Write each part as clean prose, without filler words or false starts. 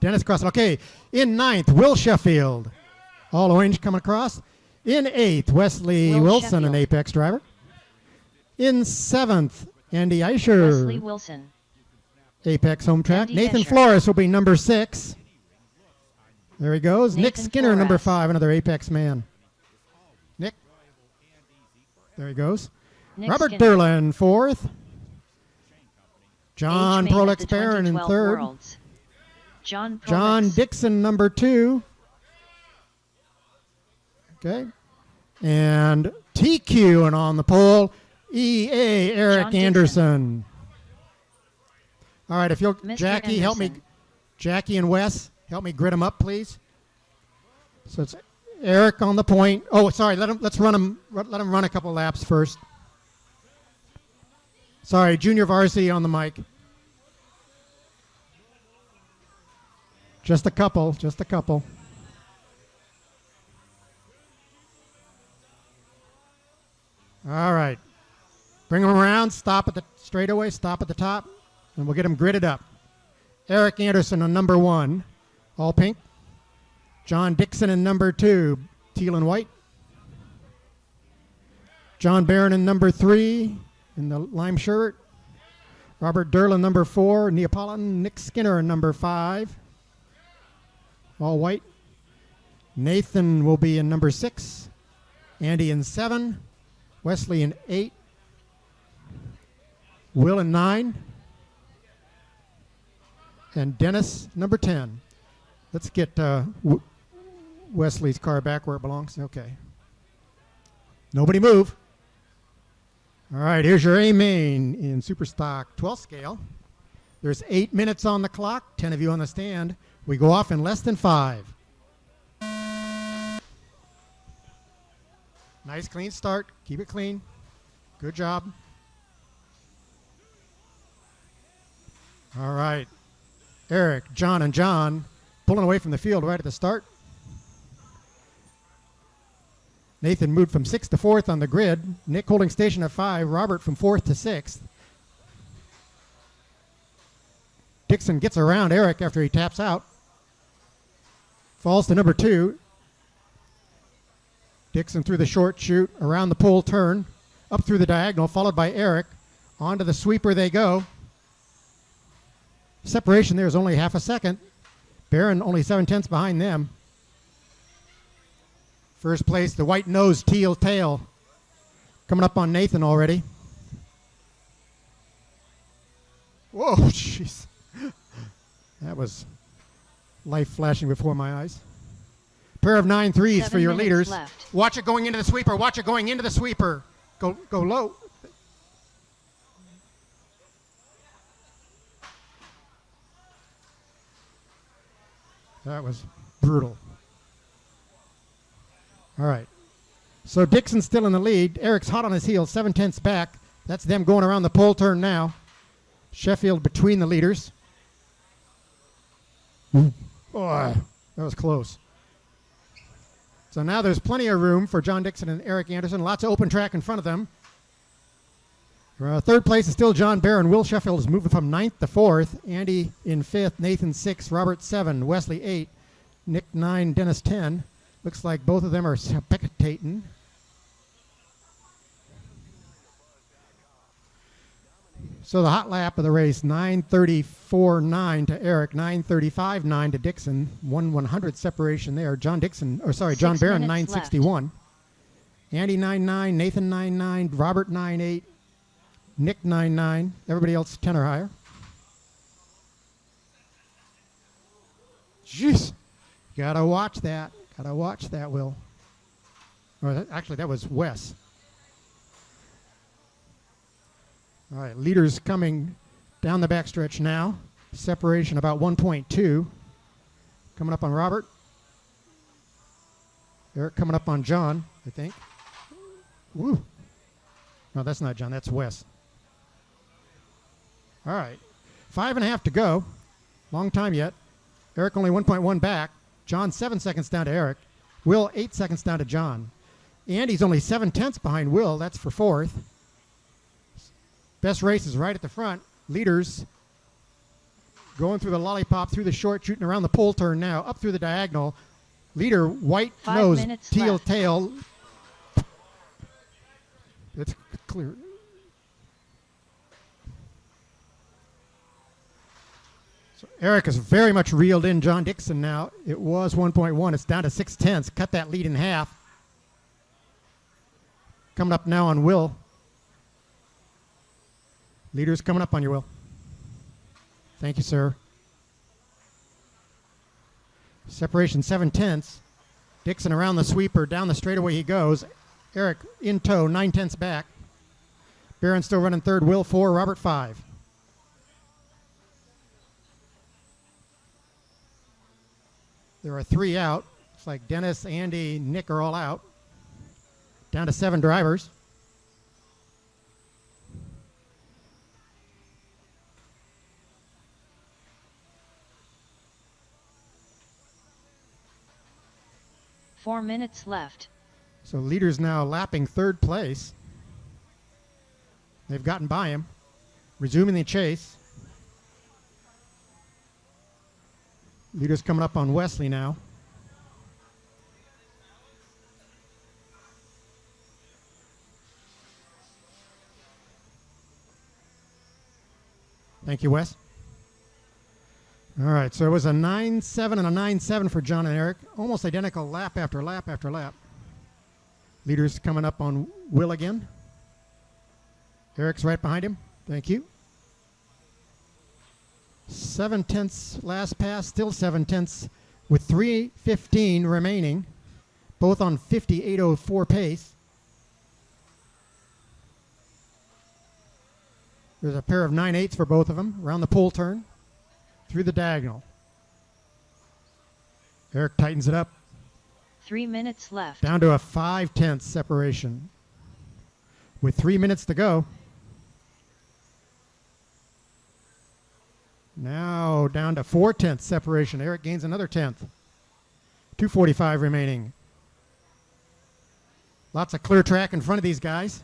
Dennis crossing. Okay, in 9th, Will Sheffield. All orange coming across. In 8th, Wesley Wilson, an Apex driver. In 7th, Andy Eicher. Wesley Wilson. Apex home track. Andy Nathan Escher. Flores will be number 6. There he goes. Nick Nathan Skinner, number Flores. 5, another Apex man. Nick. There he goes. Nick Robert Skinner. Derlin, 4th. John H. Main at Prolex the Barron in 2012 3rd. Worlds. John John Prolex. Dixon, number 2. Okay. And TQ, and on the pole, EA Eric John Dixon. Anderson. All right, if you'll, Mr. Jackie, help me. Anderson. Jackie and Wes, help me grid them up, please. So it's Eric on the point. Oh, sorry. Let's run him. Let him run a couple laps first. Sorry, Junior Varsity on the mic. Just a couple. Just a couple. All right. Bring them around. Stop at the straightaway. Stop at the top, and we'll get them gridded up. Eric Anderson on number 1, all pink. John Dixon in number 2, teal and white. John Barron in number 3, in the lime shirt. Robert Derlin, number 4, Neapolitan. Nick Skinner in number 5, all white. Nathan will be in number 6. Andy in 7. Wesley in 8. Will in 9. And Dennis, number 10. Let's get Wesley's car back where it belongs. Okay. Nobody move. All right, here's your A main in Superstock 12 scale. There's 8 minutes on the clock, 10 of you on the stand. We go off in less than 5. Nice clean start. Keep it clean. Good job. All right. Eric, John, and John pulling away from the field right at the start. Nathan moved from 6th to 4th on the grid. Nick holding station at 5. Robert from 4th to 6th. Dixon gets around Eric after he taps out. Falls to number 2. Dixon through the short chute, around the pole turn, up through the diagonal, followed by Eric. Onto the sweeper they go. Separation there is only half a second. Barron only 7/10 behind them. First place, the white nose, teal tail. Coming up on Nathan already. Whoa, jeez. That was life flashing before my eyes. Pair of 9 threes 7 for your minutes leaders. left. Watch it going into the sweeper. Watch it going into the sweeper. Go low. That was brutal. All right. So Dixon's still in the lead. Eric's hot on his heels, 7/10 back. That's them going around the pole turn now. Sheffield between the leaders. Oh, that was close. So now there's plenty of room for John Dixon and Eric Anderson. Lots of open track in front of them. Third place is still John Barron. Will Sheffield is moving from 9th to 4th. Andy in 5th. Nathan 6th. Robert 7. Wesley 8. Nick 9. Dennis 10. Looks like both of them are spectating. So the hot lap of the race, 9:34.9 to Eric, 9:35.9 to Dixon, 1/100 separation there. John Barron 9:61. Andy 9.9, Nathan 9.9, Robert 9.8, Nick 9.9. Everybody else 10 or higher. Jeez, gotta watch that. Gotta watch that, Will. Or actually, that was Wes. All right, leaders coming down the backstretch now. Separation about 1.2. Coming up on Robert. Eric coming up on John, I think. Woo. No, that's not John. That's Wes. All right. 5.5 to go. Long time yet. Eric only 1.1 back. John 7 seconds down to Eric. Will 8 seconds down to John. Andy's only 7/10 behind Will. That's for 4th. Best race is right at the front. Leaders going through the lollipop, through the short, shooting around the pole turn now, up through the diagonal. Leader, white 5 nose, minutes teal left. tail. It's clear. So Eric is very much reeled in John Dixon now. It was 1.1. It's down to 6/10. Cut that lead in half. Coming up now on Will. Leader's coming up on you, Will. Thank you, sir. Separation 7/10. Dixon around the sweeper. Down the straightaway he goes. Eric in tow, 9/10 back. Barron still running third. Will 4, Robert 5. There are 3 out. It's like Dennis, Andy, Nick are all out. Down to 7 drivers. Four minutes left. So leader's now lapping third place. They've gotten by him. Resuming the chase. Leader's coming up on Wesley now. Thank you, Wes. All right, so it was a 9-7 and a 9-7 for John and Eric. Almost identical lap after lap after lap. Leader's coming up on Will again. Eric's right behind him. Thank you. 7/10 last pass, still 7/10 with 3:15 remaining. Both on 58.04 pace. There's a pair of 9/8s for both of them. Around the pole turn. Through the diagonal. Eric tightens it up. 3 minutes left. Down to a 5/10 separation. With 3 minutes to go. Now down to 4/10 separation. Eric gains another 10th. 2:45 remaining. Lots of clear track in front of these guys.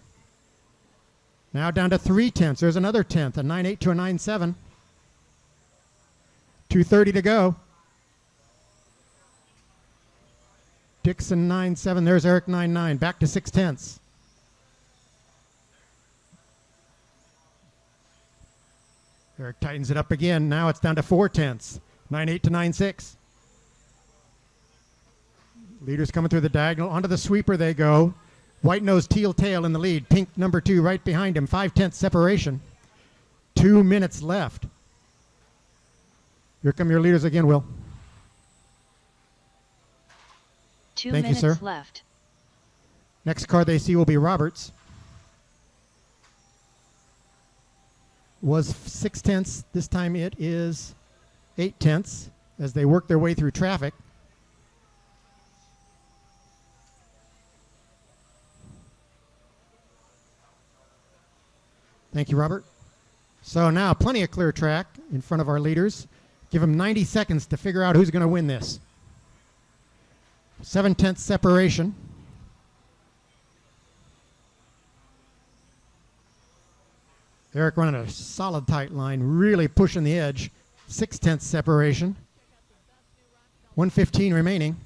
Now down to 3/10. There's another 10th. A 9.8 to a 9.7. 2:30 to go. Dixon 9.7. There's Eric 9.9. Back to 6/10. Eric tightens it up again. Now it's down to 4/10. 9.8 to 9.6. Leaders coming through the diagonal. Onto the sweeper they go. White nose, teal tail in the lead. Pink number 2 right behind him. 5/10 separation. 2 minutes left. Here come your leaders again, Will. 2 Thank you, minutes sir. left. Next car they see will be Roberts. Was 6/10. This time it is 8/10 as they work their way through traffic. Thank you, Robert. So now plenty of clear track in front of our leaders. Give them 90 seconds to figure out who's going to win this. 7/10 separation. Eric running a solid tight line, really pushing the edge. 6/10 separation. 1:15 remaining.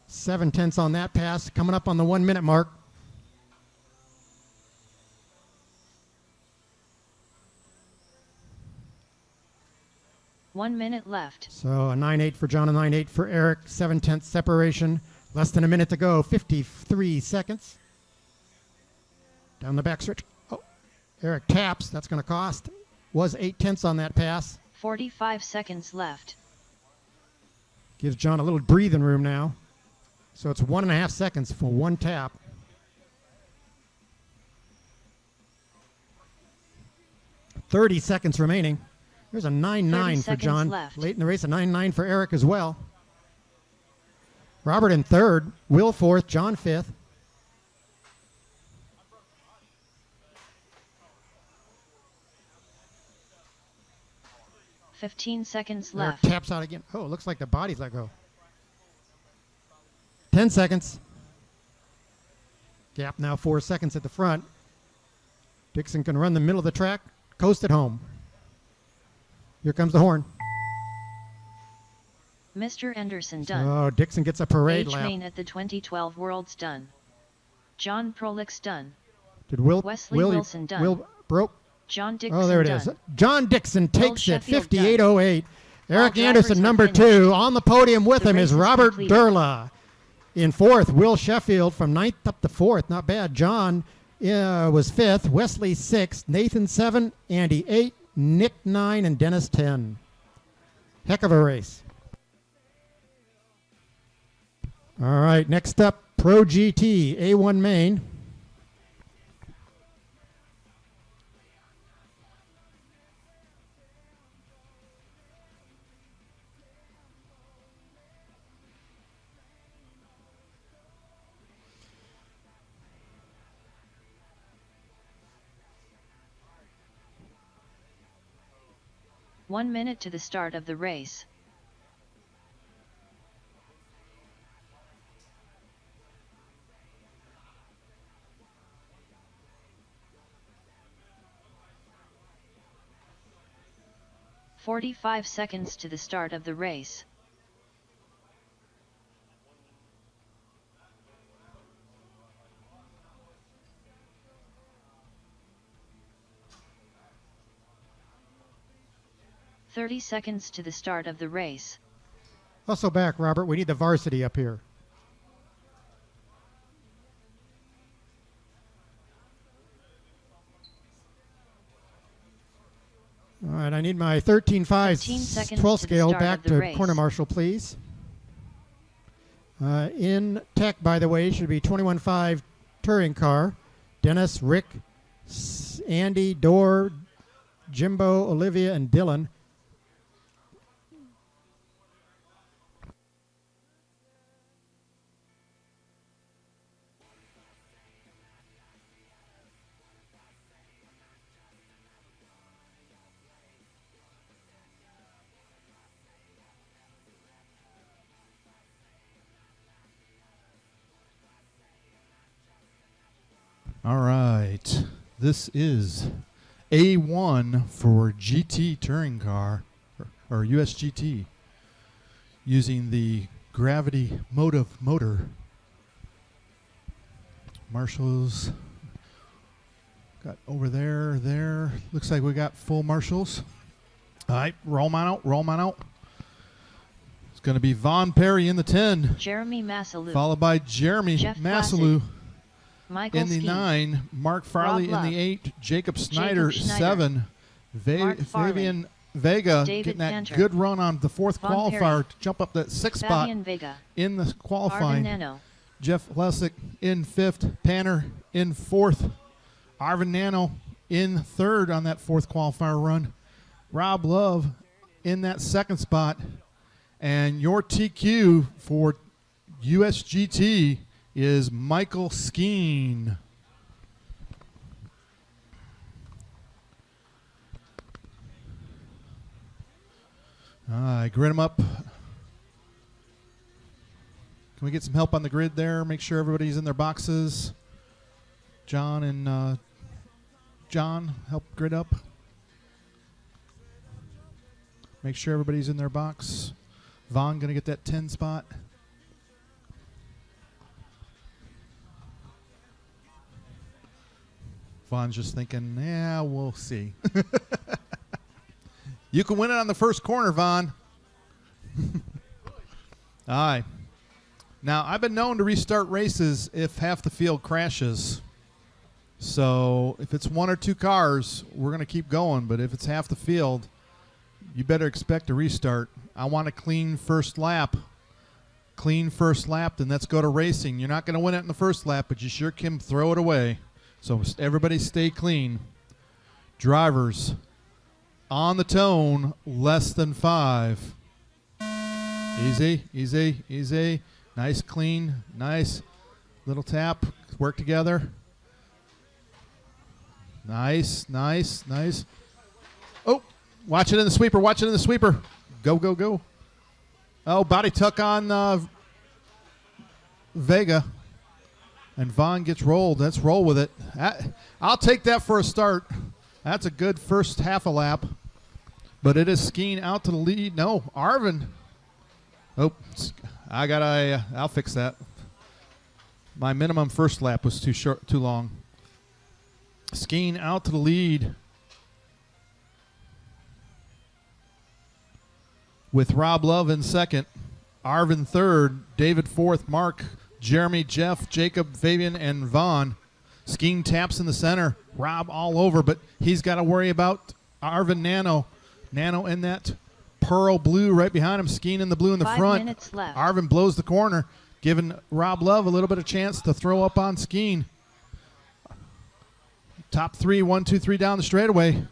7/10 on that pass, coming up on the 1 minute mark. One minute left. So a 9.8 for John, a 9.8 for Eric. 7/10 separation. Less than a minute to go. 53 seconds. Down the backstretch. Oh, Eric taps. That's going to cost. Was 8/10 on that pass. 45 seconds left. Gives John a little breathing room now. So it's 1.5 seconds for one tap. .30 seconds remaining. There's a 9.9 for John. Left. Late in the race, a 9.9 for Eric as well. Robert in third. Will fourth. John fifth. .15 seconds Eric left. taps out again. Oh, it looks like the body's let go. 10 seconds. Gap now 4 seconds at the front. Dixon can run the middle of the track, coast at home. Here comes the horn. Mr. Anderson done. Oh, Dixon gets a parade Age lap. main at the 2012 Worlds done. John Prolix done. Did Wesley Wilson done. Will broke. John Dixon Oh, there it done. is. John Dixon takes it, Sheffield 58.08. Eric All Anderson, drivers number are finished. 2. On the podium with The him race is is Robert completed. Durla. In 4th, Will Sheffield from 9th up to 4th. Not bad. John was 5th. Wesley 6th. Nathan 7. Andy 8. Nick 9. And Dennis 10. Heck of a race. All right, next up, Pro GT, A1 Main. One minute to the start of the race. "45 seconds to the start of the race. "30 seconds to the start of the race. Hustle back, Robert. We need the varsity up here. All right, I need my 15 13.5 seconds 12 to the scale start back of the to race. corner marshal, please. In tech, by the way, should be 21.5 touring car. Dennis, Rick, Andy, Dor, Jimbo, Olivia, and Dylan. All right. This is A1 for GT touring car, or USGT, using the gravity motive motor. Marshals got over there. Looks like we got full marshals. All right, roll mine out. It's going to be Von Perry in the 10, Jeremy Massalou. followed by Jeremy Jeff Massalou. Michael In the Ski. 9, Mark Farley. Rob In the Love. 8, Jacob Snyder. Schneider. 7, Mark Farley. Fabian Vega David getting that Cantor. good run on the 4th Von qualifier Perry. to jump up that 6th spot Fabian Vega. in the Arvin qualifying. Nano. Jeff Lessick in 5th, Panner in 4th, Arvin Nano in 3rd on that 4th qualifier run, Rob Love in that 2nd spot, and your TQ for USGT is Michael Skeen. Grid them up. Can we get some help on the grid there? Make sure everybody's in their boxes. John and John, help grid up. Make sure everybody's in their box. Vaughn gonna get that 10 spot. Vaughn's just thinking, yeah, we'll see. You can win it on the first corner, Vaughn. All right. Now, I've been known to restart races if half the field crashes. So if it's 1 or 2 cars, we're going to keep going. But if it's half the field, you better expect a restart. I want a clean first lap. Clean first lap, then let's go to racing. You're not going to win it in the first lap, but you sure can throw it away. So everybody stay clean. Drivers, on the tone, less than 5. Easy, easy, easy. Nice, clean, nice. Little tap. Work together. Nice, nice, nice. Oh, watch it in the sweeper. Watch it in the sweeper. Go, go, go. Oh, body tuck on Vega. And Vaughn gets rolled. Let's roll with it. I'll take that for a start. That's a good first half a lap. But it is Skeen out to the lead. No, Arvin. Oh, I'll fix that. My minimum first lap was too long. Skeen out to the lead. With Rob Love in second. Arvin third. David fourth. Mark, Jeremy, Jeff, Jacob, Fabian, and Vaughn. Skeen taps in the center. Rob all over, but he's got to worry about Arvin Nano. Nano in that pearl blue right behind him. Skeen in the blue in the 5 front. minutes left. Arvin blows the corner, giving Rob Love a little bit of chance to throw up on Skeen. Top three, 1, 2, 3 down the straightaway.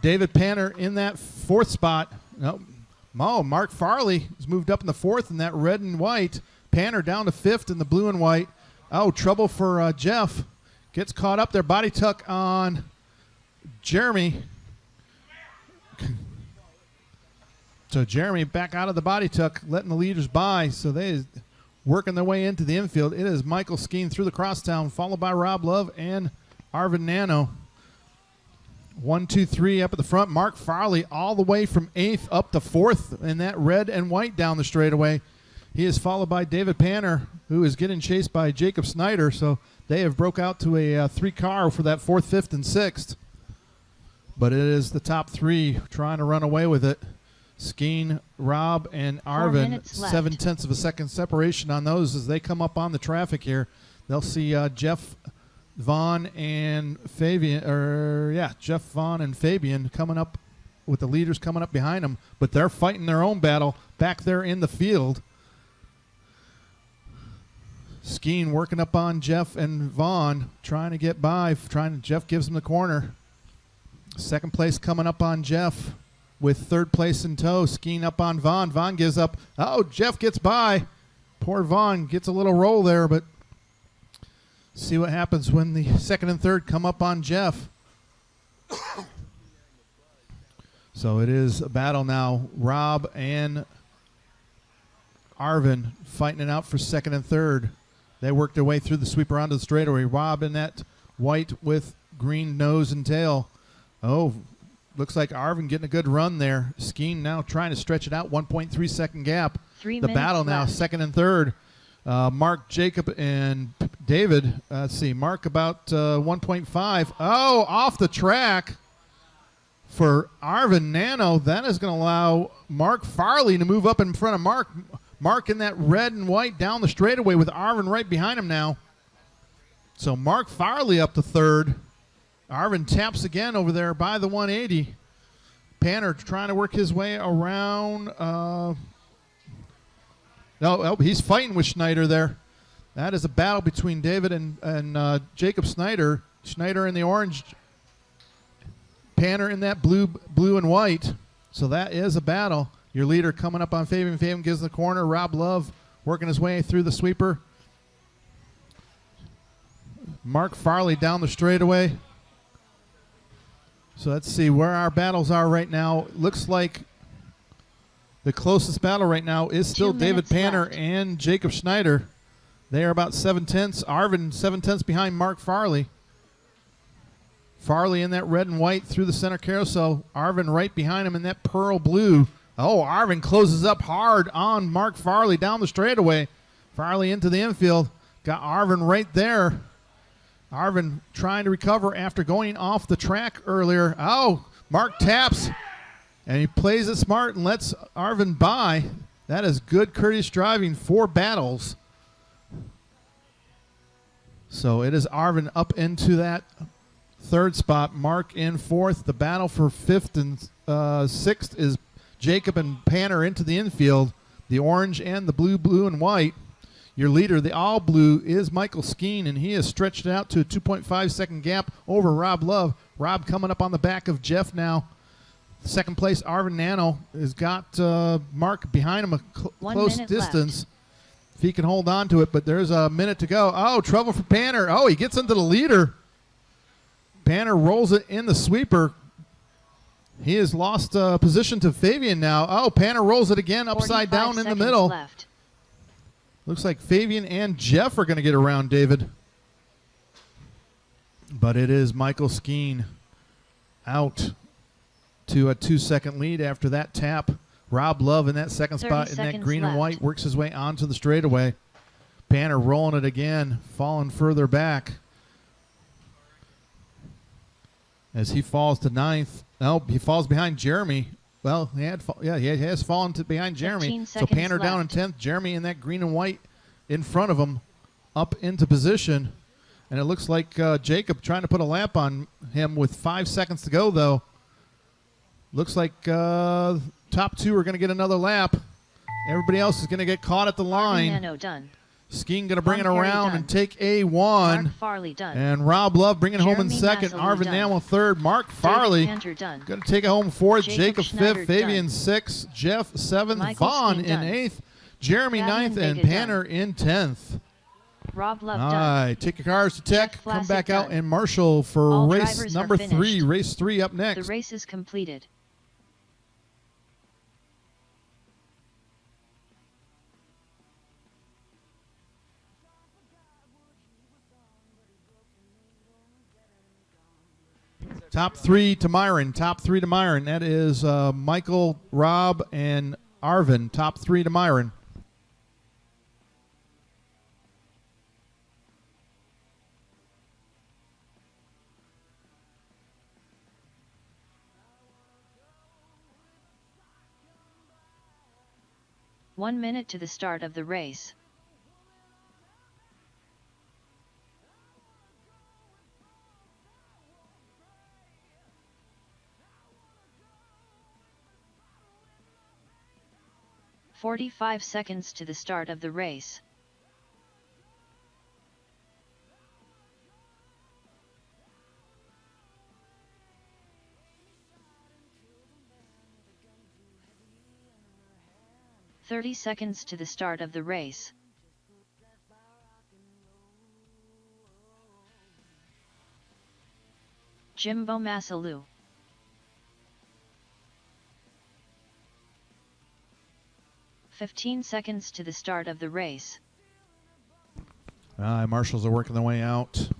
David Panner in that fourth spot. Nope. Mark Farley has moved up in the fourth in that red and white. Panner down to fifth in the blue and white. Oh, trouble for Jeff. Gets caught up there. Body tuck on Jeremy. So Jeremy back out of the body tuck, letting the leaders by. So they working their way into the infield. It is Michael Skeen through the crosstown, followed by Rob Love and Arvin Nano. 1, 2, 3 up at the front. Mark Farley all the way from 8th up to 4th in that red and white down the straightaway. He is followed by David Panner, who is getting chased by Jacob Snyder. So they have broke out to a 3-car for that 4th, 5th, and 6th. But it is the top 3 trying to run away with it. Skeen, Rob, and Arvin, 0.7 of a second separation on those as they come up on the traffic here. They'll see Jeff Vaughn and Fabian, Jeff Vaughn and Fabian coming up with the leaders coming up behind them, but they're fighting their own battle back there in the field. Skeen working up on Jeff and Vaughn, trying to get by. Jeff gives him the corner. Second place coming up on Jeff with third place in tow. Skeen up on Vaughn. Vaughn gives up. Oh, Jeff gets by. Poor Vaughn gets a little roll there, but see what happens when the second and third come up on Jeff. So it is a battle now. Rob and Arvin fighting it out for second and third. They work their way through the sweeper onto the straightaway. Rob in that white with green nose and tail. Oh, looks like Arvin getting a good run there. Skeen now trying to stretch it out. 1.3 second gap. 3 the minutes battle now, left. second and third. Mark, Jacob, and David. Let's see. Mark about 1.5. Oh, off the track for Arvin Nano. That is going to allow Mark Farley to move up in front of Mark. Mark in that red and white down the straightaway with Arvin right behind him now. So Mark Farley up to third. Arvin taps again over there by the 180. Panner trying to work his way around. No, he's fighting with Schneider there. That is a battle between David and Jacob Snyder. Schneider in the orange. Panner in that blue and white. So that is a battle. Your leader coming up on Fabian. Fabian gives the corner. Rob Love working his way through the sweeper. Mark Farley down the straightaway. So let's see where our battles are right now. Looks like the closest battle right now is still David Panner and Jacob Schneider. They are about 7/10. Arvin 7/10 behind Mark Farley. Farley in that red and white through the center carousel. Arvin right behind him in that pearl blue. Oh, Arvin closes up hard on Mark Farley down the straightaway. Farley into the infield. Got Arvin right there. Arvin trying to recover after going off the track earlier. Oh, Mark taps, and he plays it smart and lets Arvin by. That is good courteous driving. 4 battles. So it is Arvin up into that third spot. Mark in fourth. The battle for 5th and 6th is Jacob and Panner into the infield. The orange and the blue and white. Your leader, the all blue, is Michael Skeen, and he has stretched it out to a 2.5 second gap over Rob Love. Rob coming up on the back of Jeff now. Second place, Arvin Nano has got Mark behind him a close distance. Left. If he can hold on to it, but there's a minute to go. Oh, trouble for Panner. Oh, he gets into the leader. Panner rolls it in the sweeper. He has lost position to Fabian now. Oh, Panner rolls it again upside down in the middle. Left. Looks like Fabian and Jeff are going to get around David. But it is Michael Skeen out to a 2-second lead after that tap. Rob Love in that second spot in that green and white works his way onto the straightaway. Banner rolling it again, falling further back as he falls to 9th. Oh, he falls behind Jeremy. Well, he has fallen behind Jeremy. So Panner down in 10th. Jeremy in that green and white in front of him, up into position. And it looks like Jacob trying to put a lap on him with 5 seconds to go, though. Looks like top two are going to get another lap. Everybody else is going to get caught at the line. Done. Skeen going to bring it around done. and take A1. Mark Farley done. And Rob Love bringing it home in Jeremy second. Massalu Arvin done. Namo third. Mark Farley David Cantor done. going to take it home fourth. Jacob Schneider fifth. Fabian done. sixth. Jeff seventh. Michael Vaughn Skeen in done. eighth. Jeremy Fabian ninth. And Vega Panner in 10th. Rob Love All done. right, take your cars to tech. Jeff Come Flassett back out done. and Marshall for All race drivers number are 3. finished. Race 3 up next. The race is completed. Top 3 to Myron. Top 3 to Myron. That is Michael, Rob, and Arvin. Top 3 to Myron. One minute to the start of the race. "45 seconds to the start of the race. "30 seconds to the start of the race. Jimbo Massalu. 15 seconds to the start of the race. Marshals are working their way out.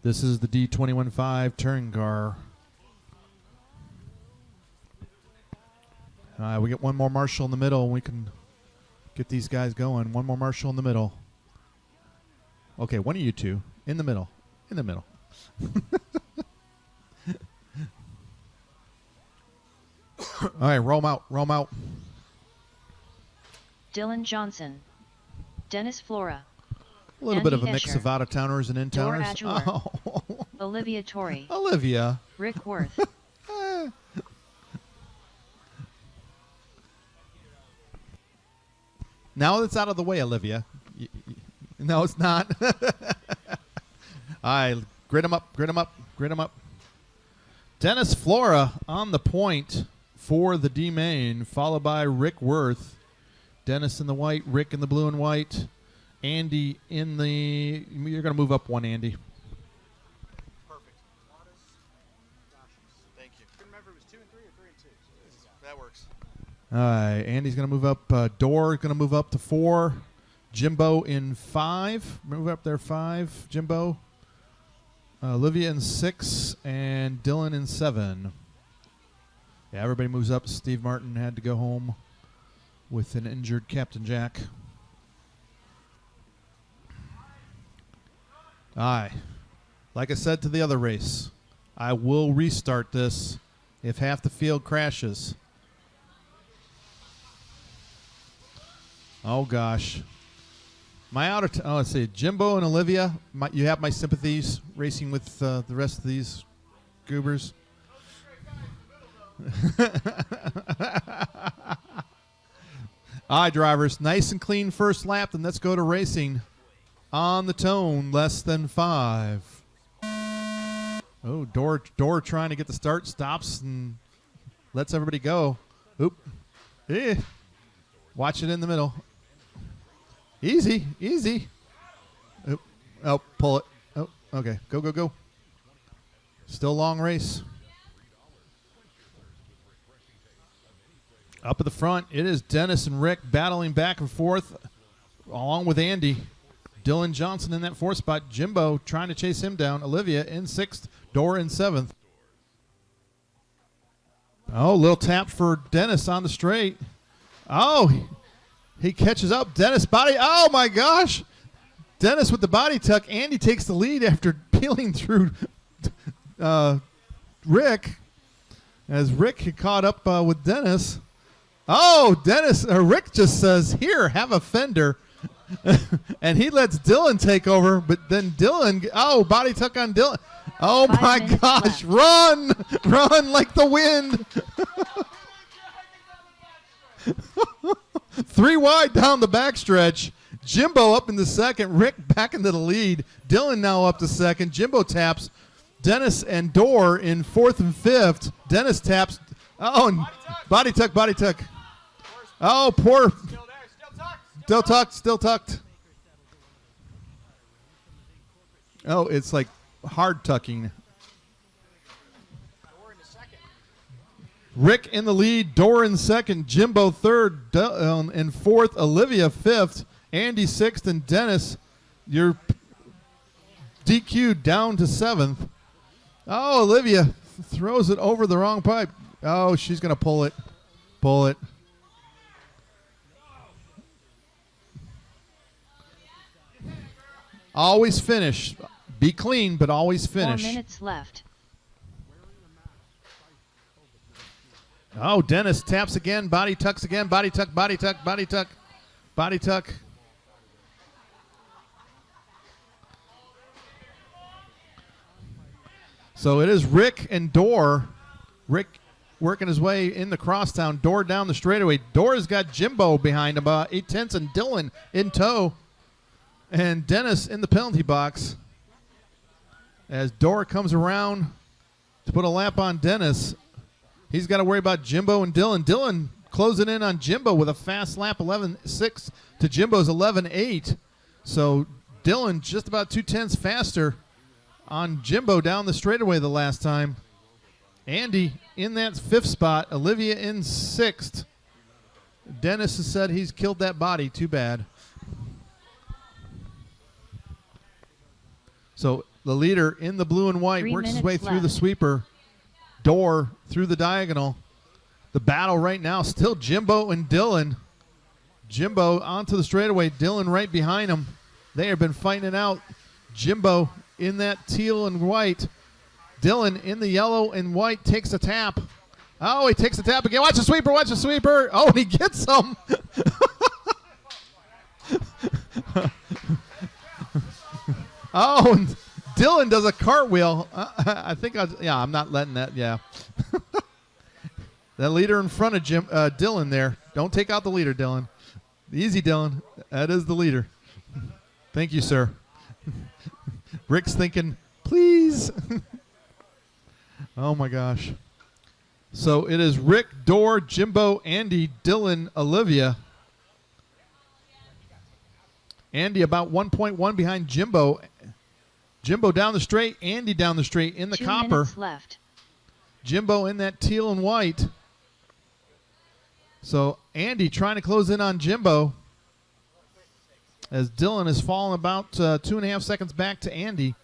This is the D215 touring car. We get one more Marshall in the middle, and we can get these guys going. One more Marshall in the middle. Okay, one of you two in the middle. In the middle. All right, roll 'em out. Roll 'em out. Dylan Johnson. Dennis Flora. A little bit of a Andy mix Escher. of out-of-towners and Dora in-towners. Adjure. Oh. Olivia Torrey. Olivia. Rick Worth. Now it's out of the way, Olivia. No, it's not. All right, grid them up, grid them up, grid them up. Dennis Flora on the point for the D main, followed by Rick Worth. Dennis in the white, Rick in the blue and white. Andy in the... You're going to move up one, Andy. Perfect. Thank you. Couldn't remember if it was 2 and 3 or 3 and 2. That works. All right, Andy's going to move up. Dorr going to move up to 4. Jimbo in 5. Move up there, 5. Jimbo. Olivia in 6. And Dylan in 7. Yeah, everybody moves up. Steve Martin had to go home with an injured Captain Jack. Aye. Like I said to the other race, I will restart this if half the field crashes. Oh, gosh. Let's see. Jimbo and Olivia, you have my sympathies racing with the rest of these goobers. All right, drivers. Nice and clean first lap, then let's go to racing. On the tone, less than 5. Oh, Door trying to get the start, stops and lets everybody go. Oop. Watch it in the middle. Easy, easy. Oop. Oh, pull it. Oh, okay. Go, go, go. Still a long race. Up at the front, it is Dennis and Rick battling back and forth. along with Andy. Dylan Johnson in that 4th spot. Jimbo trying to chase him down. Olivia in 6th. Dora in 7th. Oh, little tap for Dennis on the straight. Oh, he catches up. Dennis body. Oh, my gosh. Dennis with the body tuck. Andy takes the lead after peeling through Rick. As Rick had caught up with Dennis. Oh, Rick just says, here, have a fender. And he lets Dylan take over, but then Dylan, body tuck on Dylan. Oh, my gosh, run like the wind. 3 wide down the backstretch. Jimbo up in the 2nd, Rick back into the lead. Dylan now up to 2nd. Jimbo taps Dennis and Dor in 4th and 5th. Dennis taps, and body tuck. Oh, poor. Still tucked. Oh, it's like hard tucking. Rick in the lead, Dora in 2nd, Jimbo 3rd, and 4th, Olivia 5th, Andy 6th, and Dennis, you're DQ'd down to 7th. Oh, Olivia throws it over the wrong pipe. Oh, she's going to pull it. Always finish. Be clean, but always finish. 4 minutes left. Oh, Dennis taps again, body tucks again, body tuck. So it is Rick and Dor. Rick working his way in the crosstown. Dor down the straightaway. Dor's got Jimbo behind him, 8/10, and Dylan in tow. And Dennis in the penalty box as Dora comes around to put a lap on Dennis. He's got to worry about Jimbo and Dylan. Dylan closing in on Jimbo with a fast lap, 11.6 to Jimbo's 11.8. So Dylan just about 2/10 faster on Jimbo down the straightaway the last time. Andy in that 5th spot. Olivia in 6th. Dennis has said he's killed that body. Too bad. So the leader in the blue and white works his way through the sweeper. Dor through the diagonal. The battle right now still Jimbo and Dylan. Jimbo onto the straightaway. Dylan right behind him. They have been fighting it out. Jimbo in that teal and white. Dylan in the yellow and white takes a tap. Oh, he takes a tap again. Watch the sweeper. Oh, and he gets some. Oh, and Dylan does a cartwheel. I'm not letting that. Yeah. That leader in front of Dylan there. Don't take out the leader, Dylan. Easy, Dylan. That is the leader. Thank you, sir. Rick's thinking, please. Oh, my gosh. So it is Rick, Dor, Jimbo, Andy, Dylan, Olivia. Andy about 1.1 behind Jimbo. Jimbo down the straight. Andy down the straight in the 2 copper. minutes left. Jimbo in that teal and white. So Andy trying to close in on Jimbo as Dylan has fallen about 2.5 seconds back to Andy.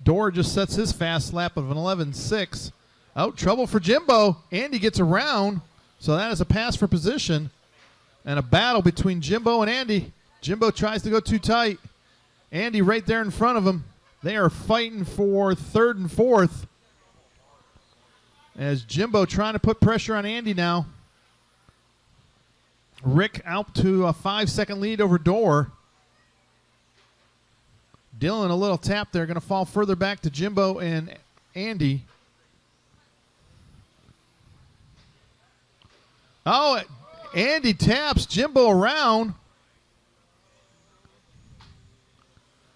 Dor just sets his fast lap of an 11.6. Oh, trouble for Jimbo. Andy gets around, so that is a pass for position. And a battle between Jimbo and Andy. Jimbo tries to go too tight. Andy right there in front of him. They are fighting for 3rd and 4th. As Jimbo trying to put pressure on Andy now. Rick out to a 5-second lead over Dor. Dylan a little tap there. Going to fall further back to Jimbo and Andy. Oh, Andy taps Jimbo around.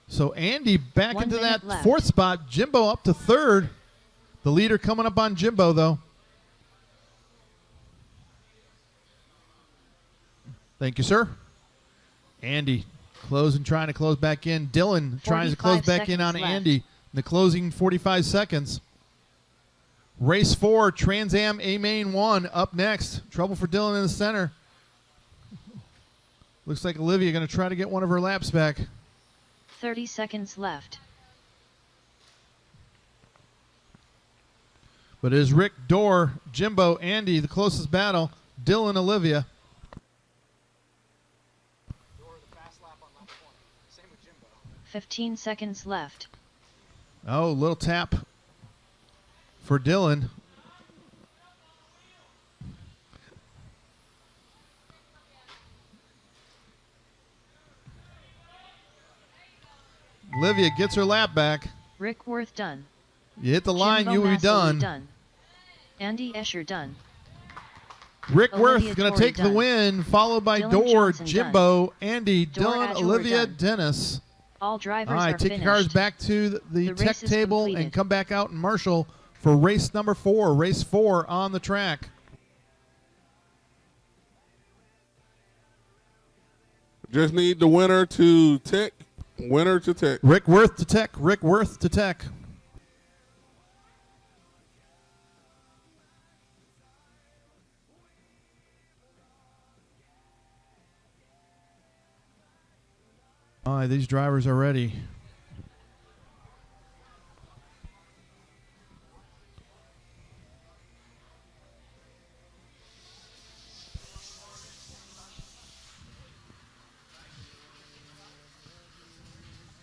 So Andy back into that 4th spot. Jimbo up to 3rd. The leader coming up on Jimbo, though. Thank you, sir. Andy trying to close back in. Dylan trying to close back in on Andy in the closing 45 seconds. Race 4, Trans Am A Main 1 up next. Trouble for Dylan in the center. Looks like Olivia going to try to get one of her laps back. 30 seconds left. But it is Rick, Dorr, Jimbo, Andy, the closest battle. Dylan, Olivia. 15 seconds left. Oh, little tap for Dylan. Olivia gets her lap back. Rick Worth done. You hit the line, Jimbo you will be Massey done. Andy Escher done. Rick Olivia Worth going to Torrey take the done. win, followed by Dylan Dorr, Johnson Jimbo, Andy, Dorr Dylan, Adjor Olivia, done. Dennis. All drivers All right, are take finished. your cars back to the The tech race is table completed. and come back out and marshal for race number 4, race 4 on the track. Just need the winner to tech. Winner to tech. Rick Worth to tech. Rick Worth to tech. All right, these drivers are ready.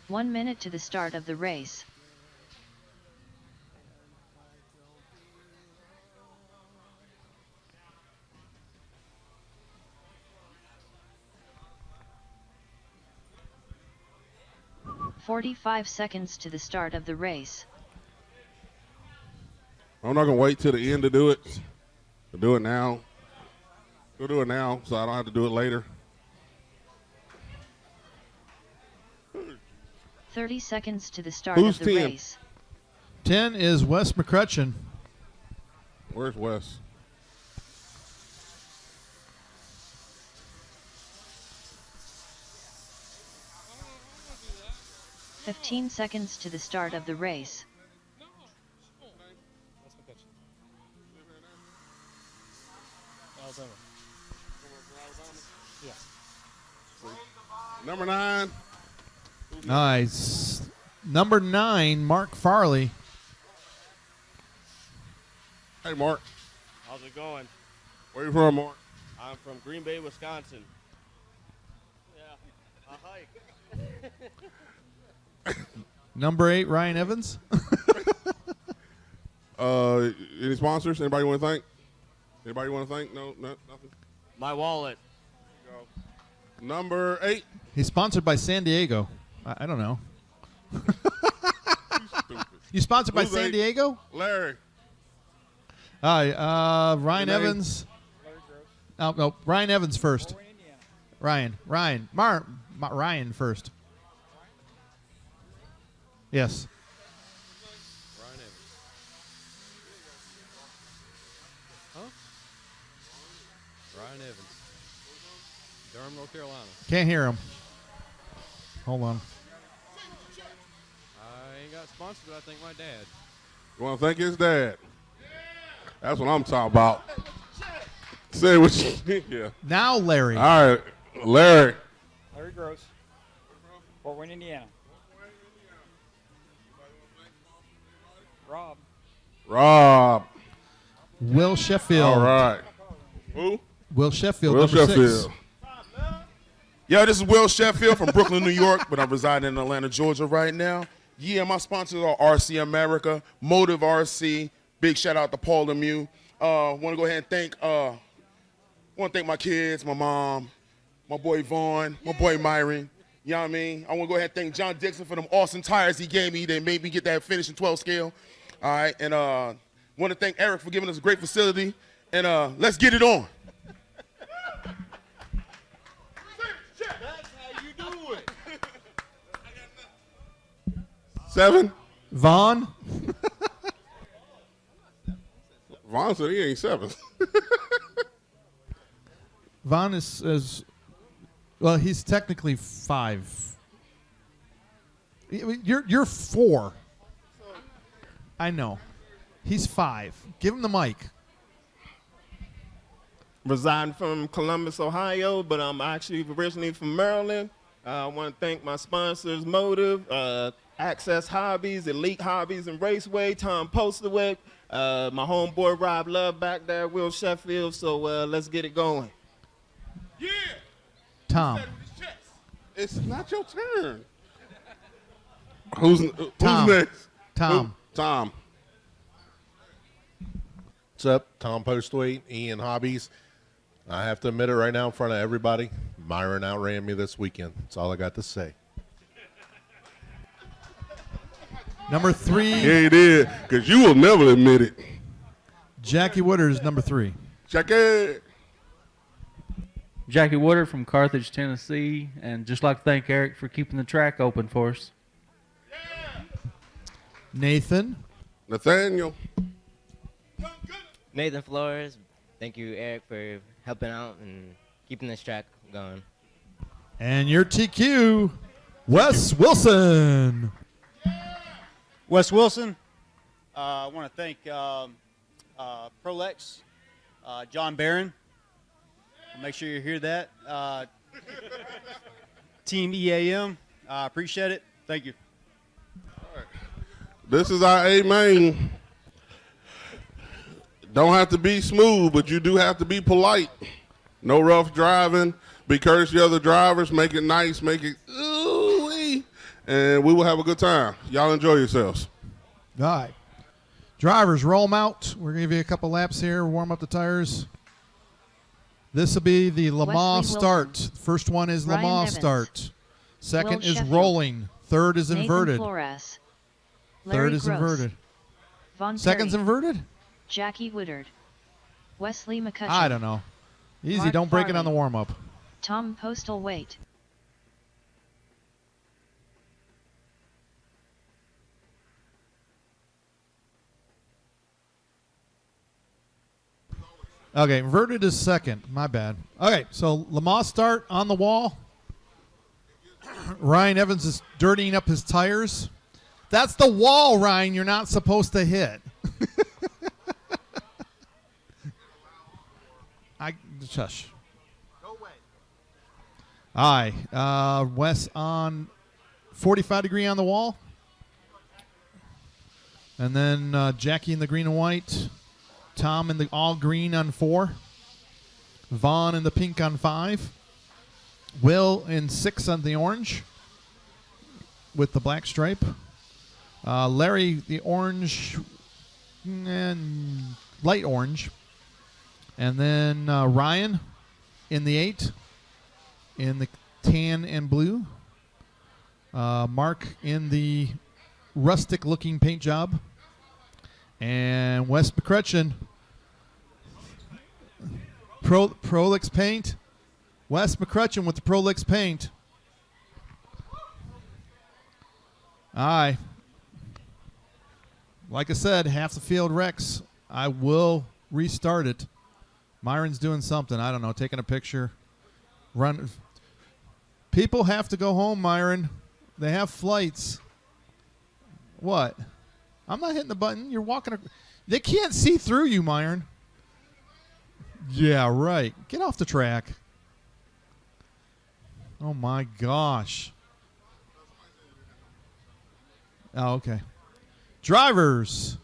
One minute to the start of the race. "45 seconds to the start of the race. I'm not going to wait till the end to do it. I'll do it now. Go do it now so I don't have to do it later. 30 seconds to the start Who's of the 10? race. 10 is Wes McCutcheon. Where's Wes? Okay. 15 seconds to the start of the race. Number 9. Nice. Number 9, Mark Farley. Hey, Mark. How's it going? Where you from, Mark? I'm from Green Bay, Wisconsin. Yeah, a hike. Number 8, Ryan Evans. Any sponsors? Anybody want to thank? Anybody want to thank? No, nothing. My wallet. Number 8. He's sponsored by San Diego. I don't know. Stupid. You sponsored by Who's San 8? Diego? Larry. Ryan Your name? Evans. Oh, no, Ryan Evans first. Ryan first. Yes. Ryan Evans. Huh? Ryan Evans. Durham, North Carolina. Can't hear him. Hold on. I ain't got sponsored, but I think my dad. You want to thank his dad? That's what I'm talking about. Say what you yeah. Now Larry. All right, Larry. Larry Gross, Fort Wayne, Indiana. Rob. Will Sheffield. All right. Who? Will Sheffield. Will number Sheffield. 6. Yeah, this is Will Sheffield from Brooklyn, New York, but I'm residing in Atlanta, Georgia right now. Yeah, my sponsors are RC America, Motive RC. Big shout out to Paul Lemieux. Want to go ahead and thank my kids, my mom, my boy Vaughn, my boy Myron. You know what I mean? I want to go ahead and thank John Dixon for them awesome tires he gave me. They made me get that finish in 12 scale. All right, and want to thank Eric for giving us a great facility. And let's get it on. That's how you do it. 7. Vaughn. Vaughn said he ain't 7. Vaughn is well, he's technically 5. You're 4. I know. He's 5. Give him the mic. residing from Columbus, Ohio, but I'm actually originally from Maryland. I want to thank my sponsors, Motive, Access Hobbies, Elite Hobbies, and Raceway, Tom Posterwick, my homeboy Rob Love back there, Will Sheffield. So let's get it going. Yeah. Tom. It's not your turn. Who's Tom. next? Tom. Tom. What's up? Tom Postwaite, Ian Hobbies. I have to admit it right now in front of everybody. Myron outran me this weekend. That's all I got to say. Number 3. Yeah, he did, because you will never admit it. Jackie Wooders, number 3. Jackie. Jackie Woodard from Carthage, Tennessee, and just like to thank Eric for keeping the track open for us. Nathan. Nathaniel. Nathan Flores. Thank you, Eric, for helping out and keeping this track going. And your TQ, Wes Wilson. Wes Wilson. I want to thank Prolex, John Barron. Make sure you hear that. Team EAM. I appreciate it. Thank you. This is our A main. Don't have to be smooth, but you do have to be polite. No rough driving. Be courteous to the other drivers. Make it nice. Make it ooh-wee. And we will have a good time. Y'all enjoy yourselves. All right. Drivers, roll them out. We're going to give you a couple laps here. Warm up the tires. This will be the Le Mans Wesley start. Wilson. First one is Le Ryan Mans Evans. start. Second Will is Sheffield. rolling. Third is Nathan inverted. Flores. Third Larry is Gross. inverted. Von Second's Perry. inverted? Jackie Woodard. Wesley McCutcheon. I don't know. Easy, Mark don't break it on Farley. the warm-up. Tom Postlethwaite. Okay, inverted is second. My bad. Okay, so Le Mans start on the wall. Ryan Evans is dirtying up his tires. That's the wall, Ryan, you're not supposed to hit. Shush. Aye. Wes on 45 degree on the wall. And then Jackie in the green and white. Tom in the all green on 4. Vaughn in the pink on 5. Will in 6 on the orange with the black stripe. Larry the orange and light orange. And then Ryan in the 8 in the tan and blue. Mark in the rustic looking paint job. And Wes McCutcheon, Prolix paint. Wes McCutcheon with the Prolix paint. Aye. Like I said, half the field wrecks. I will restart it. Myron's doing something. I don't know, taking a picture. Run. People have to go home, Myron. They have flights. What? I'm not hitting the button. You're walking. They can't see through you, Myron. Yeah, right. Get off the track. Oh, my gosh. Oh, okay. Drivers.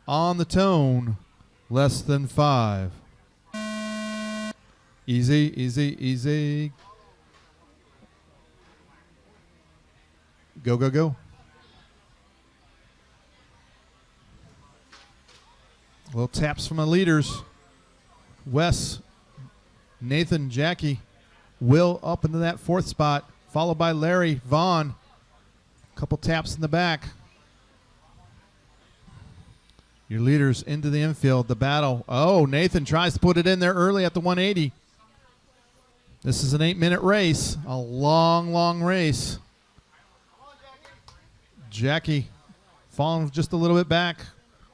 On the tone. Less than 5. Easy, easy, easy. Go, go, go. Little taps from the leaders. Wes, Nathan, Jackie, Will up into that 4th spot, followed by Larry, Vaughn. Couple taps in the back. Your leaders into the infield, the battle. Oh, Nathan tries to put it in there early at the 180. This is an 8-minute race, a long, long race. Jackie falling just a little bit back.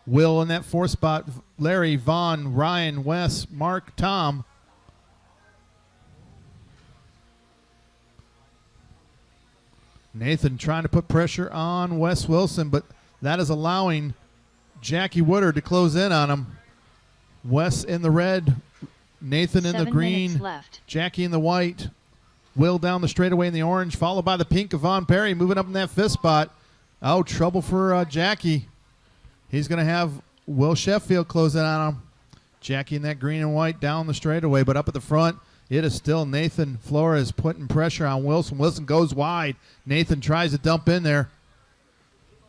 Will in that 4th spot. Larry, Vaughn, Ryan, Wes, Mark, Tom. Nathan trying to put pressure on Wes Wilson, but that is allowing Jackie Woodard to close in on him. Wes in the red, Nathan in the 7 minutes green, left. Jackie in the white, Will down the straightaway in the orange, followed by the pink of Von Perry moving up in that fifth spot. Oh, trouble for Jackie. He's going to have Will Sheffield closing on him. Jackie in that green and white down the straightaway, but up at the front, it is still Nathan Flores putting pressure on Wilson. Wilson goes wide. Nathan tries to dump in there.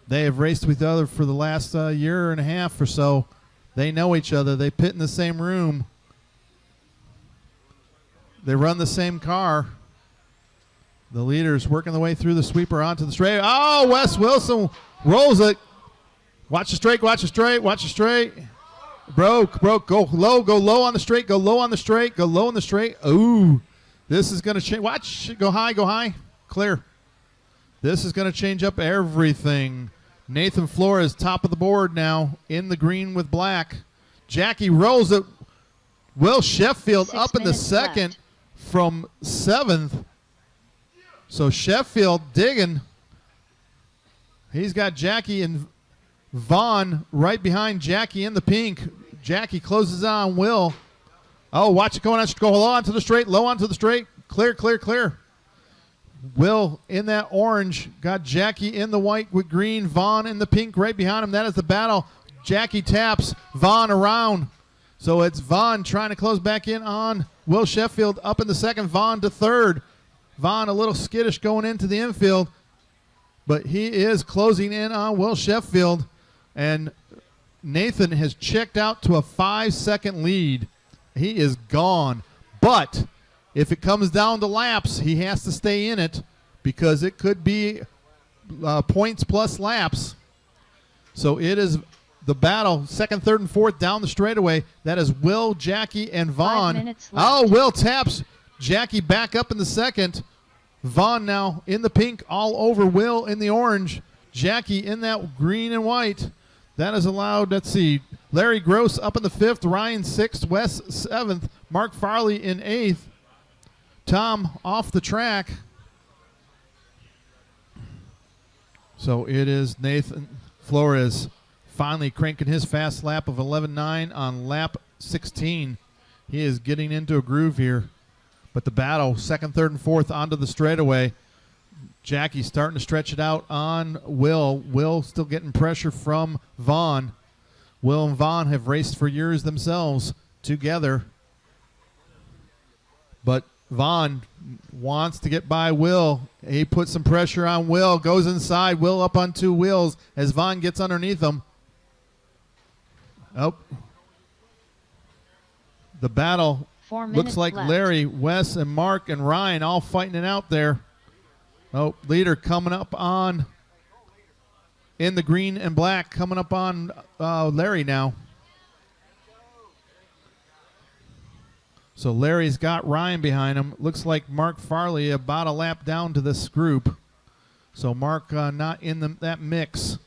They have raced with each other for the last year and a half or so. They know each other. They pit in the same room. They run the same car. The leader's working the way through the sweeper onto the straight. Oh, Wes Wilson rolls it. Watch the straight, watch the straight, watch the straight. Broke. Go low on the straight, go low on the straight, go low on the straight. Ooh, this is going to change. Watch, go high, clear. This is going to change up everything. Nathan Flores, top of the board now, in the green with black. Jackie rolls it. Will Sheffield 6 up in the minutes second left. from 7th. So Sheffield digging. He's got Jackie and Vaughn right behind Jackie in the pink. Jackie closes on Will. Oh, watch it going on. Go low onto the straight, low onto the straight. Clear. Will in that orange. Got Jackie in the white with green. Vaughn in the pink right behind him. That is the battle. Jackie taps Vaughn around. So it's Vaughn trying to close back in on Will Sheffield up in the second. Vaughn to third. Vaughn a little skittish going into the infield, but he is closing in on Will Sheffield, and Nathan has checked out to a 5-second lead. He is gone, but if it comes down to laps, he has to stay in it because it could be points plus laps. So it is the battle, second, third, and fourth down the straightaway. That is Will, Jackie, and Vaughn. 5 minutes left. Oh, Will taps Jackie back up in the second. Vaughn now in the pink all over Will in the orange. Jackie in that green and white. That is allowed, let's see, Larry Gross up in the fifth, Ryan sixth, Wes seventh, Mark Farley in eighth. Tom off the track. So it is Nathan Flores finally cranking his fast lap of 11.9 on lap 16. He is getting into a groove here. But the battle, second, third, and fourth onto the straightaway. Jackie starting to stretch it out on Will. Will still getting pressure from Vaughn. Will and Vaughn have raced for years themselves together. But Vaughn wants to get by Will. He puts some pressure on Will, goes inside. Will up on two wheels as Vaughn gets underneath him. Oh. The battle 4 minutes looks like left. Larry, Wes, and Mark and Ryan all fighting it out there. Oh, leader coming up on in the green and black, coming up on Larry now. So Larry's got Ryan behind him. Looks like Mark Farley about a lap down to this group. So Mark not in that mix.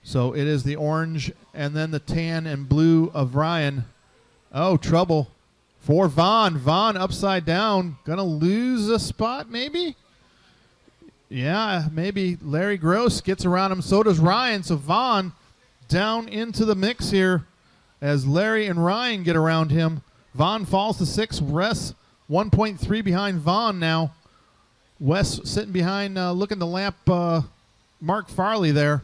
So it is the orange and then the tan and blue of Ryan. Oh, trouble for Vaughn. Vaughn upside down. Going to lose a spot maybe? Yeah, maybe Larry Gross gets around him. So does Ryan. So Vaughn down into the mix here as Larry and Ryan get around him. Vaughn falls to 6. Wes 1.3 behind Vaughn now. Wes sitting behind, looking to lap Mark Farley there.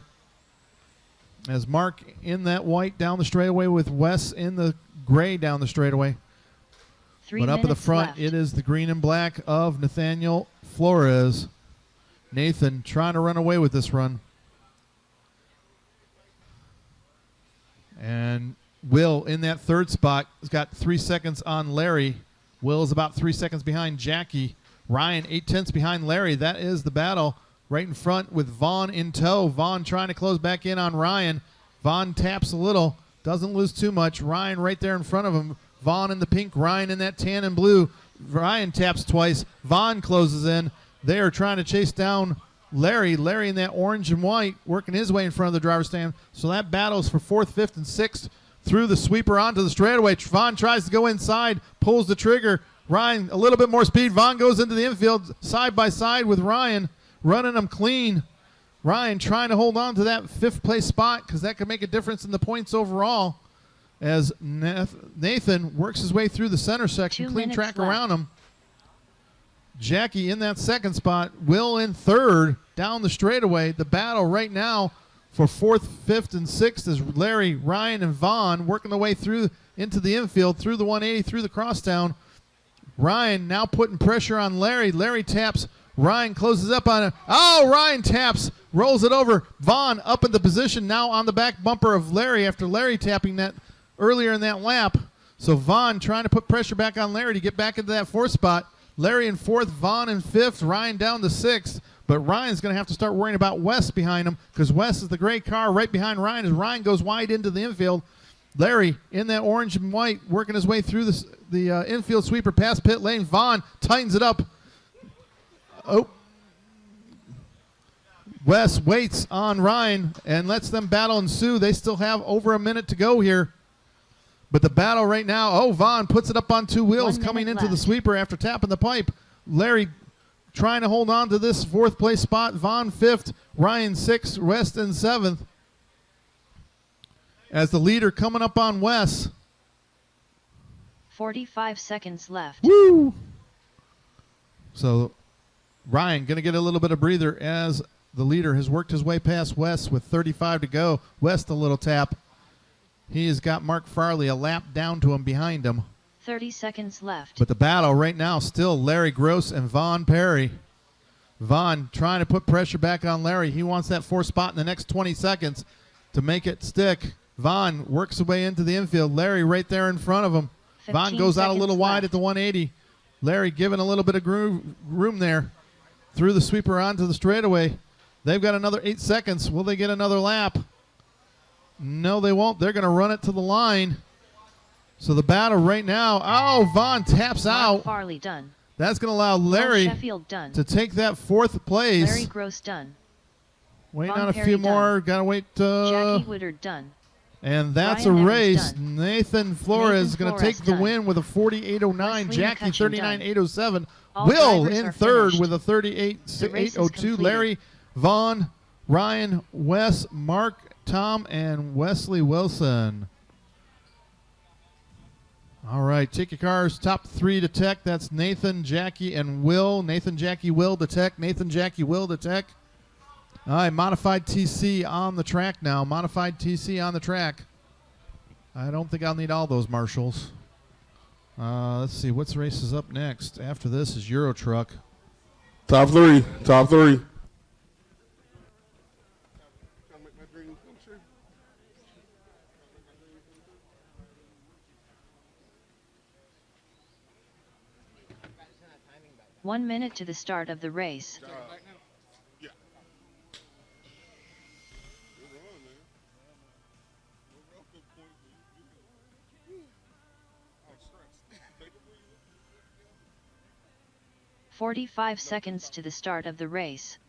As Mark in that white down the straightaway with Wes in the gray down the straightaway. 3 But up at the minutes front, left. it is the green and black of Nathaniel Flores. Nathan trying to run away with this run. And Will in that third spot has got 3 seconds on Larry. Will is about 3 seconds behind Jackie. Ryan 8/10 behind Larry. That is the battle right in front with Vaughn in tow. Vaughn trying to close back in on Ryan. Vaughn taps a little. Doesn't lose too much. Ryan right there in front of him. Vaughn in the pink. Ryan in that tan and blue. Ryan taps twice. Vaughn closes in. They are trying to chase down Larry. Larry in that orange and white working his way in front of the driver's stand. So that battles for 4th, 5th, and 6th through the sweeper onto the straightaway. Vaughn tries to go inside, pulls the trigger. Ryan, a little bit more speed. Vaughn goes into the infield side by side with Ryan, running them clean. Ryan trying to hold on to that 5th place spot because that could make a difference in the points overall. as Nathan works his way through the center section, 2 clean minutes track left. around him. Jackie in that second spot, Will in third down the straightaway. The battle right now for fourth, fifth, and sixth is Larry, Ryan, and Vaughn working their way through into the infield, through the 180, through the crosstown. Ryan now putting pressure on Larry. Larry taps. Ryan closes up on it. Oh, Ryan taps, rolls it over. Vaughn up in the position now on the back bumper of Larry after Larry tapping that earlier in that lap. So Vaughn trying to put pressure back on Larry to get back into that fourth spot. Larry in fourth, Vaughn in fifth, Ryan down to sixth. But Ryan's going to have to start worrying about Wes behind him because Wes is the gray car right behind Ryan as Ryan goes wide into the infield. Larry in that orange and white working his way through the infield sweeper past pit lane. Vaughn tightens it up. Oh. Wes waits on Ryan and lets them battle ensue. They still have over a minute to go here. But the battle right now, Vaughn puts it up on two wheels coming into the sweeper after tapping the pipe. Larry trying to hold on to this fourth place spot. Vaughn fifth, Ryan sixth, West in seventh. As the leader coming up on Wes. 45 seconds left. Woo! So Ryan going to get a little bit of breather as the leader has worked his way past Wes with 35 to go. West a little tap. He has got Mark Farley a lap down to him behind him. 30 seconds left. But the battle right now still Larry Gross and Vaughn Perry. Vaughn trying to put pressure back on Larry. He wants that fourth spot in the next 20 seconds to make it stick. Vaughn works his way into the infield. Larry right there in front of him. Vaughn goes out a little wide at the 180. Larry giving a little bit of room there. Through the sweeper onto the straightaway. They've got another 8 seconds. Will they get another lap? No, they won't. They're going to run it to the line. So the battle right now. Oh, Vaughn taps out. Farley done. That's going to allow Larry Sheffield done. to take that fourth place. Larry Gross done. Waiting Vaughn on a Perry few done. more. Got to wait. Jackie Woodard done. And that's Ryan a Evans race. done. Nathan Flores is going to take the done. win with a 48.09. Wesley Jackie McCutcheon 39.807. All Will drivers in are third finished. with a The race is 38.802. completed. Larry, Vaughn, Ryan, Wes, Mark, Tom, and Wesley Wilson. All right, take your cars. Top three to tech. That's Nathan, Jackie, and Will. Nathan, Jackie, Will to tech. Nathan, Jackie, Will to tech. All right, modified TC on the track now. Modified TC on the track. I don't think I'll need all those marshals. Let's see, what's races up next? After this is Euro Truck. Top three. Top three. 1 minute to the start of the race. "45 seconds to the start of the race.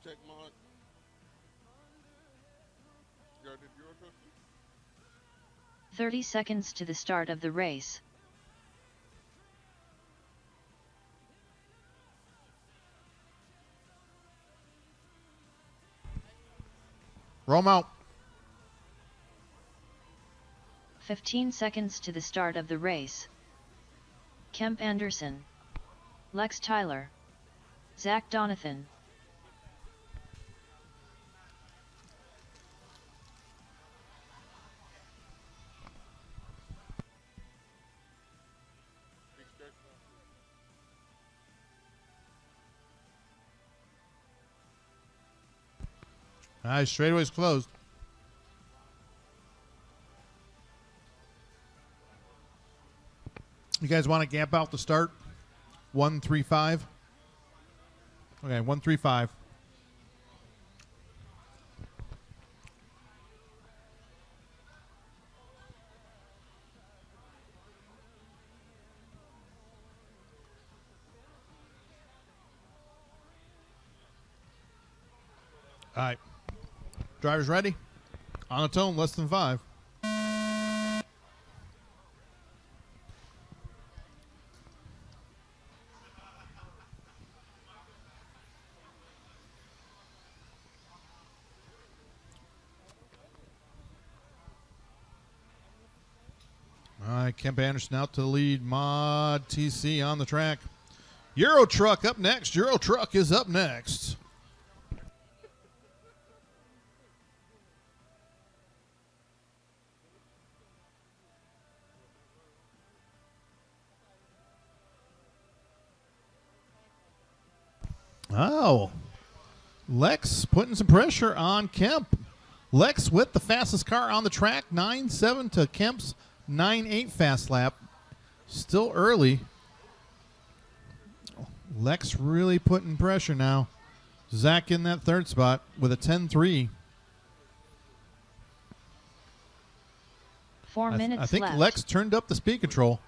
Check mod. 30 seconds to the start of the race. Roll 'em out. 15 seconds to the start of the race. Kemp Anderson, Lex Tyler, Zach Donathan. All right, straightaway's closed. You guys want to gap out the start? 135. Okay, 135. All right. Drivers ready? On a tone, less than 5. right, Kemp Anderson out to the lead. Mod TC on the track. Euro Truck up next. Euro Truck is up next. Oh, Lex putting some pressure on Kemp. Lex with the fastest car on the track, 9.7 to Kemp's 9.8 fast lap. Still early. Lex really putting pressure now. Zach in that third spot with a 10.3. 4 minutes I think left. Lex turned up the speed control.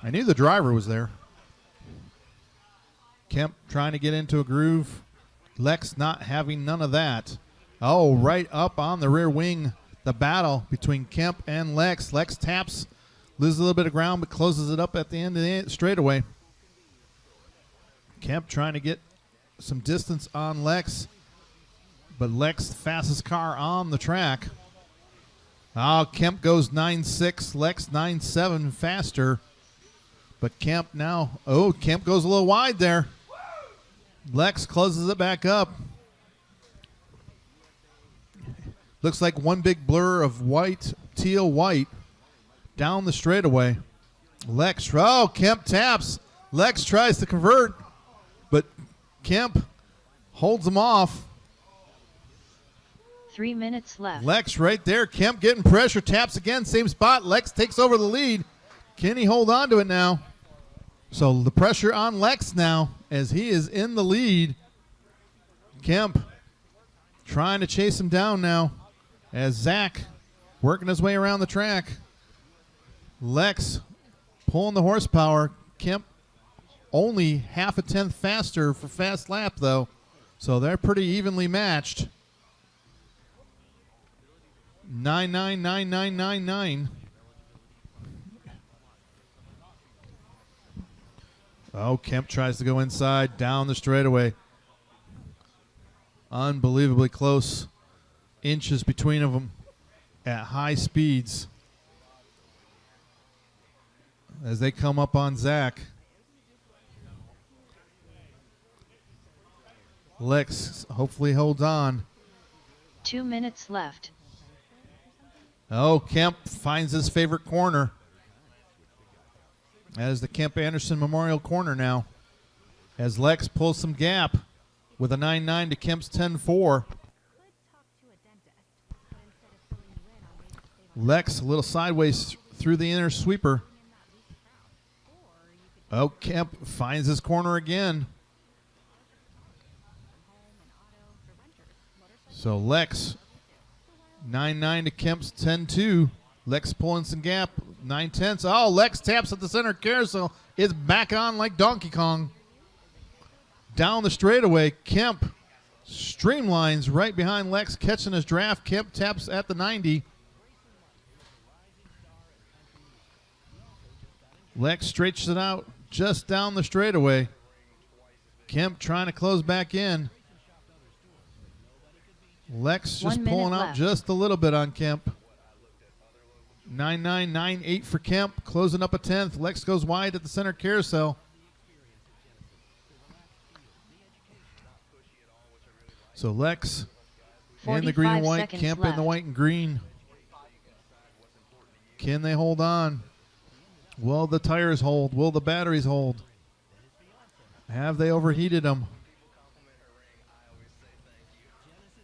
I knew the driver was there. Kemp trying to get into a groove. Lex not having none of that. Oh, right up on the rear wing. The battle between Kemp and Lex. Lex taps, loses a little bit of ground, but closes it up at the end of the straightaway. Kemp trying to get some distance on Lex, but Lex, the fastest car on the track. Oh, Kemp goes 9.6, Lex 9.7 faster. But Kemp now, Kemp goes a little wide there. Lex closes it back up. Looks like one big blur of white, teal white down the straightaway. Kemp taps. Lex tries to convert, but Kemp holds him off. 3 minutes left. Lex right there. Kemp getting pressure, taps again, same spot. Lex takes over the lead. Can he hold on to it now? So the pressure on Lex now as he is in the lead. Kemp trying to chase him down now as Zach working his way around the track. Lex pulling the horsepower. Kemp only half a tenth faster for fast lap though. So they're pretty evenly matched. 9.99999. Oh, Kemp tries to go inside, down the straightaway. Unbelievably close. Inches between of them at high speeds. As they come up on Zach. Lex hopefully holds on. 2 minutes left. Oh, Kemp finds his favorite corner. As the Kemp Anderson Memorial Corner now. As Lex pulls some gap with a 9.9 to Kemp's 10.4. Lex a little sideways through the inner sweeper. Oh, Kemp finds his corner again. So Lex 9.9 to Kemp's 10.2. Lex pulling some gap, 9/10. Oh, Lex taps at the center carousel. It's back on like Donkey Kong. Down the straightaway, Kemp streamlines right behind Lex, catching his draft. Kemp taps at the 90. Lex stretches it out just down the straightaway. Kemp trying to close back in. Lex just pulling out just a little bit on Kemp. 9.998 for Kemp, closing up a 10th. Lex goes wide at the center carousel. So Lex in the green and white, Kemp in the white and green. Can they hold on? Will the tires hold? Will the batteries hold? Have they overheated them?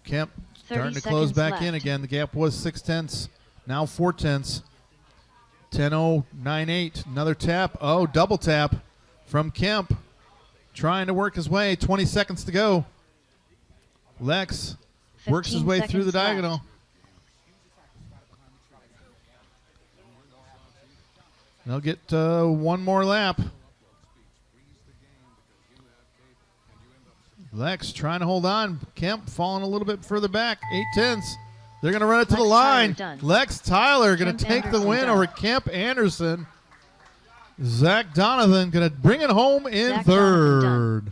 Kemp starting to close back in again. The gap was 6/10. Now 4/10. 10.098. Another tap. Oh, double tap from Kemp. Trying to work his way. 20 seconds to go. Lex works his way through the diagonal. They'll get one more lap. Lex trying to hold on. Kemp falling a little bit further back. 8/10. They're going to run it to the line. Lex Tyler going to take the win over Kemp Anderson. Zach Donovan going to bring it home in third.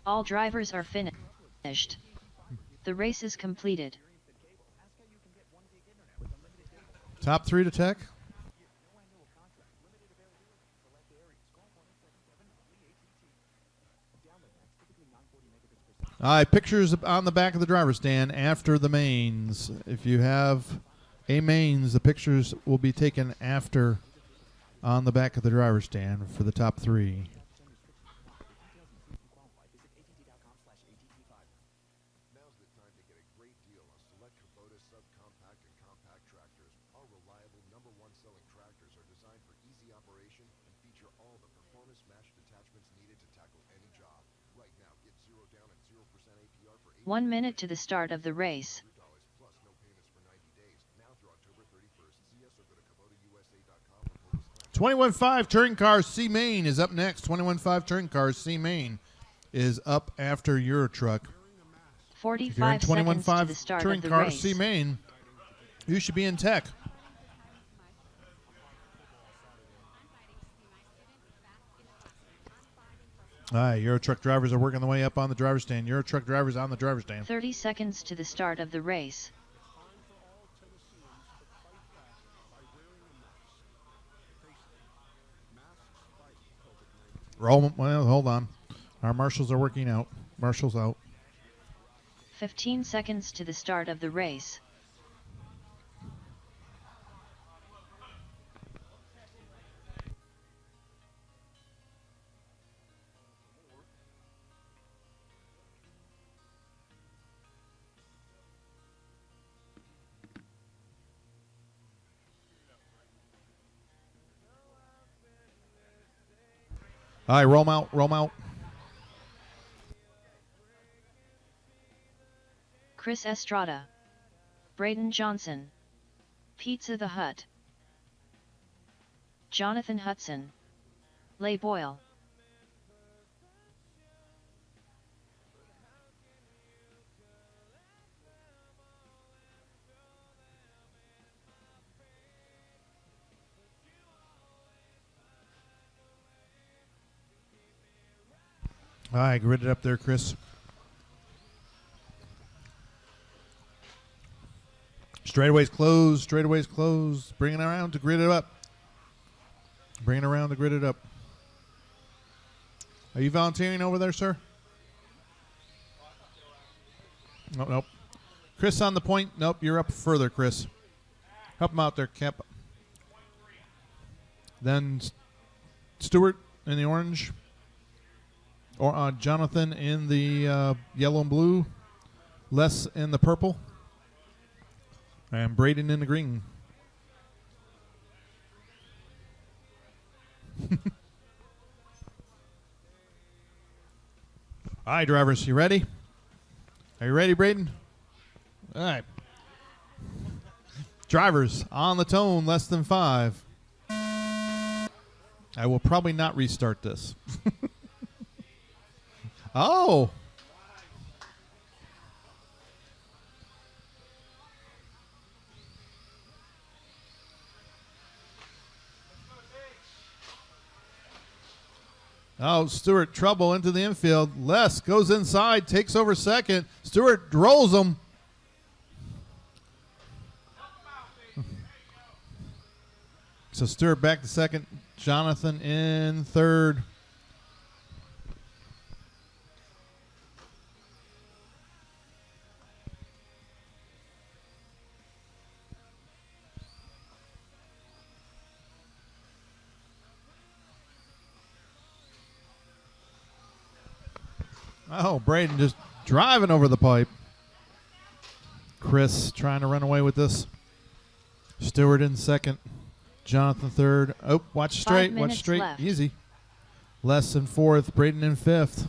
All drivers are finished. The race is completed. Top 3 to Tech. All right, pictures on the back of the driver's stand after the mains. If you have a mains, the pictures will be taken after on the back of the driver's stand for the top 3. feature all the performance matched attachments needed to tackle any job. Right now, get 0 down and 0% APR for 1 minute to the start of the race. plus no payments for 90 days. Now through October 31st. See us or go to KubotaUSA.com. 21.5 Touring Cars C Main is up next. 21.5 Touring Cars C Main is up after Euro Truck. 45 seconds to the start Touring of the Cars race. C Main, you should be in Tech. All right, Euro Truck drivers are working their way up on the driver's stand. Euro Truck drivers on the driver's stand. 30 seconds to the start of the race. Well, hold on. Our marshals are working out. Marshals out. 15 seconds to the start of the race. All right, roll 'em out, roll 'em out. Chris Estrada, Braden Johnson, Pizza the Hut, Jonathan Hudson, Leigh Boyle. All right, grid it up there, Chris. Straightaways closed, straightaways closed. Bring it around to grid it up. Bring it around to grid it up. Are you volunteering over there, sir? Nope, nope. Chris on the point. Nope, you're up further, Chris. Help him out there, Cap. Then Stewart in the orange. Or Jonathan in the yellow and blue. Les in the purple. And Braden in the green. All right, drivers, you ready? Are you ready, Braden? All right. Drivers, on the tone, less than 5. I will probably not restart this. Oh. Oh, Stewart, trouble into the infield. Les goes inside, takes over second. Stewart rolls him. So Stewart back to second. Jonathan in third. Oh, Braden just driving over the pipe. Chris trying to run away with this. Stewart in second. Jonathan third. Oh, watch straight. Watch straight. Left. Easy. Les in fourth. Braden in fifth.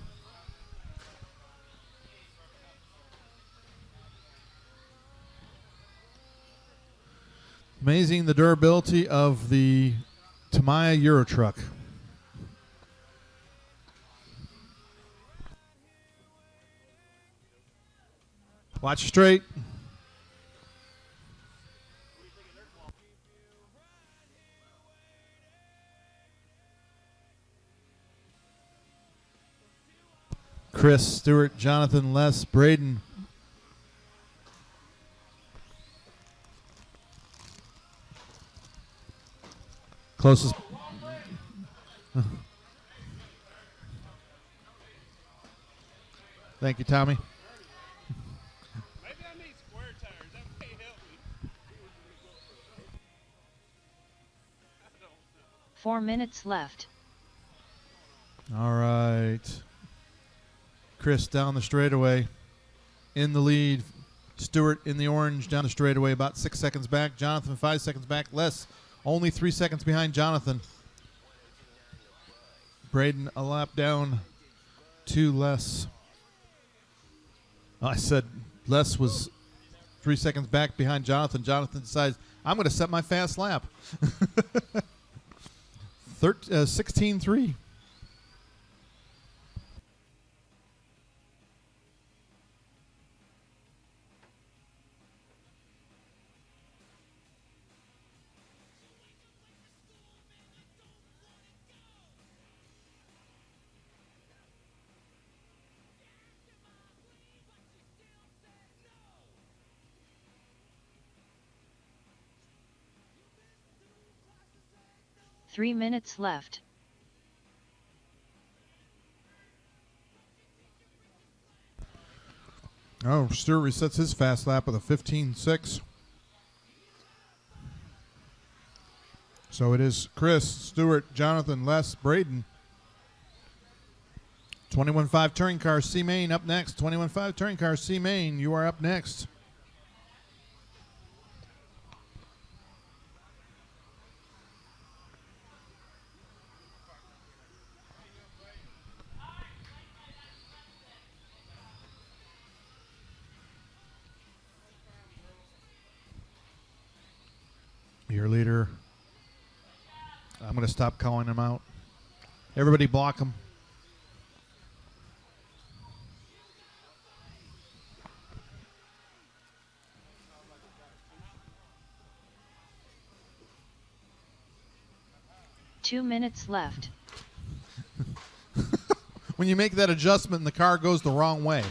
Amazing the durability of the Tamiya Euro Truck. Watch straight. Chris, Stewart, Jonathan, Les, Braden. Closest. Thank you, Tommy. Maybe I need square tires. That may help me. 4 minutes left. All right. Chris down the straightaway in the lead. Stewart in the orange down the straightaway about 6 seconds back. Jonathan 5 seconds back. Les only 3 seconds behind Jonathan. Braden a lap down to Les. I said Les was 3 seconds back behind Jonathan. Jonathan decides, I'm going to set my fast lap. 16-3. Three minutes left. Oh, Stewart resets his fast lap with a 15.6. So it is Chris, Stewart, Jonathan, Les, Braden. 21.5 touring car C Main up next. 21.5 touring car C Main, you are up next. Your leader. I'm going to stop calling him out. Everybody block him. Two minutes left. When you make that adjustment and the car goes the wrong way.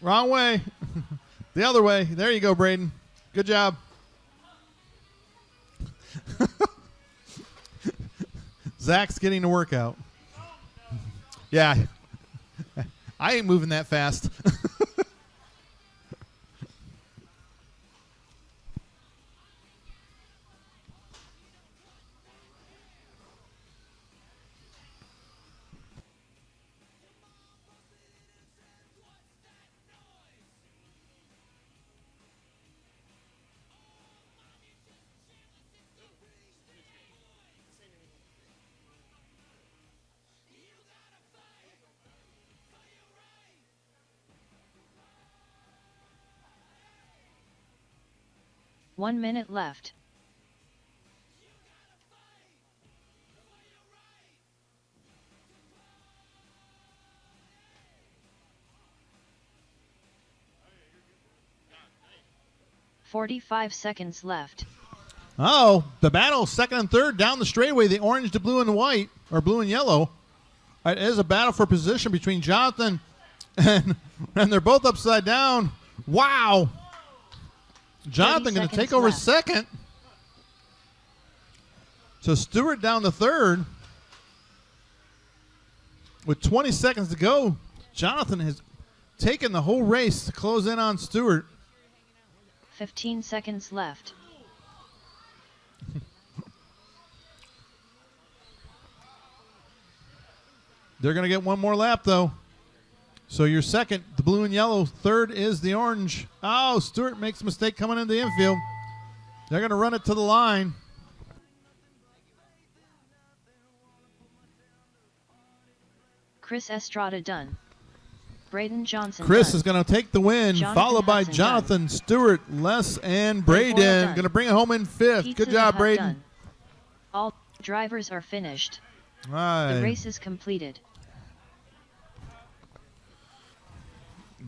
Wrong way. The other way. There you go, Braden. Good job. Zach's getting a workout. Yeah. I ain't moving that fast. One minute left. "45 seconds left. Oh, the battle, second and third down the straightaway, the orange to blue and white, or blue and yellow. It is a battle for position between Jonathan and they're both upside down. Wow. Jonathan going to take over second. So Stewart down to third. With 20 seconds to go, Jonathan has taken the whole race to close in on Stewart. 15 seconds left. They're going to get one more lap, though. So you're second, the blue and yellow. Third is the orange. Oh, Stewart makes a mistake coming into the infield. They're going to run it to the line. Chris Estrada done. Braden Johnson Chris done. is going to take the win, Jonathan followed by Hudson Jonathan, done. Stewart, Les, and Boyle Braden. done. Going to bring it home in fifth. Pizza Good job, Hut Braden. done. All drivers are finished. All right. The race is completed.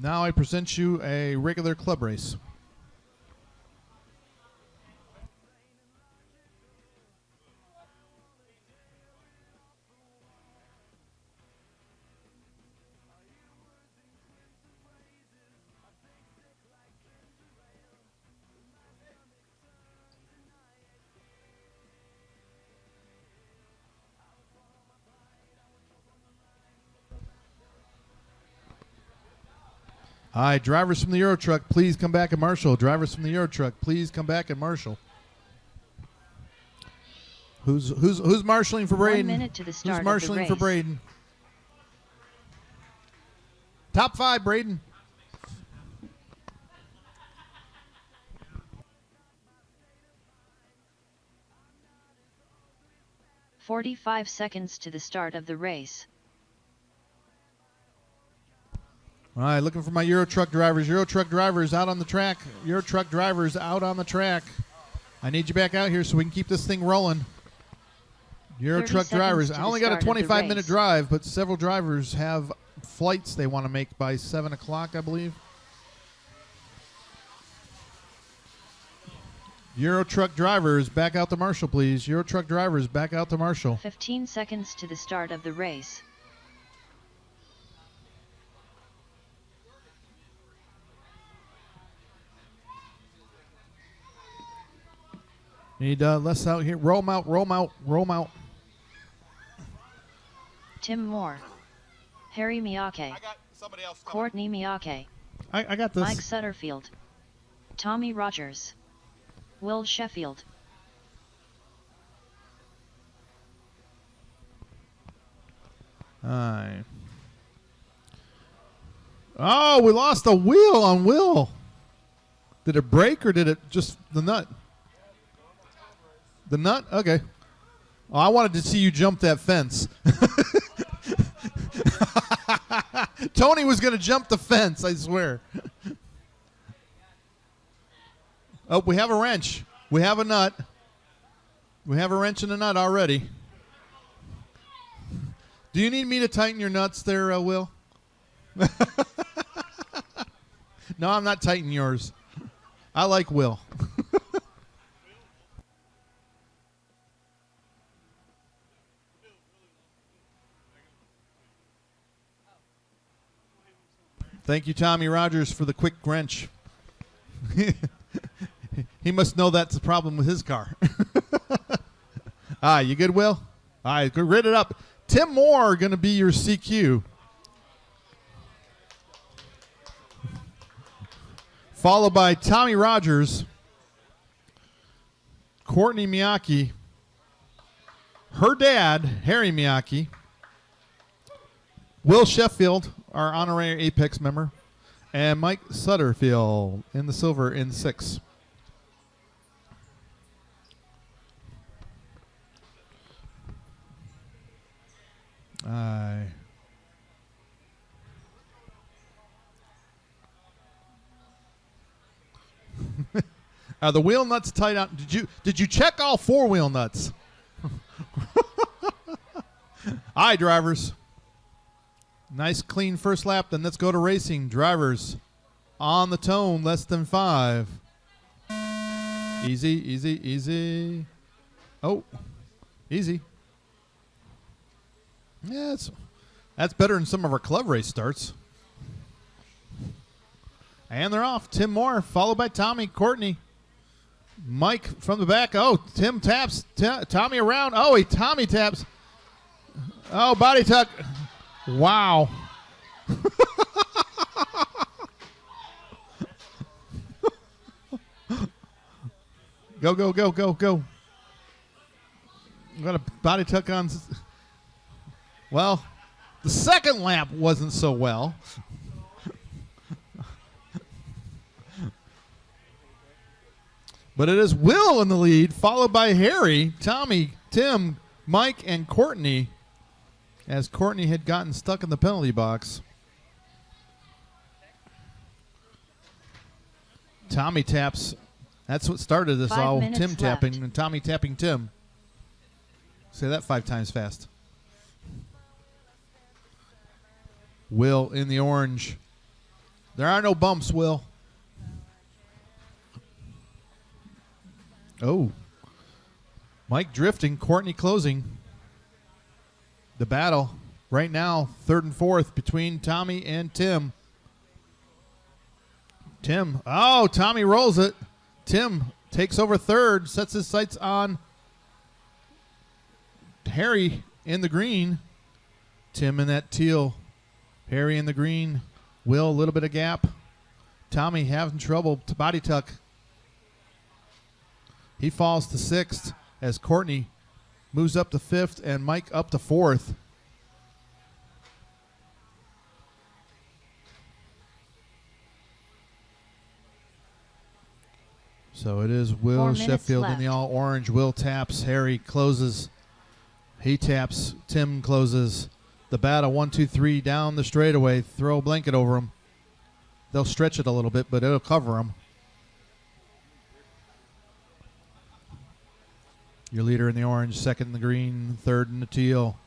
Now I present you a regular club race. All right, drivers from the Euro Truck, please come back and marshal. Drivers from the Euro Truck, please come back and marshal. Who's marshaling for Braden? 1 minute to the start Who's of the marshaling for race. Braden? Top 5, Braden. "45 seconds to the start of the race. All right, looking for my Euro Truck drivers. Euro Truck drivers out on the track. Euro Truck drivers out on the track. I need you back out here so we can keep this thing rolling. Euro 30 Truck seconds drivers. to I the only got a start of the 25-minute race. drive, but several drivers have flights they want to make by 7 o'clock, I believe. Euro Truck drivers, back out to Marshall, please. Euro Truck drivers, back out to Marshall. 15 seconds to the start of the race. Need less out here. Roll 'em out, roll 'em out, roll 'em out. Tim Moore. Harry Miyake. Courtney Miyake. I got this. Mike Sutterfield. Tommy Rogers. Will Sheffield. All right. Oh, we lost a wheel on Will. Did it break or did it just the nut? The nut? Okay. Oh, I wanted to see you jump that fence. Tony was going to jump the fence, I swear. Oh, we have a wrench. We have a nut. We have a wrench and a nut already. Do you need me to tighten your nuts there, Will? No, I'm not tightening yours. I like Will. Thank you, Tommy Rogers, for the quick wrench. He must know that's the problem with his car. You good, Will? All right, go rid it up. Tim Moore going to be your CQ. Followed by Tommy Rogers, Courtney Miyake, her dad, Harry Miyake, Will Sheffield, our honorary Apex member, and Mike Sutterfield in the silver in 6. Are the wheel nuts tight on? Did you check all 4 wheel nuts? Aye, drivers. Nice clean first lap. Then let's go to racing. Drivers on the tone, less than 5. Easy, easy, easy. Oh, easy. Yeah, that's better than some of our club race starts. And they're off. Tim Moore, followed by Tommy, Courtney, Mike from the back. Oh, Tim taps Tommy around. Oh, Tommy taps. Oh, body tuck. Wow. Go, go, go, go, go. I'm going to body tuck on. Well, the second lap wasn't so well. But it is Will in the lead, followed by Harry, Tommy, Tim, Mike, and Courtney, as Courtney had gotten stuck in the penalty box. Tommy taps. That's what started this 5 all. minutes Tim left. tapping and Tommy tapping Tim. Say that 5 times fast. Will in the orange. There are no bumps, Will. Oh. Mike drifting, Courtney closing. The battle right now, 3rd and 4th between Tommy and Tim. Tim. Oh, Tommy rolls it. Tim takes over 3rd, sets his sights on Harry in the green. Tim in that teal. Harry in the green. Will, a little bit of gap. Tommy having trouble to body tuck. He falls to 6th as Courtney moves up to 5th and Mike up to 4th. So it is Will Sheffield in the all orange. Will taps. Harry closes. He taps. Tim closes. The battle 1, 2, 3 down the straightaway. Throw a blanket over him. They'll stretch it a little bit, but it'll cover him. Your leader in the orange, second in the green, third in the teal,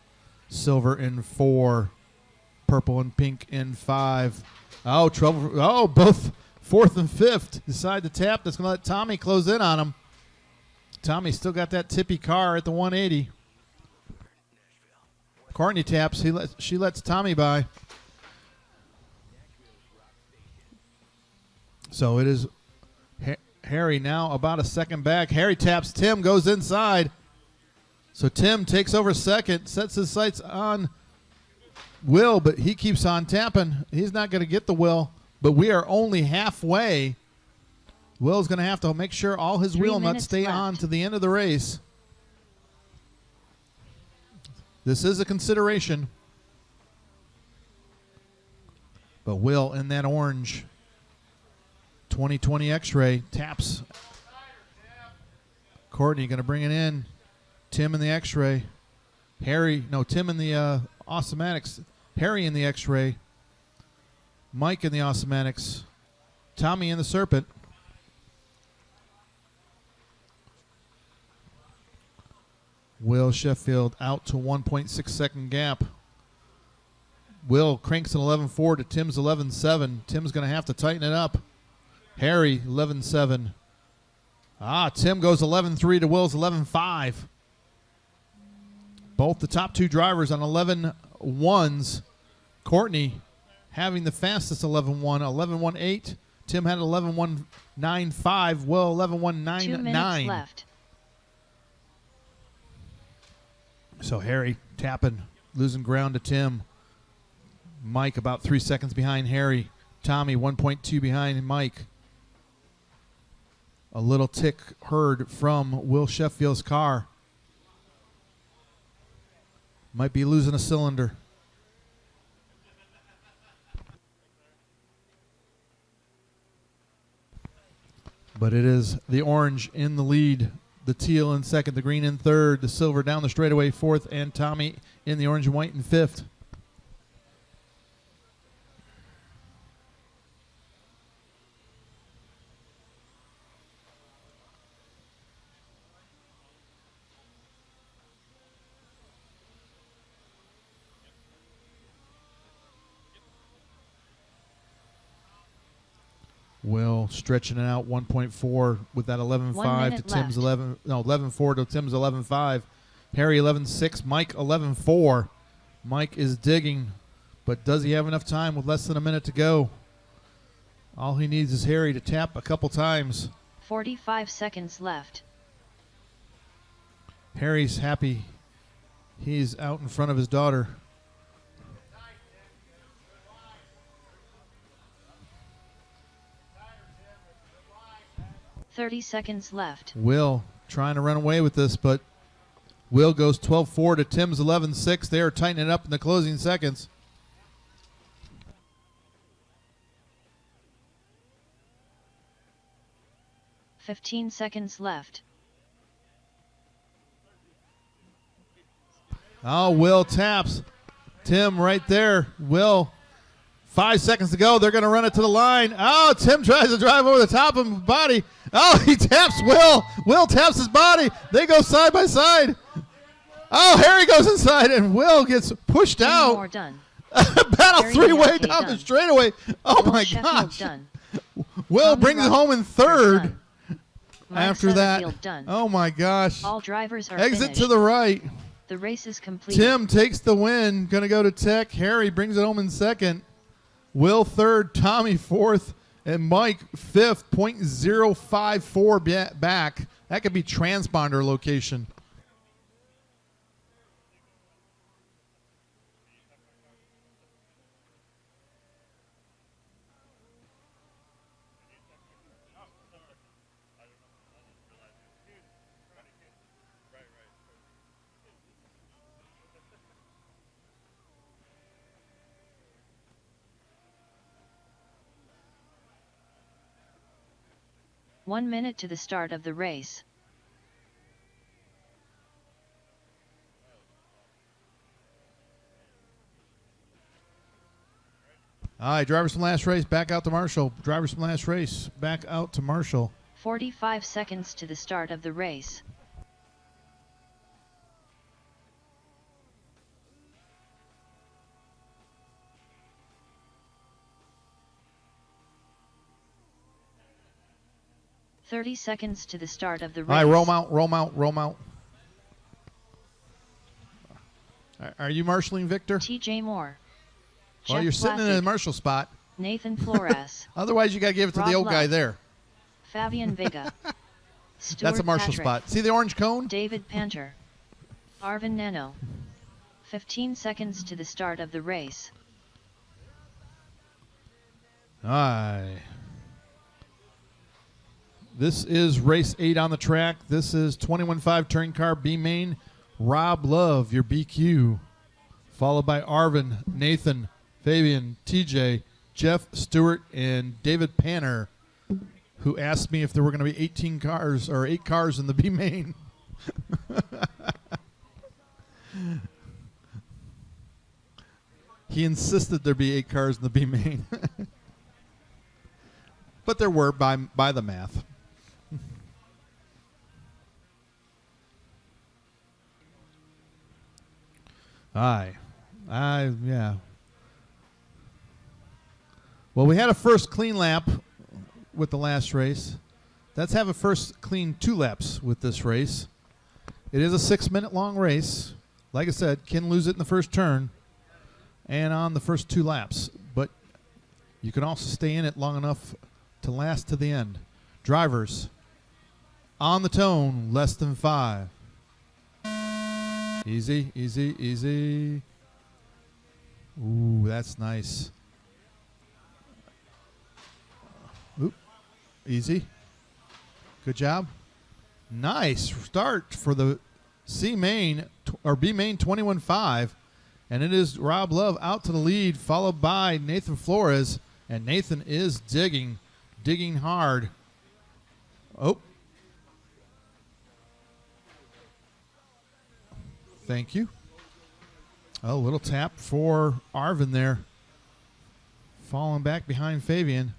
silver in 4, purple and pink in 5. Oh, trouble. Oh, both 4th and 5th decide to tap. That's going to let Tommy close in on him. Tommy still got that tippy car at the 180. Courtney taps. She lets Tommy by. So it is Harry now about a second back. Harry taps. Tim goes inside. So Tim takes over second, sets his sights on Will, but he keeps on tapping. He's not going to get the Will, but we are only halfway. Will's going to have to make sure all his wheel nuts stay on to the end of the race. This is a consideration. But Will in that orange 2020 X-Ray taps. Courtney going to bring it in. Tim in the X-Ray. Tim in the Awesomatics. Harry in the X-Ray. Mike in the Awesomatics. Tommy in the Serpent. Will Sheffield out to 1.6 second gap. Will cranks an 11.4 to Tim's 11.7. Tim's going to have to tighten it up. Harry 11.7. Tim goes 11.3 to Will's 11.5. Both the top two drivers on 11.1s. Courtney having the fastest 11.1, 11.18. Tim had 11.195. Will 11.199. 2 minutes left. So Harry tapping, losing ground to Tim. Mike about 3 seconds behind Harry. Tommy 1.2 behind Mike. A little tick heard from Will Sheffield's car. Might be losing a cylinder. But it is the orange in the lead. The teal in second, the green in third, the silver down the straightaway fourth, and Tommy in the orange and white in fifth. Will stretching it out 1.4 with that 11.5 to Tim's 11.4 to Tim's 11.5. Harry 11.6, Mike 11.4. Mike is digging, but does he have enough time with less than a minute to go? All he needs is Harry to tap a couple times. 45 seconds left. Harry's happy. He's out in front of his daughter. 30 seconds left. Will trying to run away with this, but Will goes 12.4 to Tim's 11.6. They are tightening it up in the closing seconds. $15 seconds left. Oh, Will taps. Tim right there. Will. 5 seconds to go. They're going to run it to the line. Oh, Tim tries to drive over the top of his body. Oh, he taps Will. Will taps his body. They go side by side. Oh, Harry goes inside, and Will gets pushed out. More done. Battle three-way down the straightaway. Oh, my gosh. Done. Will brings it home in third. Mike After that, done. oh, my gosh. All drivers are Exit finished. to the right. The race is complete. Tim takes the win. Going to go to Tech. Harry brings it home in second. Will third, Tommy fourth, and Mike fifth, 0.054 back. That could be transponder location. 1 minute to the start of the race. All right, drivers from last race, back out to Marshall. Drivers from last race, back out to Marshall. 45 seconds to the start of the race. "30 seconds to the start of the race." All right, roll mount, roll mount, roll mount. Are you marshalling, Victor? TJ Moore. Well, Jeff you're sitting in Vlasic, the marshal spot. Nathan Flores. Otherwise, you got to give it to Rob the old guy Love, there. Fabian Vega. Stuart That's a marshal Patrick, spot. See the orange cone? David Panter. Arvin Nano. 15 seconds to the start of the race. All right. This is race 8 on the track. This is 21.5 touring car B main. Rob Love, your BQ. Followed by Arvin, Nathan, Fabian, TJ, Jeff, Stewart, and David Panner, who asked me if there were going to be 18 cars or 8 cars in the B main. He insisted there be 8 cars in the B main. But there were by the math. Yeah. Well, we had a first clean lap with the last race. Let's have a first clean 2 laps with this race. It is a 6-minute long race. Like I said, can lose it in the first turn and on the first 2 laps. But you can also stay in it long enough to last to the end. Drivers, on the tone, less than 5. Easy, easy, easy. Ooh, that's nice. Oop, easy. Good job. Nice start for the C main or B main 21.5, and it is Rob Love out to the lead, followed by Nathan Flores, and Nathan is digging hard. Oh. Thank you. Oh, little tap for Arvin there. Falling back behind Fabian.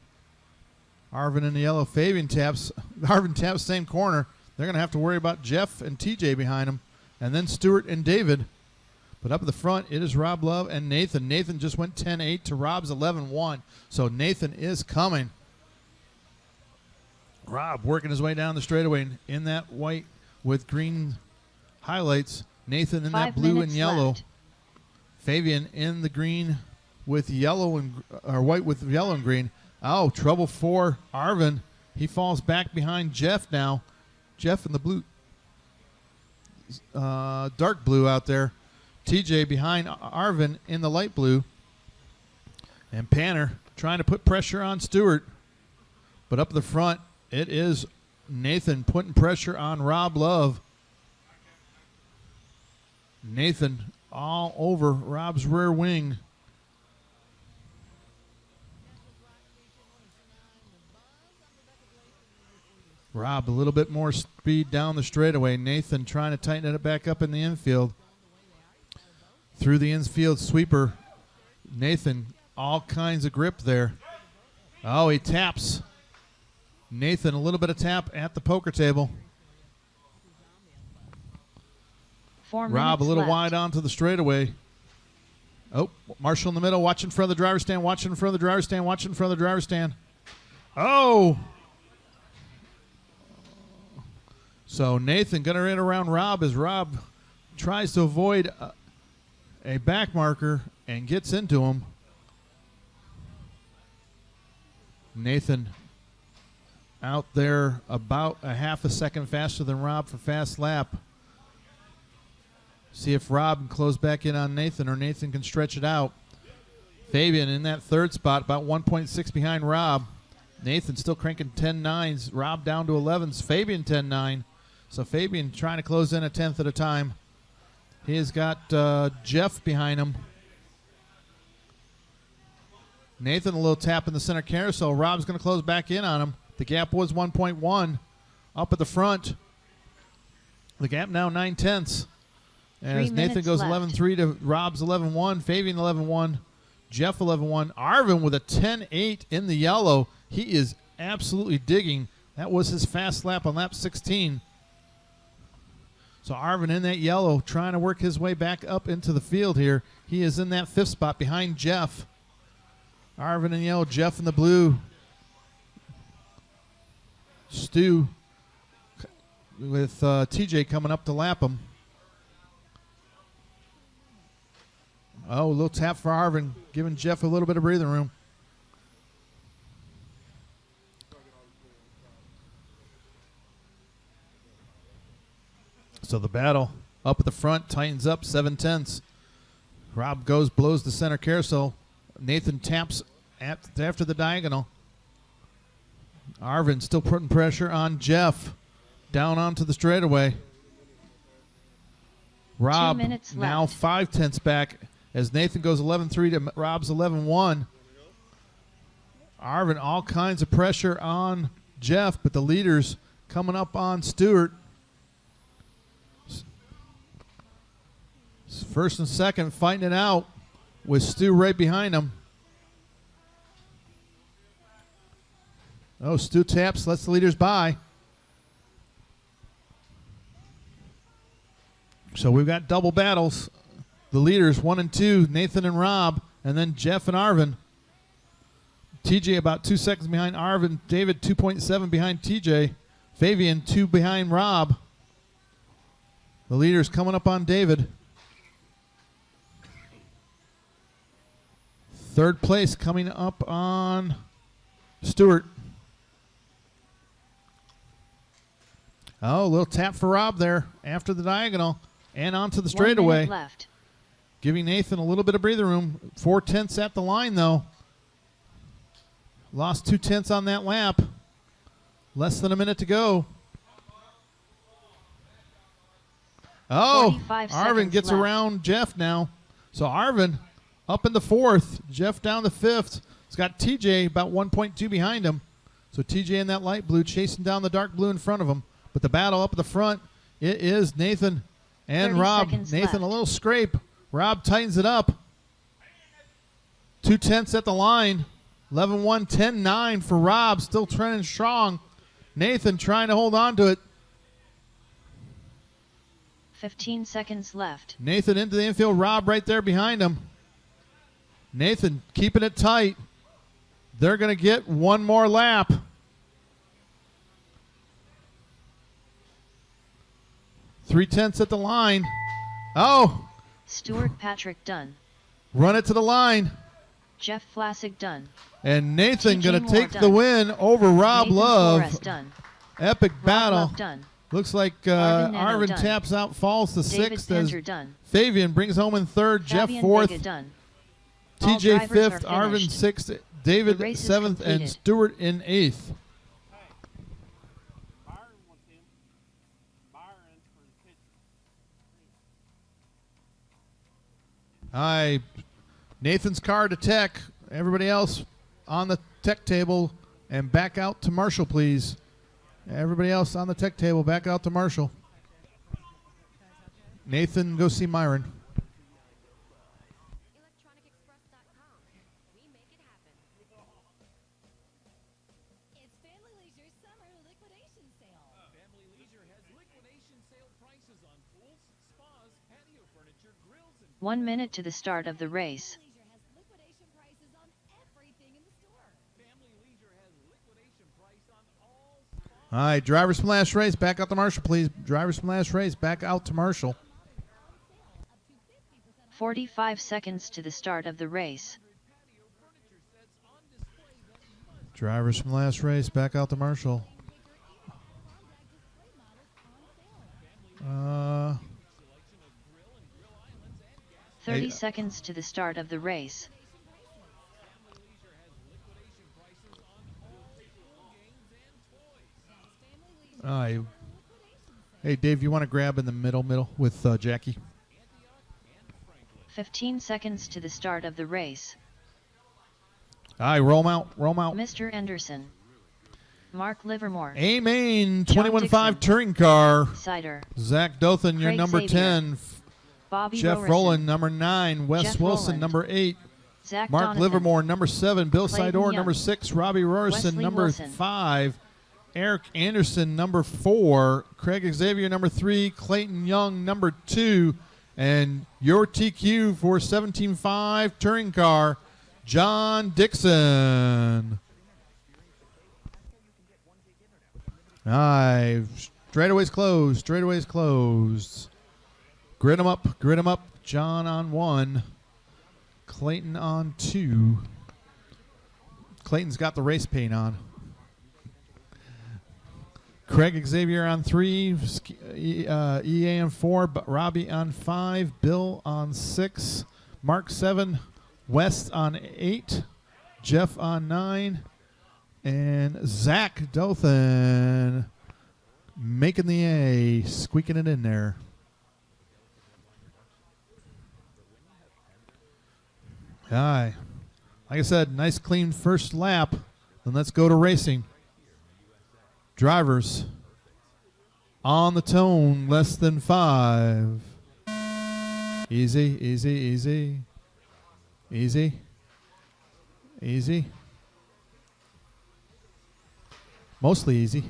Arvin in the yellow. Fabian taps. Arvin taps same corner. They're going to have to worry about Jeff and TJ behind him. And then Stewart and David. But up at the front, it is Rob Love and Nathan. Nathan just went 10-8 to Rob's 11-1. So Nathan is coming. Rob working his way down the straightaway in that white with green highlights. Nathan in that blue and yellow. Left. Fabian in the green with yellow and or white with yellow and green. Oh, trouble for Arvin. He falls back behind Jeff now. Jeff in the blue, dark blue out there. TJ behind Arvin in the light blue. And Panner trying to put pressure on Stewart. But up the front, it is Nathan putting pressure on Rob Love. Nathan all over Rob's rear wing. Rob a little bit more speed down the straightaway. Nathan trying to tighten it back up in the infield. Through the infield sweeper. Nathan, all kinds of grip there. Oh, he taps. Nathan, a little bit of tap at the poker table. Rob a little wide onto the straightaway. Oh, Marshall in the middle, watching in front of the driver's stand, watching in front of the driver's stand, watching in front of the driver's stand. Oh! So Nathan going to run around Rob as Rob tries to avoid a back marker and gets into him. Nathan out there about a half a second faster than Rob for fast lap. See if Rob can close back in on Nathan or Nathan can stretch it out. Fabian in that third spot, about 1.6 behind Rob. Nathan still cranking 10.9s. Rob down to 11s. Fabian 10.9. So Fabian trying to close in a tenth at a time. He has got Jeff behind him. Nathan a little tap in the center carousel. Rob's going to close back in on him. The gap was 1.1 up at the front. The gap now 9/10. As 3 Nathan minutes goes left. 11-3 to Rob's 11-1, Fabian 11-1, Jeff 11-1. Arvin with a 10-8 in the yellow. He is absolutely digging. That was his fast lap on lap 16. So Arvin in that yellow trying to work his way back up into the field here. He is in that 5th spot behind Jeff. Arvin in yellow, Jeff in the blue. Stu with TJ coming up to lap him. Oh, a little tap for Arvin, giving Jeff a little bit of breathing room. So the battle up at the front tightens up 7/10. Rob blows the center carousel. Nathan taps after the diagonal. Arvin still putting pressure on Jeff down onto the straightaway. Rob 2 minutes now left. 5/10 back as Nathan goes 11-3 to Rob's 11-1. Arvin all kinds of pressure on Jeff, but the leaders coming up on Stewart. First and second fighting it out with Stu right behind him. Oh, Stu taps, lets the leaders by. So we've got double battles. The leaders, 1 and 2, Nathan and Rob, and then Jeff and Arvin. TJ about 2 seconds behind Arvin. David 2.7 behind TJ. Fabian 2 behind Rob. The leaders coming up on David. Third place coming up on Stewart. Oh, a little tap for Rob there after the diagonal and onto the 1 straightaway. minute left. Giving Nathan a little bit of breathing room. 4/10 at the line, though. Lost 2/10 on that lap. Less than a minute to go. Oh, 45 Arvin seconds gets left. around Jeff now. So Arvin up in the 4th. Jeff down the 5th. It's got TJ about 1.2 behind him. So TJ in that light blue chasing down the dark blue in front of him. But the battle up at the front, it is Nathan and 30 Rob. seconds Nathan left. a little scrape. Rob tightens it up. 2/10 at the line. 11-1, 10-9 for Rob. Still trending strong. Nathan trying to hold on to it. 15 seconds left. Nathan into the infield. Rob right there behind him. Nathan keeping it tight. They're going to get one more lap. 3/10 at the line. Oh, Stuart Patrick done. run it to the line. Jeff Flassig done. And Nathan TJ going to Moore take the done. win over Rob Nathan Love. Flores done. Epic Rob battle. Love done. Looks like Arvin Nano Arvin done. taps out, falls to David 6th as Panter done. Fabian brings home in 3rd, Jeff Fabian 4th, Vega done. All TJ drivers 5th, are Arvin finished. 6th, David The race is 7th, and completed. Stewart in 8th. Hi, Nathan's car to tech. Everybody else on the tech table and back out to Marshall, please. Everybody else on the tech table, back out to Marshall. Nathan, go see Myron. It's Family Leisure's summer liquidation sale. Family Leisure has liquidation sale prices on pools, spas, patio furniture, grills, and 1 minute to the start of the race. Leisure has liquidation prices on everything in the store. Family Leisure has liquidation price on all All right, drivers from last race, back out to Marshall, please. Drivers from last race, back out to Marshall. 45 seconds to the start of the race. Drivers from last race, back out to Marshall. 30 Hey. seconds to the start of the race. All right. Hey, Dave, you want to grab in the middle with Jackie? 15 seconds to the start of the race. All right, roll 'em out, roll 'em out. Mr. Anderson. Mark Livermore. A-Main John 21.5 touring car. Cider. Zach Dothan, your Craig number Xavier. 10. Bobby Jeff Rowerson. Rowland, number 9. Wes Jeff Wilson, Rowland. number 8. Zach Mark Donovan. Livermore, number 7. Bill Clayton Sidor, Young. number 6. Robbie Rorson, Wesley number Wilson. 5. Eric Anderson, number 4. Craig Xavier, number 3. Clayton Young, number 2. And your TQ for 17.5 touring car, John Dixon. All right. Straightaway's closed. Straightaway's closed. Grid 'em up. Grid 'em up. John on 1. Clayton on 2. Clayton's got the race paint on. Craig Xavier on 3. EA on 4. Robbie on 5. Bill on 6. Mark 7. West on 8. Jeff on 9. And Zach Dothan making the A, squeaking it in there. All right. Like I said, nice clean first lap. Then let's go to racing. Drivers on the tone, less than 5. Easy, easy, easy. Easy. Easy. Mostly easy.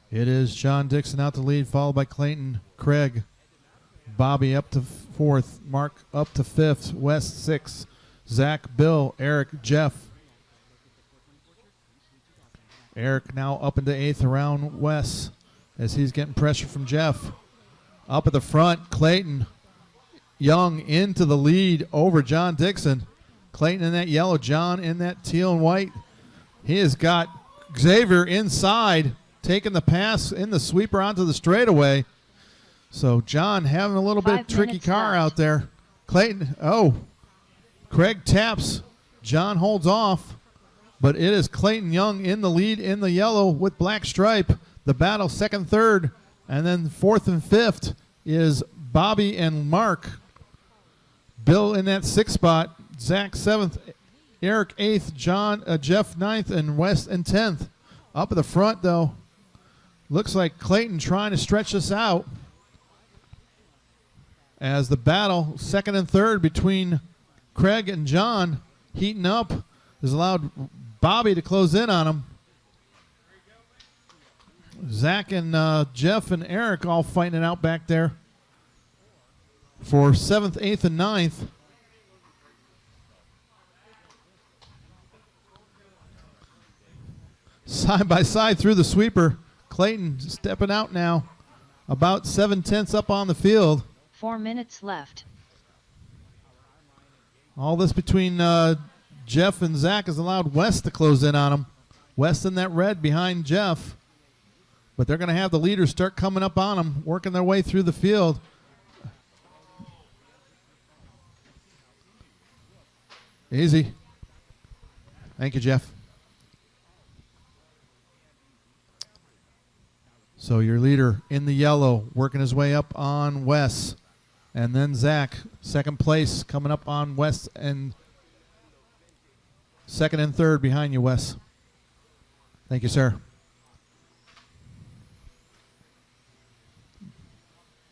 It is John Dixon out the lead, followed by Clayton, Craig, Bobby up to 4th, Mark up to 5th, West 6th, Zach, Bill, Eric, Jeff. Eric now up into 8th around Wes as he's getting pressure from Jeff. Up at the front, Clayton Young into the lead over John Dixon. Clayton in that yellow, John in that teal and white. He has got Xavier inside, taking the pass in the sweeper onto the straightaway. So John having a little bit tricky car out there. Clayton, Craig taps. John holds off. But it is Clayton Young in the lead in the yellow with black stripe. The battle 2nd, 3rd, and then 4th and 5th is Bobby and Mark. Bill in that 6th spot. Zach 7th, Eric 8th, Jeff 9th, and West in 10th. Up at the front, though, looks like Clayton trying to stretch this out as the battle 2nd and 3rd between Craig and John heating up has allowed Bobby to close in on him. Zach and Jeff and Eric all fighting it out back there for 7th, 8th, and 9th. Side by side through the sweeper. Clayton stepping out now. About 7/10 up on the field. 4 minutes left. All this between Jeff and Zach has allowed West to close in on him. West in that red behind Jeff. But they're going to have the leaders start coming up on them, working their way through the field. Easy. Thank you, Jeff. So your leader in the yellow working his way up on Wes. And then Zach, 2nd place, coming up on West and 2nd and 3rd behind you, Wes. Thank you, sir.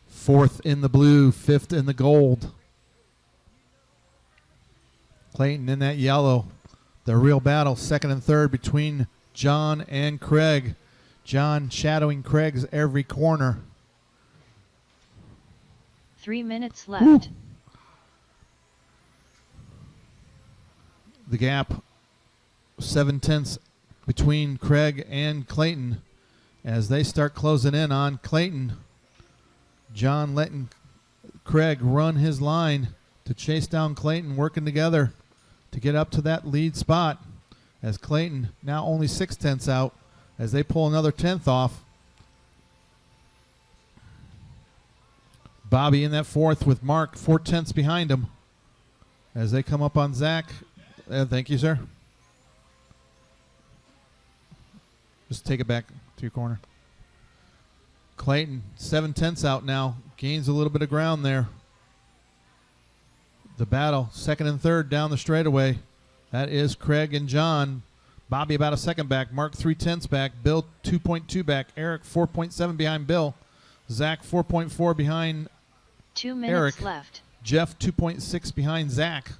4th in the blue, 5th in the gold. Clayton in that yellow. The real battle, 2nd and 3rd between John and Craig. John shadowing Craig's every corner. 3 minutes left. The gap 7/10 between Craig and Clayton as they start closing in on Clayton. John letting Craig run his line to chase down Clayton, working together to get up to that lead spot as Clayton now only 6/10 out as they pull another 10th off. Bobby in that 4th with Mark 4/10 behind him as they come up on Zach. Thank you, sir. Just take it back to your corner. Clayton, 7/10 out now. Gains a little bit of ground there. The battle, second and third down the straightaway. That is Craig and John. Bobby about a second back. Mark 3/10 back. Bill 2.2 back. Eric 4.7 behind Bill. Zach 4.4 behind 2 minutes Eric. left. Jeff 2.6 behind Zach.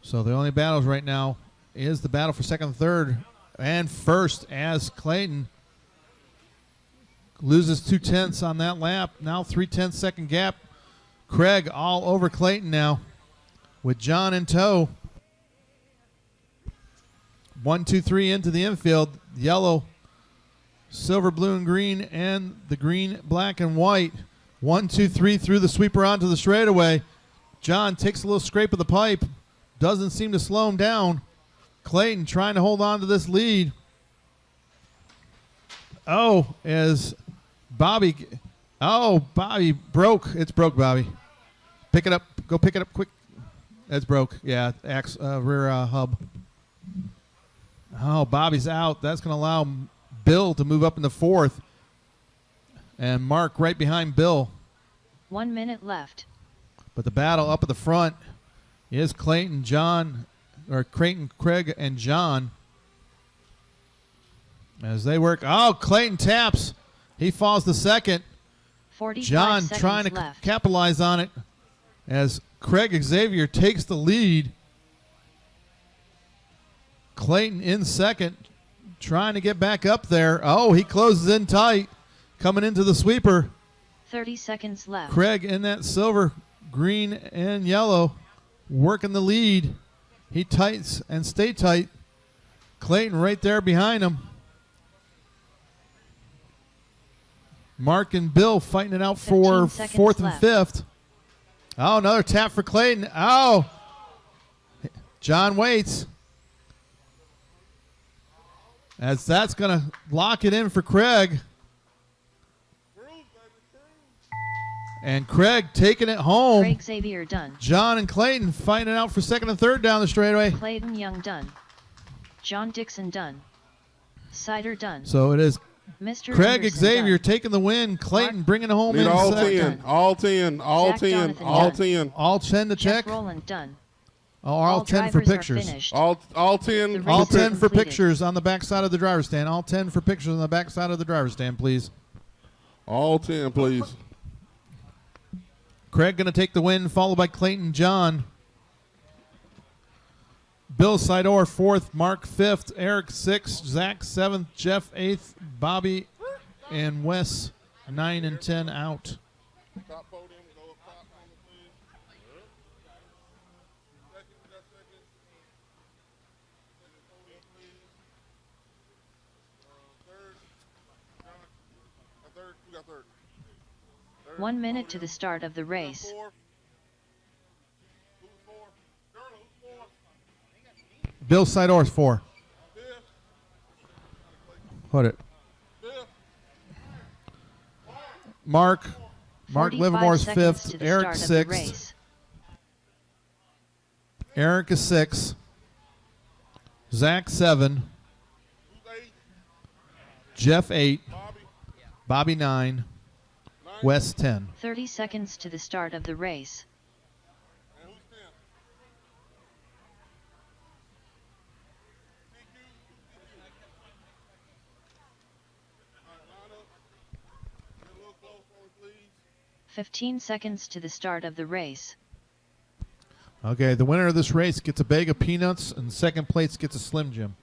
So the only battles right now is the battle for second, third, and first as Clayton loses 2/10 on that lap. Now 3/10 second gap. Craig all over Clayton now with John in tow. 1, 2, 3 into the infield. Yellow, silver, blue, and green, and the green, black, and white. 1, 2, 3 through the sweeper onto the straightaway. John takes a little scrape of the pipe. Doesn't seem to slow him down. Clayton trying to hold on to this lead. Oh, as Bobby. Oh, Bobby broke. It's broke, Bobby. Pick it up. Go pick it up quick. It's broke. Yeah, rear hub. Oh, Bobby's out. That's going to allow Bill to move up in the fourth. And Mark right behind Bill. 1 minute left. But the battle up at the front is Clayton, Craig, and John. As they work. Oh, Clayton taps. He falls to second. 45 John seconds trying to left. capitalize on it as Craig Xavier takes the lead. Clayton in second, trying to get back up there. Oh, he closes in tight, coming into the sweeper. 30 seconds left. Craig in that silver, green, and yellow, working the lead. He tights and stay tight. Clayton right there behind him. Mark and Bill fighting it out for 15 fourth and left. fifth. Oh, another tap for Clayton. Oh, John waits. As that's going to lock it in for Craig. And Craig taking it home. Craig Xavier done. John and Clayton fighting it out for second and third down the straightaway. Clayton Young done. John Dixon done. Sider done. So it is Mr. Craig Anderson Xavier done. taking the win. Clayton bringing it home Need in all second. 10, all 10, all Zach 10, Jonathan all done. 10. All 10 to Jeff check. Rowland done. Oh, all 10 for drivers are pictures. finished. All 10. The All race is 10 for completed. pictures on the back side of the driver's stand. All 10 for pictures on the back side of the driver's stand, please. All 10, please. Craig going to take the win, followed by Clayton John. Bill Sidor, fourth. Mark, fifth. Eric, sixth. Zach, seventh. Jeff, eighth. Bobby and Wes, 9 and 10 out. Top podium, go up top on the please. Second, we got second. Second podium, please. Third. Third, we got third. 1 minute to the start of the race. Bill Sidor's 4. Put it. Mark 45 Livermore's seconds 5th. to the Eric start of the 6th. race. Eric is 6. Zach 7. Jeff 8. Bobby 9. Wes 10. 30 seconds to the start of the race. Get a little close for me, please. 15 seconds to the start of the race. Okay, the winner of this race gets a bag of peanuts, and second place gets a Slim Jim.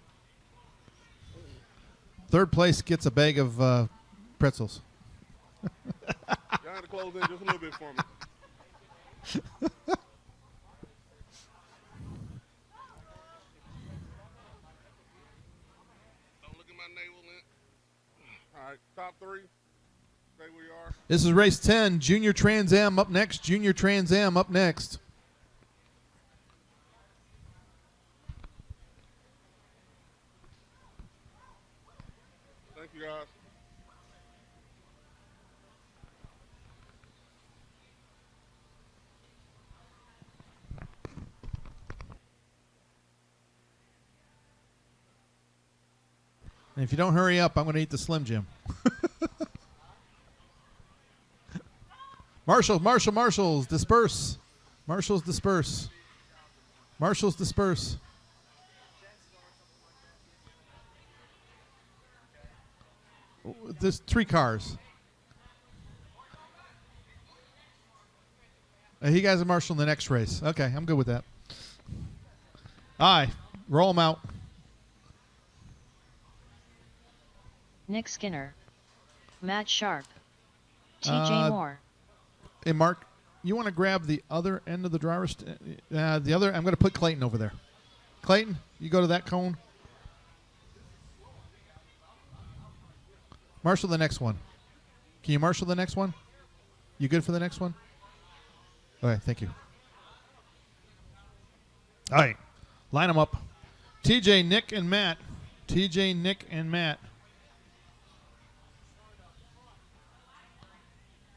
Third place gets a bag of pretzels. Y'all have to close in just a little bit for me. Don't look at my navel lint. All right, top 3. Stay where you are. This is race 10. Junior Trans Am up next. Junior Trans Am up next. Thank you, guys. And if you don't hurry up, I'm going to eat the Slim Jim. Marshals, disperse. Marshals, disperse. Marshals, disperse. There's 3 cars. You guys are marshaling the next race. Okay, I'm good with that. All right, roll them out. Nick Skinner, Matt Sharp, TJ Moore. Hey, Mark, you want to grab the other end of the driver's... I'm going to put Clayton over there. Clayton, you go to that cone. Marshal the next one. Can you marshal the next one? You good for the next one? All right, thank you. All right, line them up. TJ, Nick, and Matt. TJ, Nick, and Matt.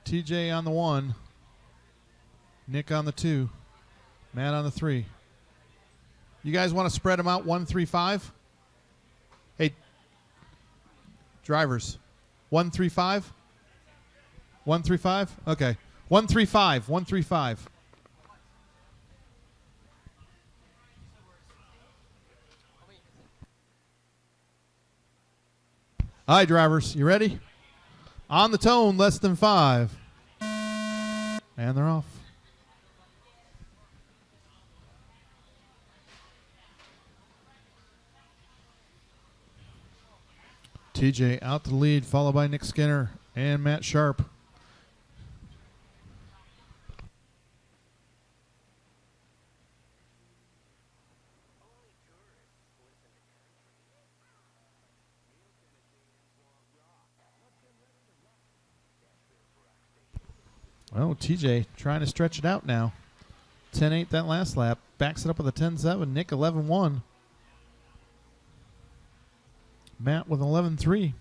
TJ on the 1. Nick on the 2. Matt on the 3. You guys want to spread them out 1, 3, 5? Hey, drivers. 1, 3, 5? 1, 3, 5? Okay. 1, 3, 5. 1, 3, 5. All right, drivers, you ready? On the tone, less than 5. And they're off. TJ out to the lead, followed by Nick Skinner and Matt Sharp. Well, TJ trying to stretch it out now. 10-8 that last lap. Backs it up with a 10-7. Nick 11-1. Matt with 11-3.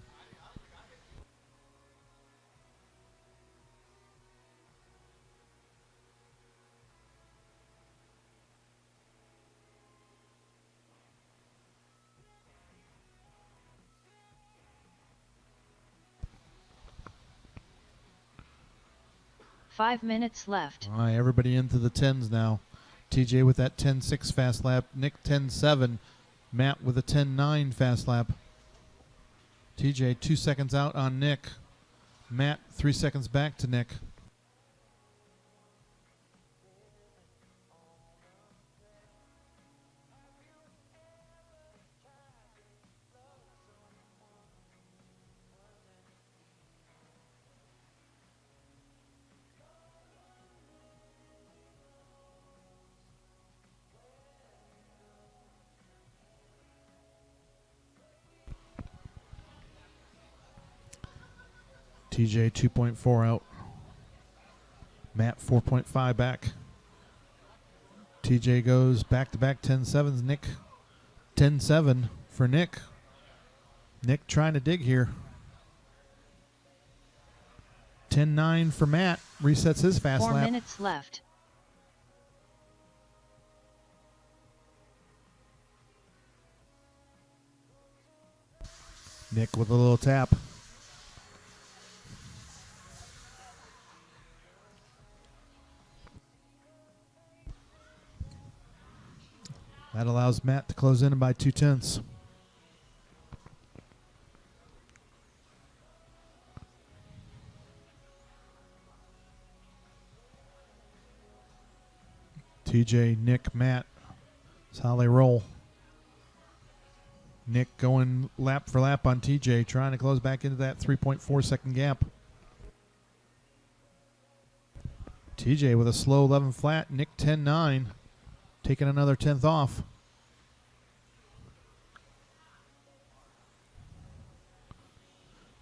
Five minutes left. All right, everybody into the 10s now. TJ with that 10-6 fast lap. Nick 10-7. Matt with a 10-9 fast lap. TJ 2 seconds out on Nick. Matt 3 seconds back to Nick. TJ 2.4 out. Matt 4.5 back. TJ goes back-to-back 10-7s. Nick 10-7 for Nick. Nick trying to dig here. 10-9 for Matt. Resets his fast lap. 4 minutes left. Nick with a little tap. That allows Matt to close in by 2/10. TJ, Nick, Matt. That's how they roll. Nick going lap for lap on TJ, trying to close back into that 3.4 second gap. TJ with a slow 11 flat. Nick 10-9. Taking another 10th off.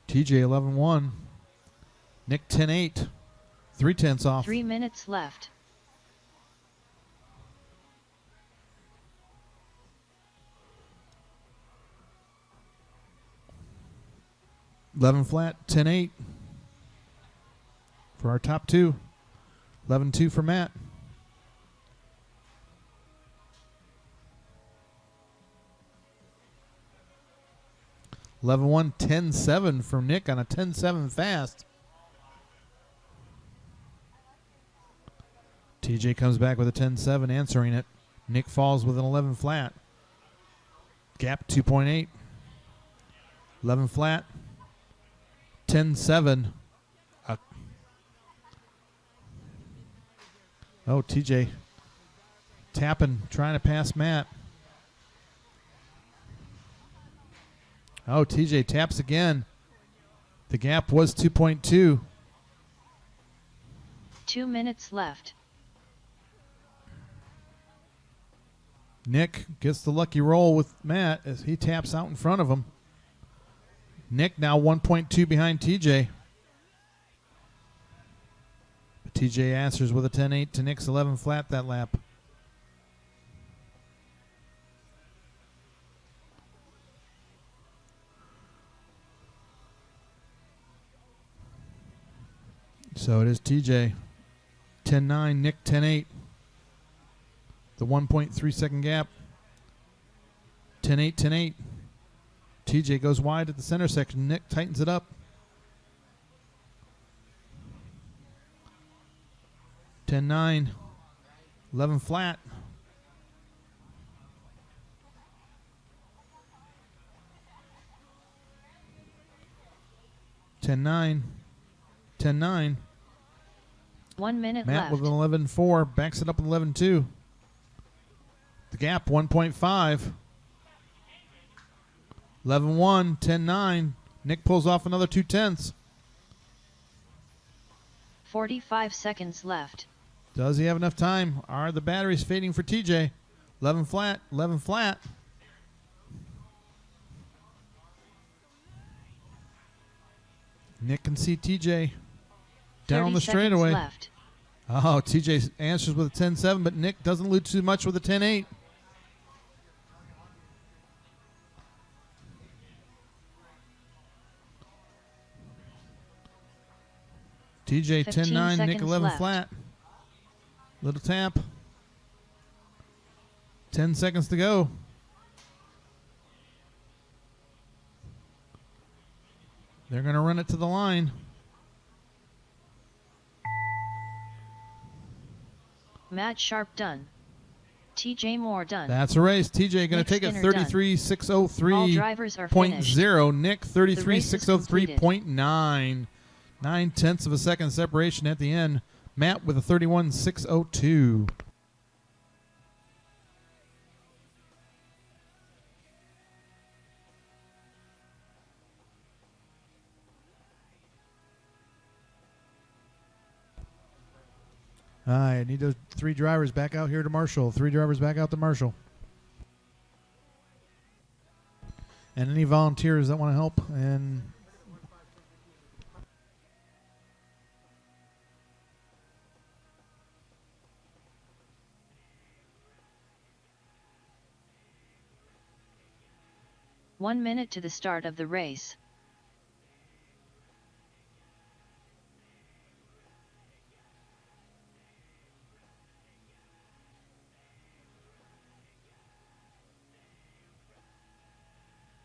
TJ 11-1. Nick 10-8. 3/10 off. 3 minutes left. $11 flat, 10-8 for our top two. 11-2 for Matt. 11-1, 10-7 from Nick on a 10-7 fast. TJ comes back with a 10-7 answering it. Nick falls with an 11 flat. Gap 2.8. 11 flat. 10-7. Oh, TJ tapping, trying to pass Matt. Oh, TJ taps again. The gap was 2.2. 2 minutes left. Nick gets the lucky roll with Matt as he taps out in front of him. Nick now 1.2 behind TJ. But TJ answers with a 10-8 to Nick's 11 flat that lap. So it is TJ 10-9, Nick 10-8. The 1.3 second gap. 10-8, 10-8. TJ goes wide at the center section. Nick tightens it up. 10-9. 11 flat. (10-9). 10-9. 1 minute Matt left. with an 11-4. Backs it up with 11-2. The gap 1.5. 11-1. 10-9. Nick pulls off another 2/10. 45 seconds left. Does he have enough time? Are the batteries fading for TJ? 11 flat. 11 flat. Nick can see TJ down the straightaway. Left. Oh, TJ answers with a 10-7, but Nick doesn't lose too much with a 10-8. TJ 10-9, Nick 11 left. flat. Little tap. 10 seconds to go. They're going to run it to the line. Matt Sharp done. TJ Moore done. That's a race. TJ going to Nick take it Skinner done. 33.603. All drivers are finished. 0. Nick The race is 33.603.9. 9/10 of a second separation at the end. Matt with a 31.602. All right, I need those 3 drivers back out here to Marshall. 3 drivers back out to Marshall. And any volunteers that want to help. And One minute to the start of the race.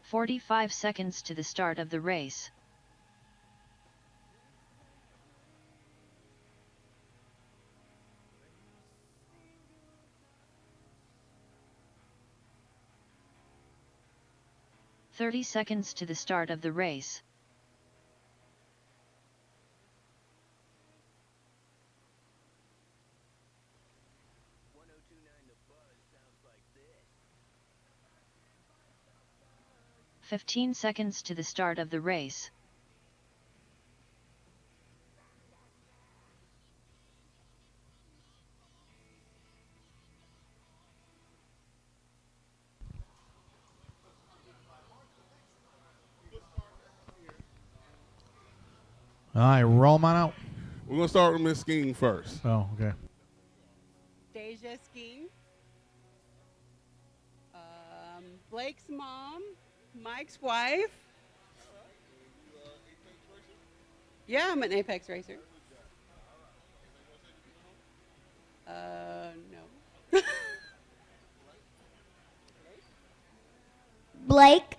"45 seconds to the start of the race. "30 seconds to the start of the race. "15 seconds to the start of the race. all right, roll them on out. We're going to start with Miss King first. Oh, okay. Deja Skeen. Blake's mom. Mike's wife. Yeah, I'm an Apex racer. No. Blake.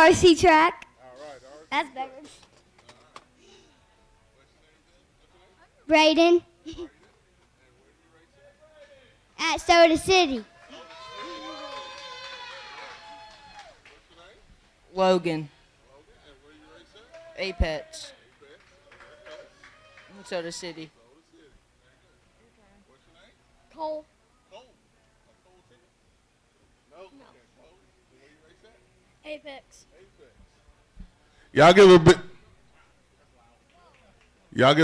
RC track. That's better. Braden. At Soda City. Logan. Apex. Soda City. Cole. Apex. Y'all give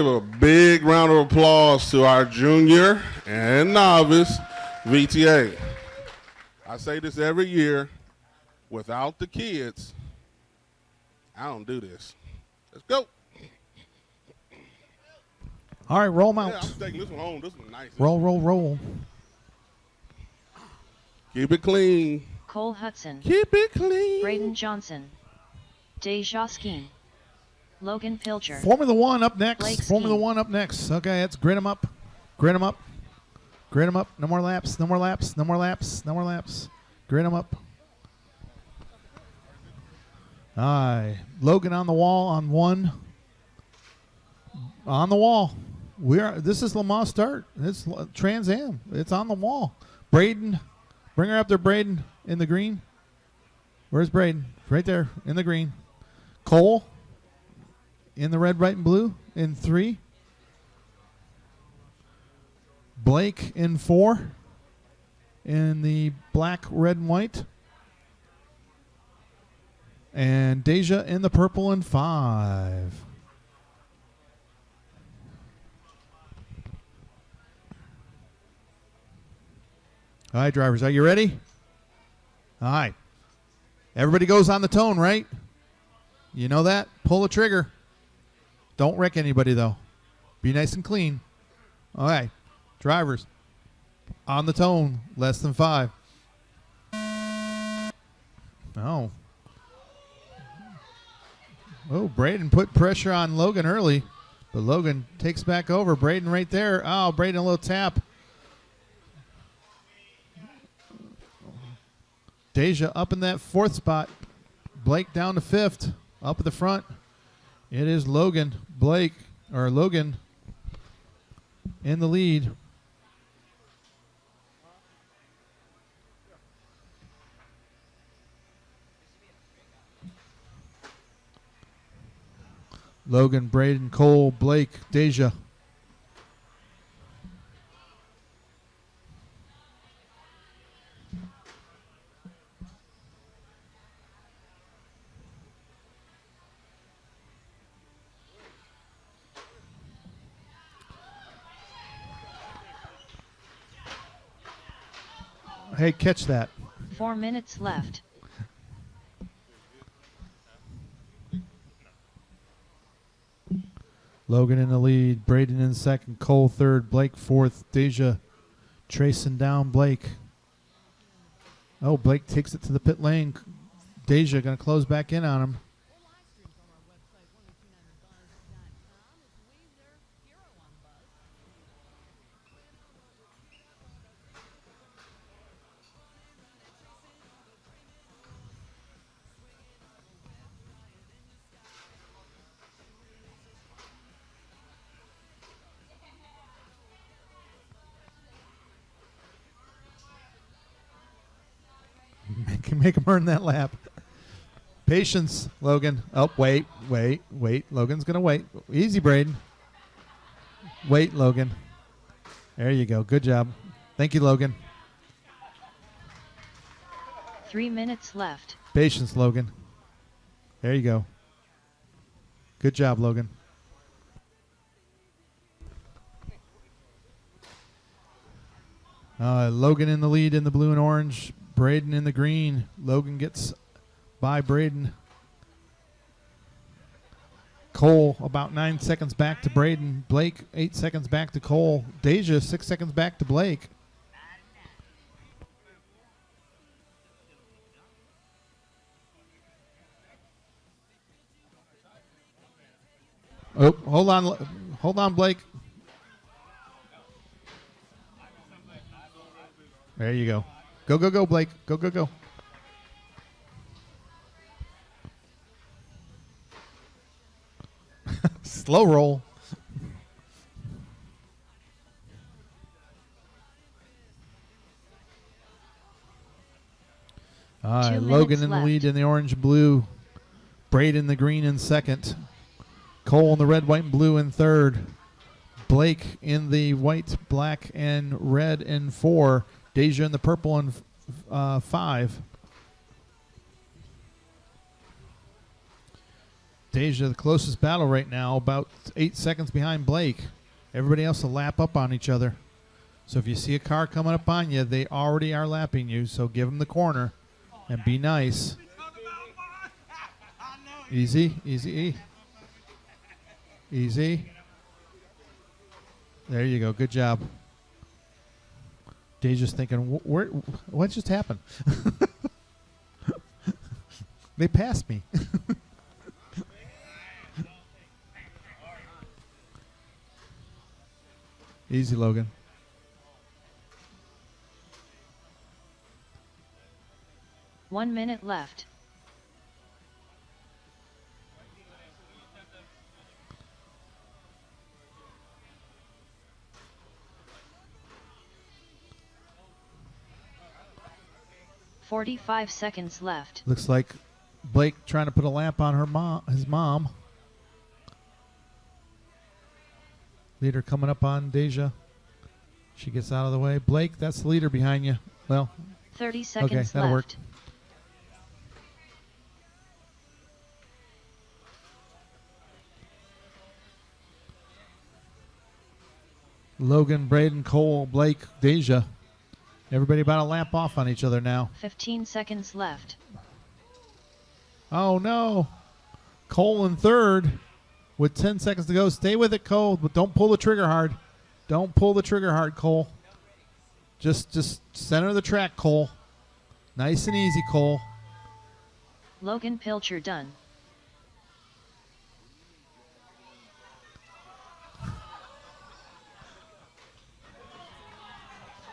a big round of applause to our junior and novice VTA. I say this every year. Without the kids, I don't do this. Let's go. All right, roll 'em out. Yeah, I'm taking this one home. This one's nice. Roll, roll, roll. Keep it clean. Cole Hudson. Keep it clean. Braden Johnson. Deja Skeen. Logan Pilcher. Formula One up next. Blake Formula Skeen. One up next. Okay, let's grid them up. Grid them up. Grid them up. No more laps. No more laps. No more laps. No more laps. Grid them up. All right. Logan on the wall on one. On the wall. This is Le Mans start. It's Trans Am. It's on the wall. Braden. Bring her up there, Braden, in the green. Where's Braden? Right there, in the green. Cole, in the red, white, and blue, in 3. Blake in 4, in the black, red, and white. And Deja in the purple in 5. All right, drivers, are you ready? All right. Everybody goes on the tone, right? You know that? Pull the trigger. Don't wreck anybody, though. Be nice and clean. All right. Drivers, on the tone, less than 5. Oh. Oh, Braden put pressure on Logan early, but Logan takes back over. Braden right there. Oh, Braden a little tap. Deja up in that 4th spot. Blake down to 5th. Up at the front. It is Logan. Logan in the lead. Logan, Braden, Cole, Blake, Deja. Hey, catch that. 4 minutes left. Logan in the lead, Braden in 2nd, Cole 3rd, Blake 4th, Deja tracing down Blake. Oh, Blake takes it to the pit lane. Deja going to close back in on him. Make him earn that lap. Patience, Logan. Oh, wait. Logan's going to wait. Easy, Braden. Wait, Logan. There you go. Good job. Thank you, Logan. 3 minutes left. Patience, Logan. There you go. Good job, Logan. Logan in the lead in the blue and orange. Braden in the green. Logan gets by Braden. Cole about 9 seconds back to Braden. Blake 8 seconds back to Cole. Deja 6 seconds back to Blake. Oh, hold on, Blake. There you go. Go, Blake. Go. Slow roll. All right, 2 Logan minutes in the left. lead in the orange blue. Braid in the green in second. Cole in the red, white, and blue in third. Blake in the white, black, and red in 4. Deja in the purple in 5. Deja, the closest battle right now, about 8 seconds behind Blake. Everybody else will lap up on each other. So if you see a car coming up on you, they already are lapping you. So give them the corner and be nice. Easy, easy, easy. There you go. Good job. Deja's thinking, what just happened? They passed me. Easy, Logan. One minute left. "45 seconds left. Looks like Blake trying to put a lap on his mom. Leader coming up on Deja. She gets out of the way. Blake, that's the leader behind you. Well, 30 seconds okay, that'll work. left. Logan, Braden, Cole, Blake, Deja. Everybody about a lap off on each other now. 15 seconds left. Oh, no. Cole in third with 10 seconds to go. Stay with it, Cole, but don't pull the trigger hard. Don't pull the trigger hard, Cole. Just center the track, Cole. Nice and easy, Cole. Logan Pilcher done.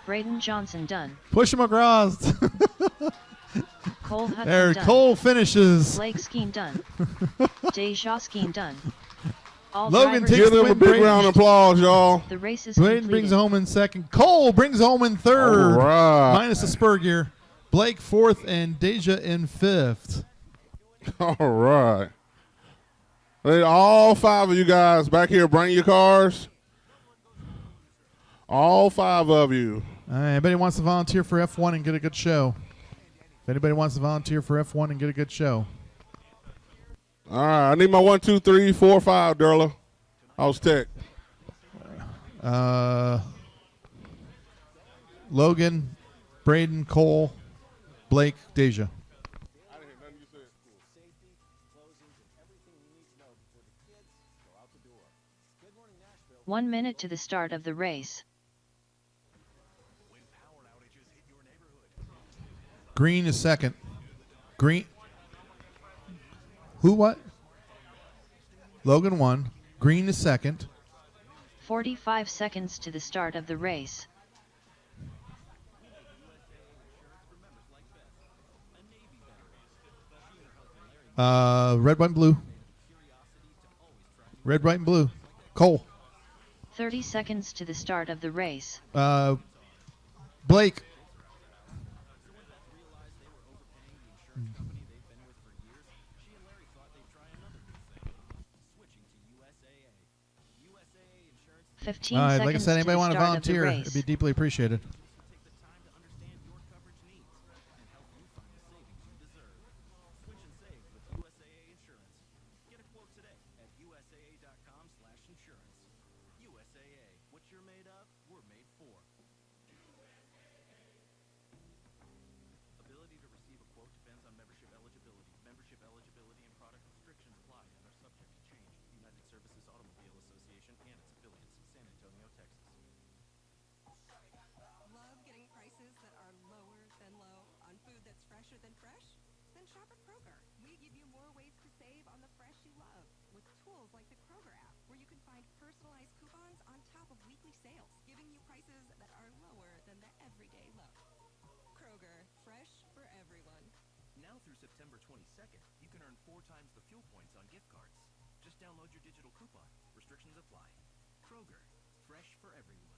Braden Johnson done. Push him across. Cole Hudson There, done. Cole finishes. Blake Skeen done. Deja Skeen done. All Logan drivers takes Give the them a win. big Braden, round of applause, y'all. The race is Braden completed. brings home in second. Cole brings home in third. All right. Minus the spur gear. Blake fourth and Deja in fifth. All right. Hey, all 5 of you guys back here, bring your cars. All 5 of you. All right, anybody wants to volunteer for F1 and get a good show? If anybody wants to volunteer for F1 and get a good show. All right, I need my 1, 2, 3, 4, 5, Derla. How's tech? Logan, Braden, Cole, Blake, Deja. 1 minute to the start of the race. Green is second. Green. Who what? Logan won. Green is second. 45 seconds to the start of the race. Red, white, and blue. Red, white, and blue. Cole. 30 seconds to the start of the race. Blake. All 15 right, seconds like I said, to anybody the want to start of the volunteer, race. it'd be deeply appreciated. Love getting prices that are lower than low on food that's fresher than fresh? Then shop at Kroger. We give you more ways to save on the fresh you love with tools like the Kroger app, where you can find personalized coupons on top of weekly sales, giving you prices that are lower than the everyday low. Kroger, fresh for everyone. Now through September 22nd, you can earn 4 times the fuel points on gift cards. Just download your digital coupon. Restrictions apply. Kroger, fresh for everyone.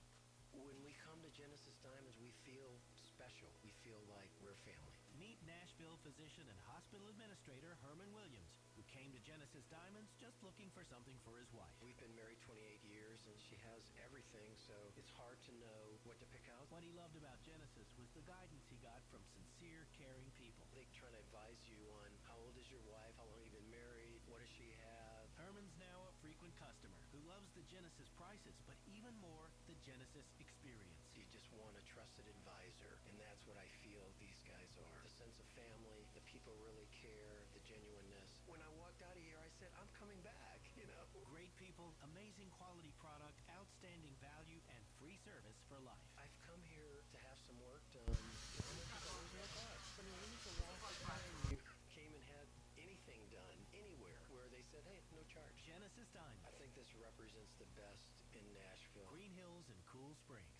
When we come to Genesis Diamonds, we feel special. We feel like we're family. Meet Nashville physician and hospital administrator Herman Williams, who came to Genesis Diamonds just looking for something for his wife. We've been married 28 years, and she has everything, so it's hard to know what to pick out. What he loved about Genesis was the guidance he got from sincere, caring people. They try to advise you on how old is your wife, how long have you been married, what does she have. Herman's now a frequent customer who loves the Genesis prices, but even more, the Genesis experience. You just want a trusted advisor, and that's what I feel these guys are. The sense of family, the people really care, the genuineness. When I walked out of here, I said, I'm coming back, you know. Great people, amazing quality product, outstanding value, and free service for life. I've come here to have some work done. How much is always my cost? I mean, when was the last time you came and had anything done anywhere where they said, hey, no charge? Genesis Diamond. I think this represents the best in Nashville. Green Hills and Cool Springs.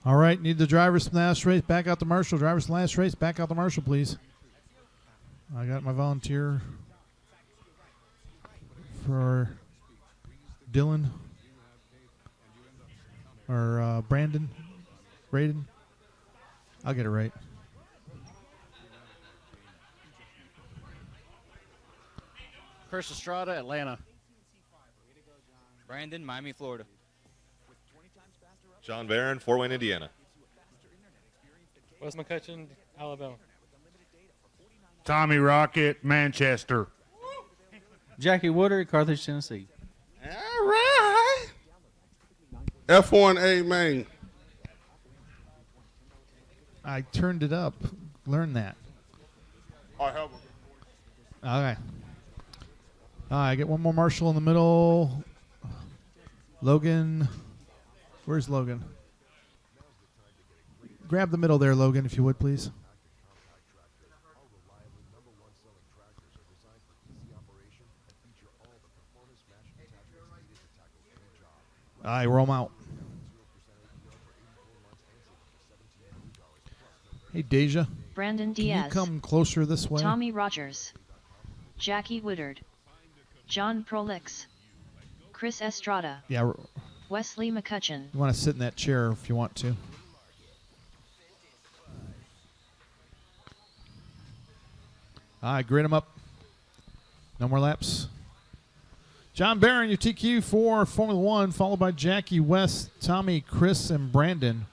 All right, need the drivers from the last race back out the marshal. Drivers from the last race back out the marshal, please. I got my volunteer for Dylan or Brandon, Braden. I'll get it right. Chris Estrada, Atlanta. Brandon, Miami, Florida. John Barron, Fort Wayne, Indiana. Wes McCutcheon, Alabama. Tommy Rocket, Manchester. Jackie Woodard, Carthage, Tennessee. All right. F1A Main. I turned it up. Learn that. All right, help him. Okay. I get one more marshal in the middle. Logan. Where's Logan? Grab the middle there, Logan, if you would, please. All right, roll 'em out. Hey, Deja. Brandon Can Diaz. you come closer this way? Tommy Rogers. Jackie Woodard. John Prolix. Chris Estrada. Yeah. Wesley McCutcheon. You want to sit in that chair if you want to. All right, grid them up. No more laps. John Barron, your TQ for Formula One, followed by Jackie West, Tommy, Chris, and Brandon.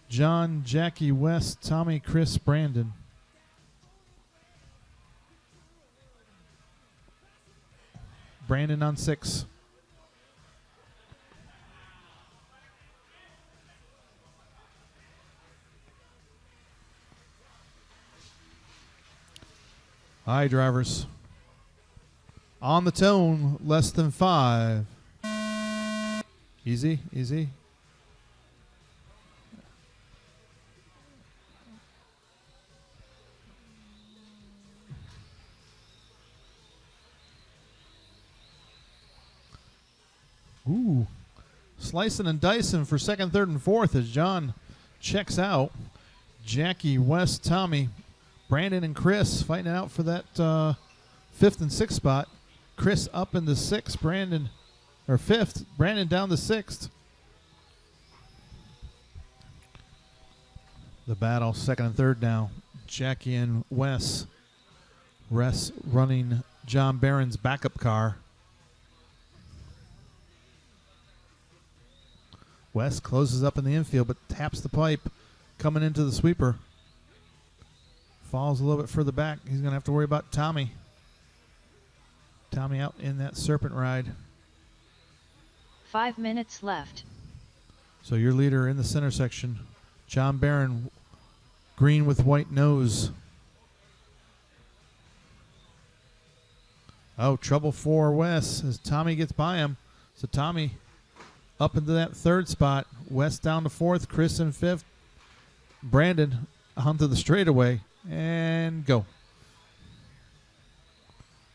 John, Jackie West, Tommy, Chris, Brandon. Brandon on 6. All right, drivers. On the tone, less than 5. Easy, easy. Ooh. Slicing and dicing for second, third, and fourth as John checks out. Jackie, West, Tommy, Brandon, and Chris fighting it out for that 5th and 6th spot. Chris up in the 6th, Brandon, or 5th, Brandon down the 6th. The battle, 2nd and 3rd now. Jackie and Wes. Wes running John Barron's backup car. Wes closes up in the infield, but taps the pipe coming into the sweeper. Falls a little bit further back. He's going to have to worry about Tommy. Tommy out in that serpent ride. 5 minutes left. So your leader in the center section, John Barron, green with white nose. Oh, trouble for Wes as Tommy gets by him. So Tommy up into that 3rd spot. West down to 4th. Chris in 5th. Brandon onto the straightaway. And go.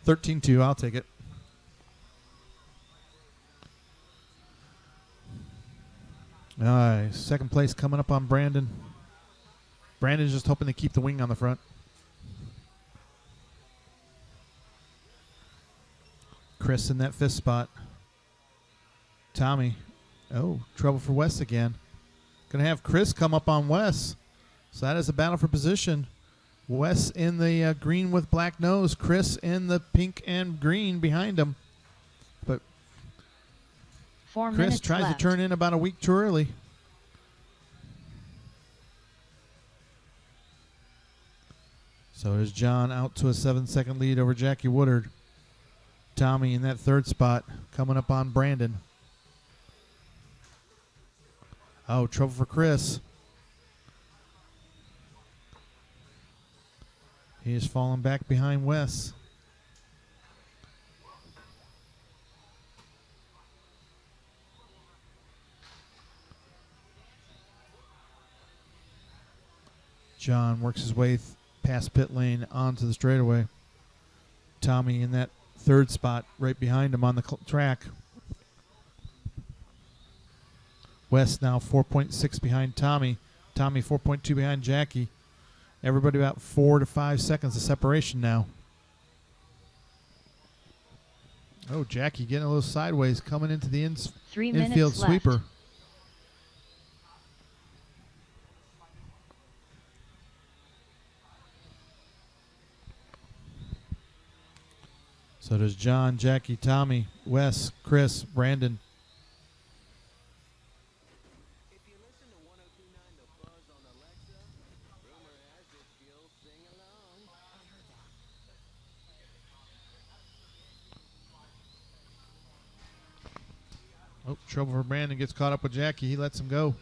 13-2. I'll take it. All right. 2nd place coming up on Brandon. Brandon's just hoping to keep the wing on the front. Chris in that 5th spot. Tommy. Oh, trouble for Wes again. Going to have Chris come up on Wes. So that is a battle for position. Wes in the green with black nose. Chris in the pink and green behind him. But 4 Chris minutes tries left. to turn in about a week too early. So there's John out to a 7-second lead over Jackie Woodard. Tommy in that 3rd spot coming up on Brandon. Oh, trouble for Chris. He is falling back behind Wes. John works his way past pit lane onto the straightaway. Tommy in that 3rd spot right behind him on the track. Wes now 4.6 behind Tommy. Tommy 4.2 behind Jackie. Everybody about 4 to 5 seconds of separation now. Oh, Jackie getting a little sideways coming into the 3 infield minutes left. sweeper. So there's John, Jackie, Tommy, Wes, Chris, Brandon. Oh, trouble for Brandon. Gets caught up with Jackie. He lets him go.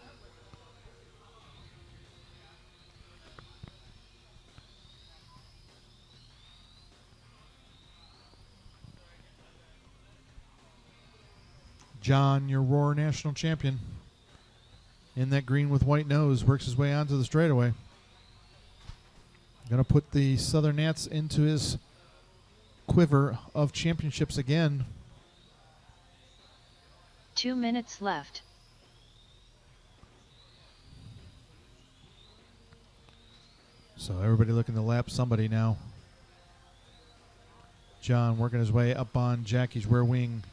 John, your Roar National Champion. In that green with white nose. Works his way onto the straightaway. Going to put the Southern Nats into his quiver of championships again. 2 minutes left. So everybody looking to lap somebody now. John working his way up on Jackie's rear wing.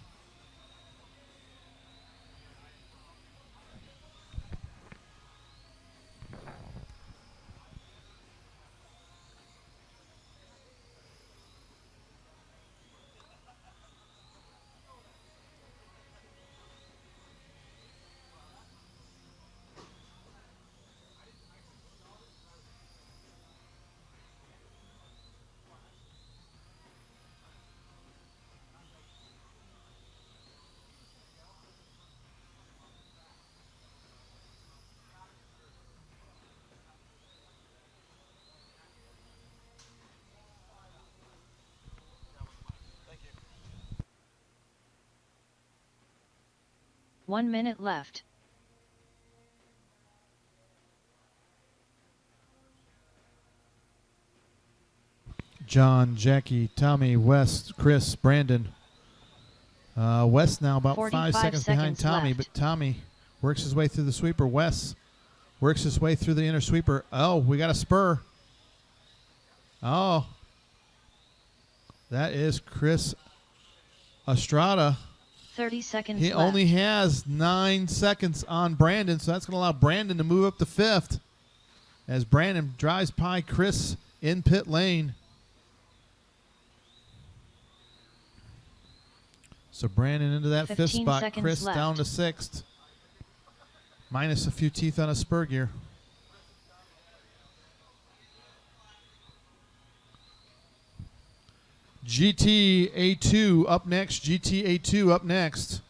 One minute left. John, Jackie, Tommy, Wes, Chris, Brandon. Wes now about 5 seconds behind Tommy, but Tommy works his way through the sweeper. Wes works his way through the inner sweeper. Oh, we got a spur. Oh. That is Chris Estrada. 30 seconds He left. only has 9 seconds on Brandon, so that's going to allow Brandon to move up to 5th as Brandon drives by Chris in pit lane. So Brandon into that 5th 15 spot. seconds Chris left. down to 6th. Minus a few teeth on a spur gear. GTA2 up next. GTA2 up next.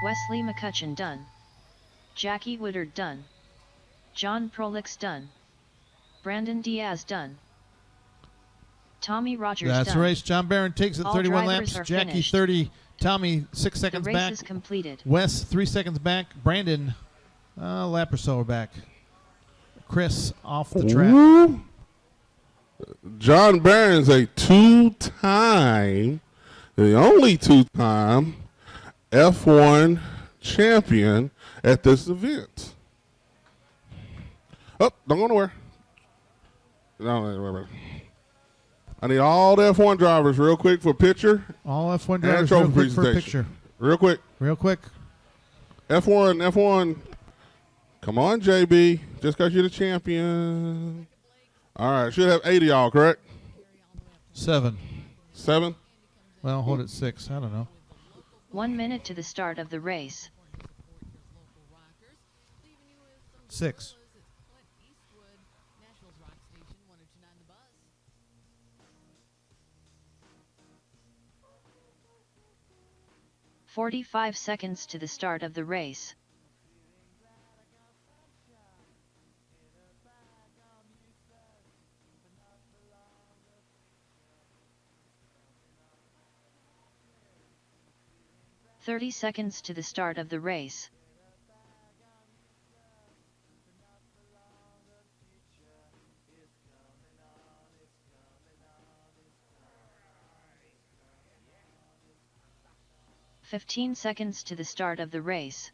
Wesley McCutcheon done. Jackie Woodard done. John Prolix done. Brandon Diaz done. Tommy Rogers That's done. the race. John Barron takes it. All 31 drivers laps. are Jackie finished. 30. Tommy 6 The seconds race back. is completed. Wes 3 seconds back. Brandon a lap or so back. Chris off the track. Ooh. John Barron's a the only two-time F1 champion at this event. Oh, don't go nowhere. No. I need all the F1 drivers real quick for picture. All F1 and drivers trophy real quick for a presentation. picture. Real quick. Real quick. F1. Come on, JB. Just because you're the champion. All right. Should have 8 of y'all, correct? 7. 7? Well, hold it 6. I don't know. 1 minute to the start of the race. 6. "45 seconds to the start of the race. "30 seconds to the start of the race. "15 seconds to the start of the race.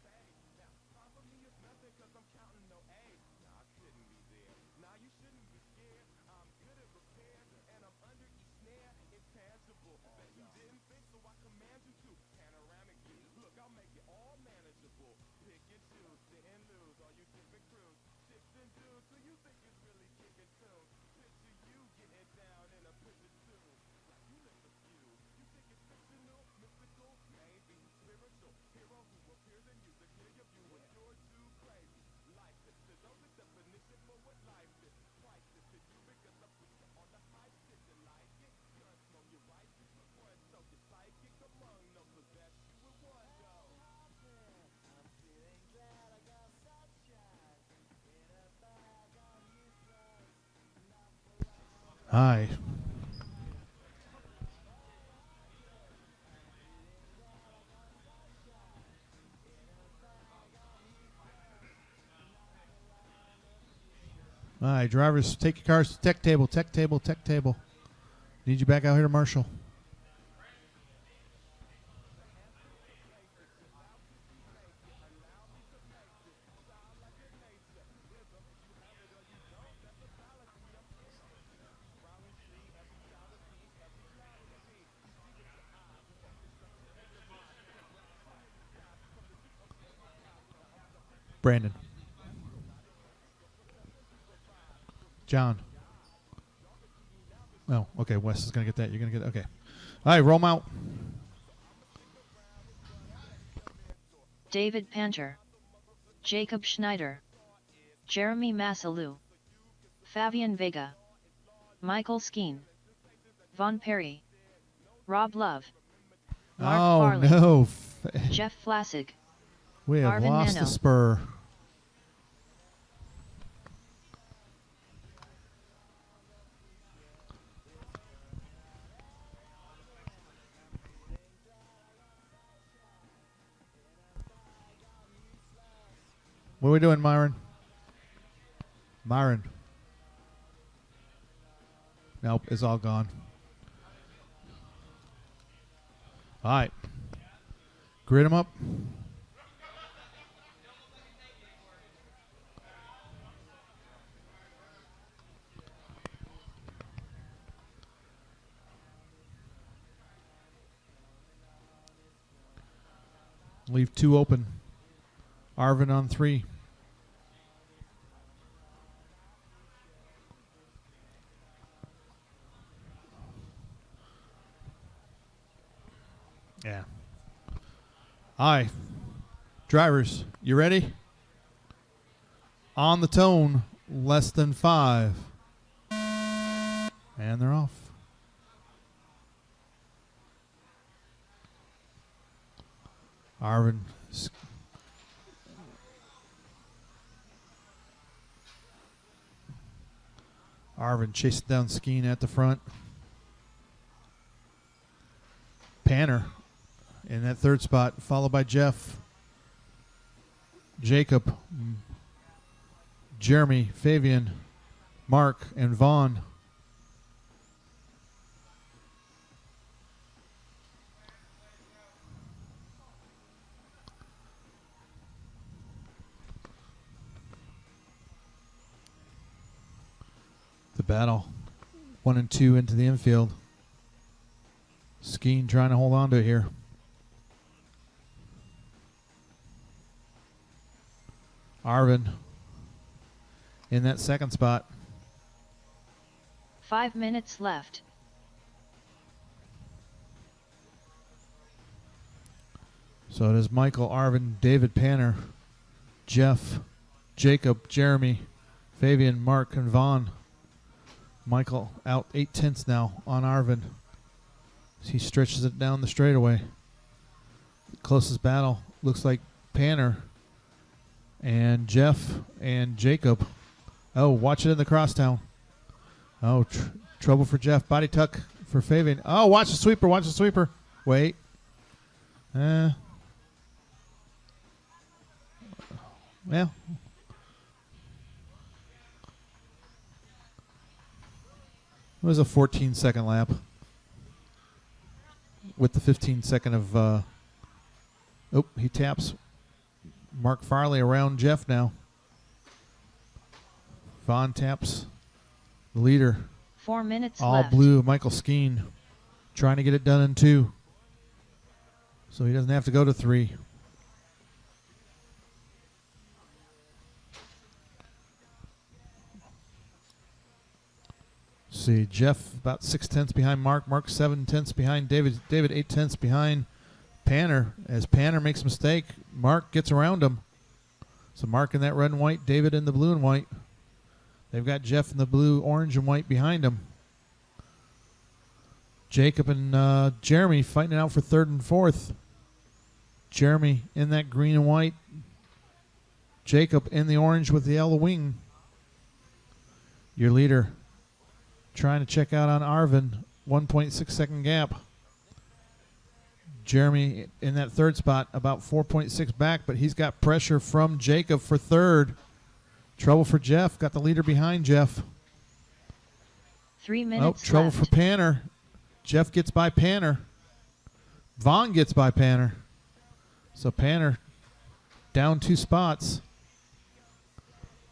Hi. All right, drivers, take your cars to tech table. Need you back out here, Marshall. Brandon. John. Oh, okay. Wes is going to get that. You're going to get it. Okay. All right, roll 'em out. David Panter. Jacob Schneider. Jeremy Massalou. Fabian Vega. Michael Skeen. Von Perry. Rob Love. Mark Farley. No. Jeff Flassig. We have Marvin lost Nano. the spur. What are we doing, Myron? Nope, it's all gone. All right. Grid them up. Leave 2 open. Arvin on 3. Yeah. All right. Drivers, you ready? On the tone, less than 5. And they're off. Arvin. Arvin chasing down Skeen at the front. Panter in that 3rd spot, followed by Jeff, Jacob, Jeremy, Fabian, Mark, and Vaughn. The battle 1 and 2 into the infield. Skeen trying to hold on to it here. Arvin in that second spot. 5 minutes left. So it is Michael, Arvin, David Panner, Jeff, Jacob, Jeremy, Fabian, Mark, and Vaughn. Michael out 8/10 now on Arvin. He stretches it down the straightaway. Closest battle looks like Panner and Jeff and Jacob. Oh, watch it in the crosstown. Oh, trouble for Jeff. Body tuck for Fabian. Oh, watch the sweeper. Watch the sweeper. Wait. Well. It was a 14-second lap with the 15-second of... oh, he taps Mark Farley around Jeff now. Vaughn taps the leader. 4 minutes All left. blue, Michael Skeen, trying to get it done in 2. So he doesn't have to go to 3. See, Jeff about 6/10 behind Mark. Mark 7/10 behind David. David 8/10 behind Panner. As Panner makes a mistake, Mark gets around him. So Mark in that red and white, David in the blue and white. They've got Jeff in the blue, orange, and white behind him. Jacob and Jeremy fighting it out for 3rd and 4th. Jeremy in that green and white. Jacob in the orange with the yellow wing. Your leader trying to check out on Arvin. 1.6 second gap. Jeremy in that 3rd spot, about 4.6 back, but he's got pressure from Jacob for 3rd. Trouble for Jeff. Got the leader behind Jeff. 3 minutes trouble left. for Panner. Jeff gets by Panner. Vaughn gets by Panner. So Panner down 2 spots.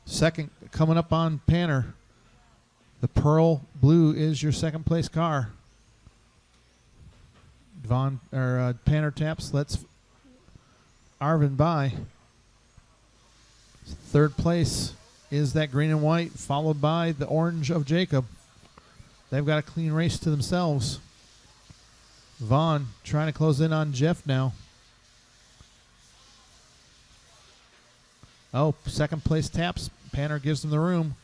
Second coming up on Panner. The pearl blue is your second place car. Panner taps, lets Arvin by. 3rd place is that green and white, followed by the orange of Jacob. They've got a clean race to themselves. Vaughn trying to close in on Jeff now. Oh, 2nd place taps. Panner gives them the room.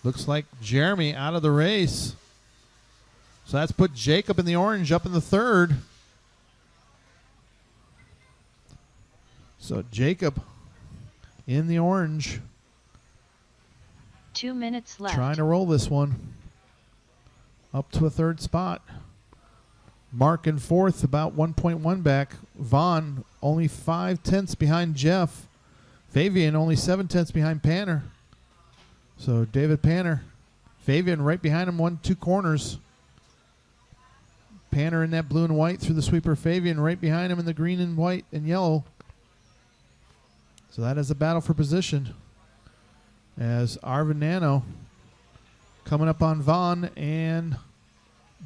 Looks like Jeremy out of the race. So that's put Jacob in the orange up in the 3rd. So Jacob in the orange. 2 minutes left. Trying to roll this one up to a 3rd spot. Mark in 4th, about 1.1 back. Vaughn only 5/10 behind Jeff. Fabian only 7/10 behind Panner. So David Panner, Fabian right behind him, 1-2 corners. Panner in that blue and white through the sweeper. Fabian right behind him in the green and white and yellow. So that is a battle for position. As Arvin Nano coming up on Vaughn and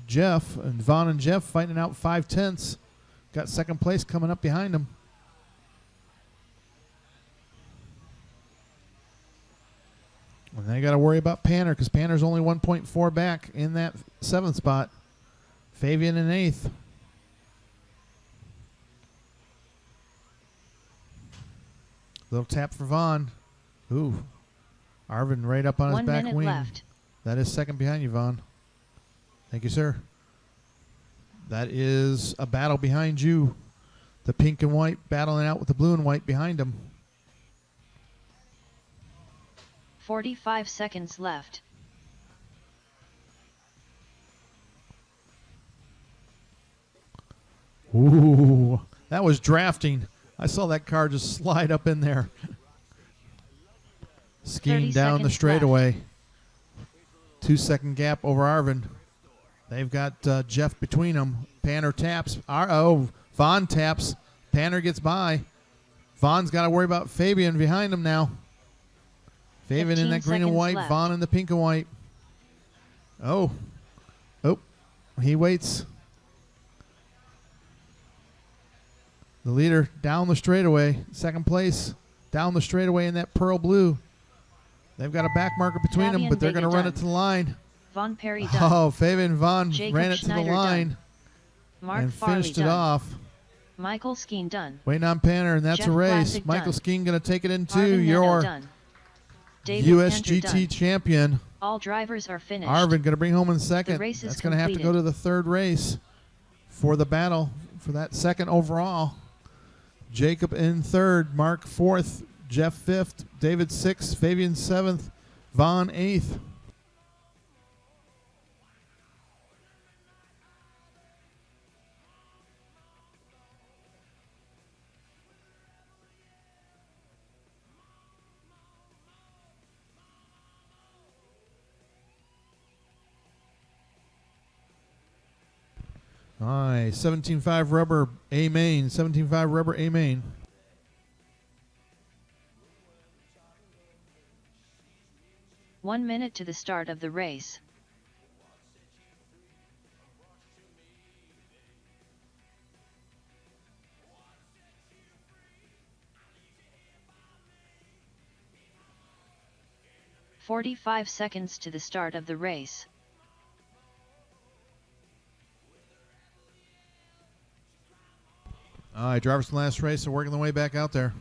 Jeff. And Vaughn and Jeff fighting out 5/10. Got 2nd place coming up behind them. And they got to worry about Panner because Panner's only 1.4 back in that 7th spot. Fabian in 8th. Little tap for Vaughn. Ooh. Arvin right up on his 1 back minute wing. left. That is 2nd behind you, Vaughn. Thank you, sir. That is a battle behind you. The pink and white battling out with the blue and white behind them. 45 seconds left. Ooh, that was drafting. I saw that car just slide up in there. Skiing down the straightaway. 2-second gap over Arvin. They've got Jeff between them. Panner taps. Vaughn taps. Panner gets by. Vaughn's got to worry about Fabian behind him now. Faven in that green and 15 white. seconds Vaughn in the pink and white. Oh. Oh. He waits. The leader down the straightaway. Second place. Down the straightaway in that pearl blue. They've got a back marker between them, Fabian but they're going to Vega run done. it to the line. Von Perry done. Oh, Faven and Vaughn Jacob ran it to the Schneider line done. Mark and Farley finished it done. off. Michael Skeen done. Waiting on Panner, and that's Jeff a race. Vlasic Michael done. Skeen going to take it into Arvin Netto your done. David Cantor done. USGT champion. All drivers are finished. Arvin going to bring home in second. The race is That's going to have to go completed. to the third race for the battle for that second overall. Jacob in third, Mark fourth, Jeff fifth, David sixth, Fabian seventh, Vaughn eighth. All right, 17.5 rubber A main, 17.5 rubber A main. One minute to the start of the race. "45 seconds to the start of the race. All right, drivers in the last race are working their way back out there.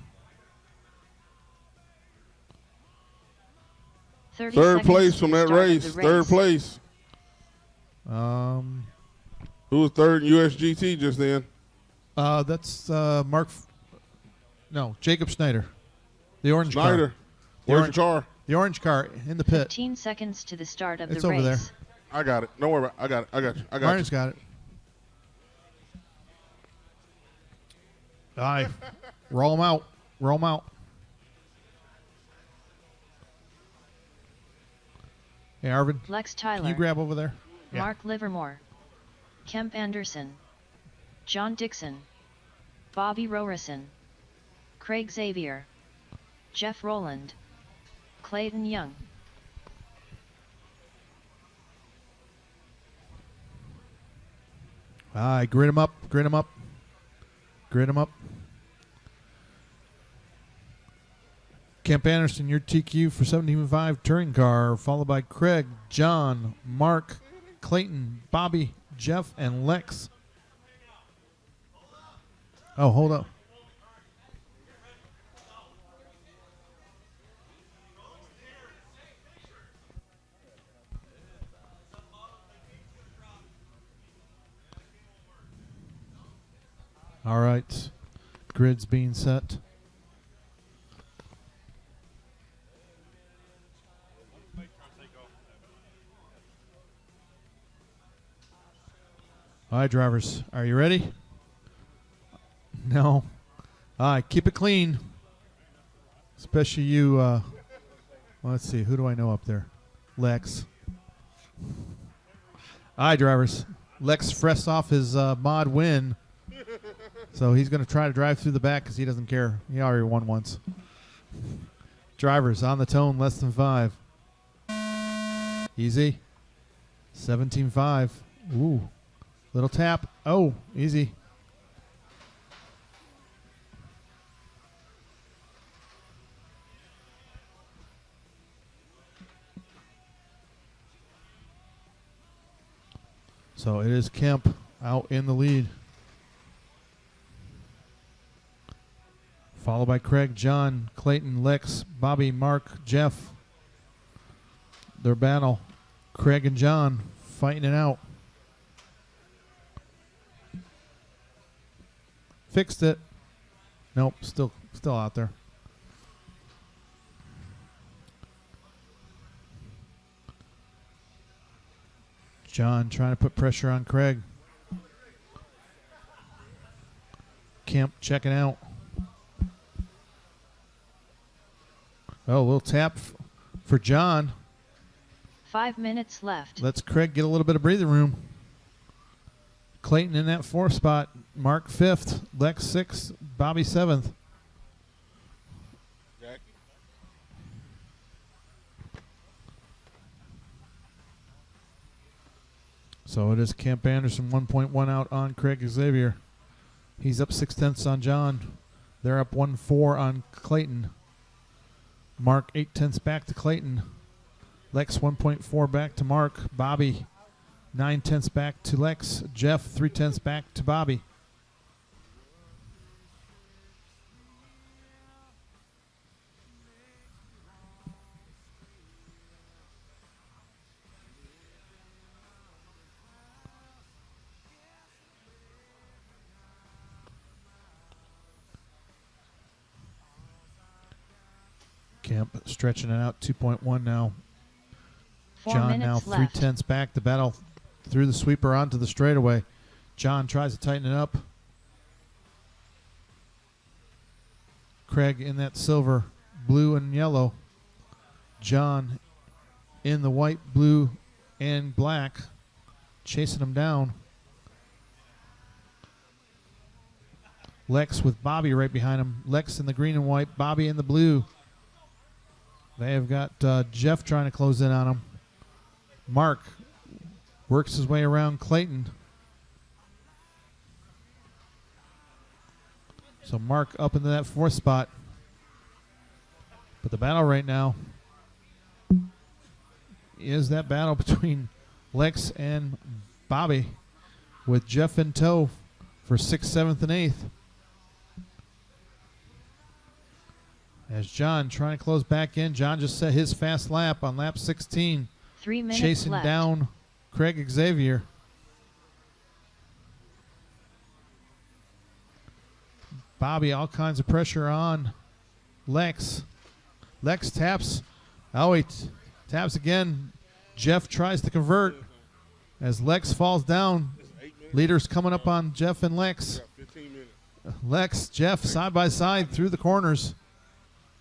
30 Third seconds place to from the that start of race. the Third race. place. Um, Who was third in USGT just then? That's Jacob Schneider. The orange Schneider. car. Where's your car? The orange car in the pit. 15 seconds to the start of It's the over race. there. I got it. Don't worry about it. I got it. I got you. I got Martin's you. got it. All right. Roll them out. Roll them out. Hey, Arvin. Lex Tyler. Can you grab over there? Yeah. Mark Livermore. Kemp Anderson. John Dixon. Bobby Rowerson. Craig Xavier. Jeff Rowland. Clayton Young. All right, grid them up. Grid them up. Grid them up. Kemp Anderson, your TQ for 17.5 touring car, followed by Craig, John, Mark, Clayton, Bobby, Jeff, and Lex. Oh, hold up. All right. Grid's being set. All right, drivers. Are you ready? No. All right, keep it clean. Especially you. Well, let's see. Who do I know up there? Lex. All right, drivers. Lex fresh off his mod win. So he's going to try to drive through the back because he doesn't care. He already won once. Drivers on the tone, less than 5. Easy. 17.5. Ooh. Little tap. Oh, easy. So it is Kemp out in the lead. Followed by Craig, John, Clayton, Lex, Bobby, Mark, Jeff. Their battle. Craig and John fighting it out. Fixed it. Nope, still out there. John trying to put pressure on Craig. Kemp checking out. Oh, a little tap for John. 5 minutes left. Lets Craig get a little bit of breathing room. Clayton in that 4th spot. Mark 5th. Lex 6th. Bobby 7th. So it is Kemp Anderson 1.1 out on Craig Xavier. He's up 0.6 on John. They're up 1.4 on Clayton. Mark 0.8 back to Clayton. Lex 1.4 back to Mark. Bobby 0.9 back to Lex. Jeff 0.3 back to Bobby. Kemp stretching it out 2.1 now. 4 John now minutes left. 0.3 back. The battle through the sweeper onto the straightaway. John tries to tighten it up. Craig in that silver, blue, and yellow. John in the white, blue, and black, chasing him down. Lex with Bobby right behind him. Lex in the green and white, Bobby in the blue. They have got Jeff trying to close in on him. Mark works his way around Clayton. So Mark up into that 4th spot. But the battle right now is that battle between Lex and Bobby, with Jeff in tow for 6th, 7th, and 8th. As John trying to close back in. John just set his fast lap on lap 16. 3 minutes chasing left. down Craig Xavier. Bobby, all kinds of pressure on Lex. Lex taps. Oh, he taps again. Jeff tries to convert as Lex falls down. Leaders coming up on Jeff and Lex. Lex, Jeff side by side through the corners.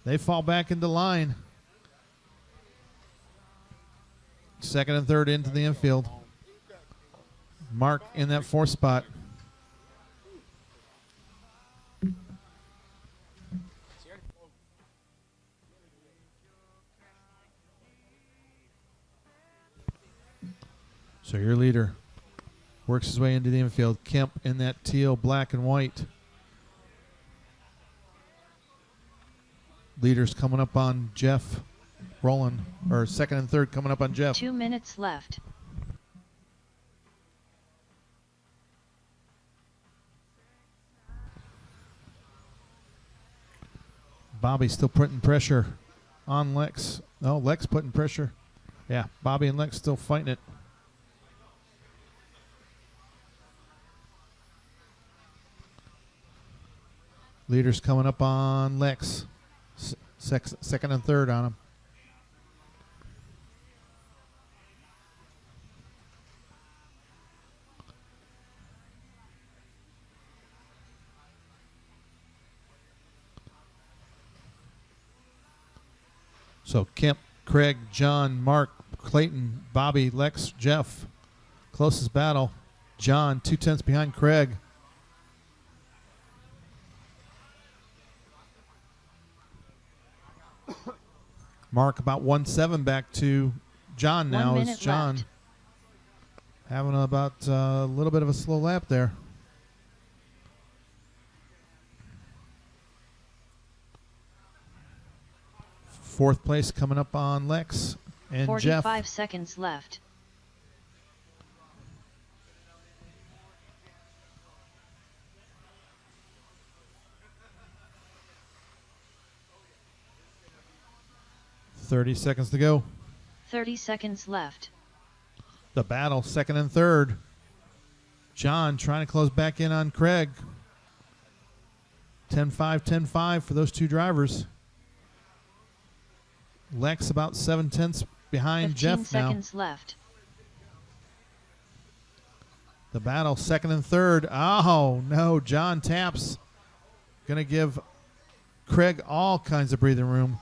They fall back into line. 2nd and 3rd into the infield. Mark in that 4th spot. So your leader works his way into the infield. Kemp in that teal, black, and white. Leaders coming up on Jeff. Rolling, or 2nd and 3rd coming up on Jeff. 2 minutes left. Bobby still putting pressure on Lex. Oh, Lex putting pressure. Yeah, Bobby and Lex still fighting it. Leaders coming up on Lex. 2nd and 3rd on him. So Kemp, Craig, John, Mark, Clayton, Bobby, Lex, Jeff. Closest battle. John 0.2 behind Craig. Mark about 1.7 back to John now. 1 Is minute John left. having about a little bit of a slow lap there. Fourth place coming up on Lex and 45 Jeff. seconds left. .30 seconds to go. 30 seconds left. The battle, 2nd and 3rd. John trying to close back in on Craig. 10-5, 10-5 for those two drivers. Lex about 7/10 behind 15 Jeff now. seconds left. The battle, 2nd and 3rd. Oh, no. John taps. Going to give Craig all kinds of breathing room.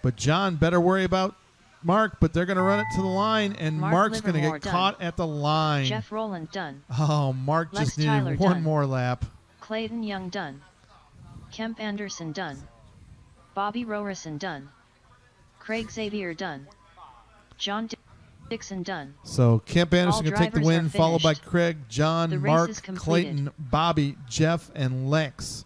But John better worry about Mark, but they're going to run it to the line, and Mark's going to Livermore get caught at the line. Jeff Rowland done. Oh, Mark Lex just needed Tyler one done. more lap. Clayton Young done. Kemp Anderson done. Bobby Rowerson done. Craig Xavier done. John Dixon done. So Kemp Anderson All can take the drivers are win, followed by finished. Craig, John, The race Mark, is completed. Clayton, Bobby, Jeff, and Lex.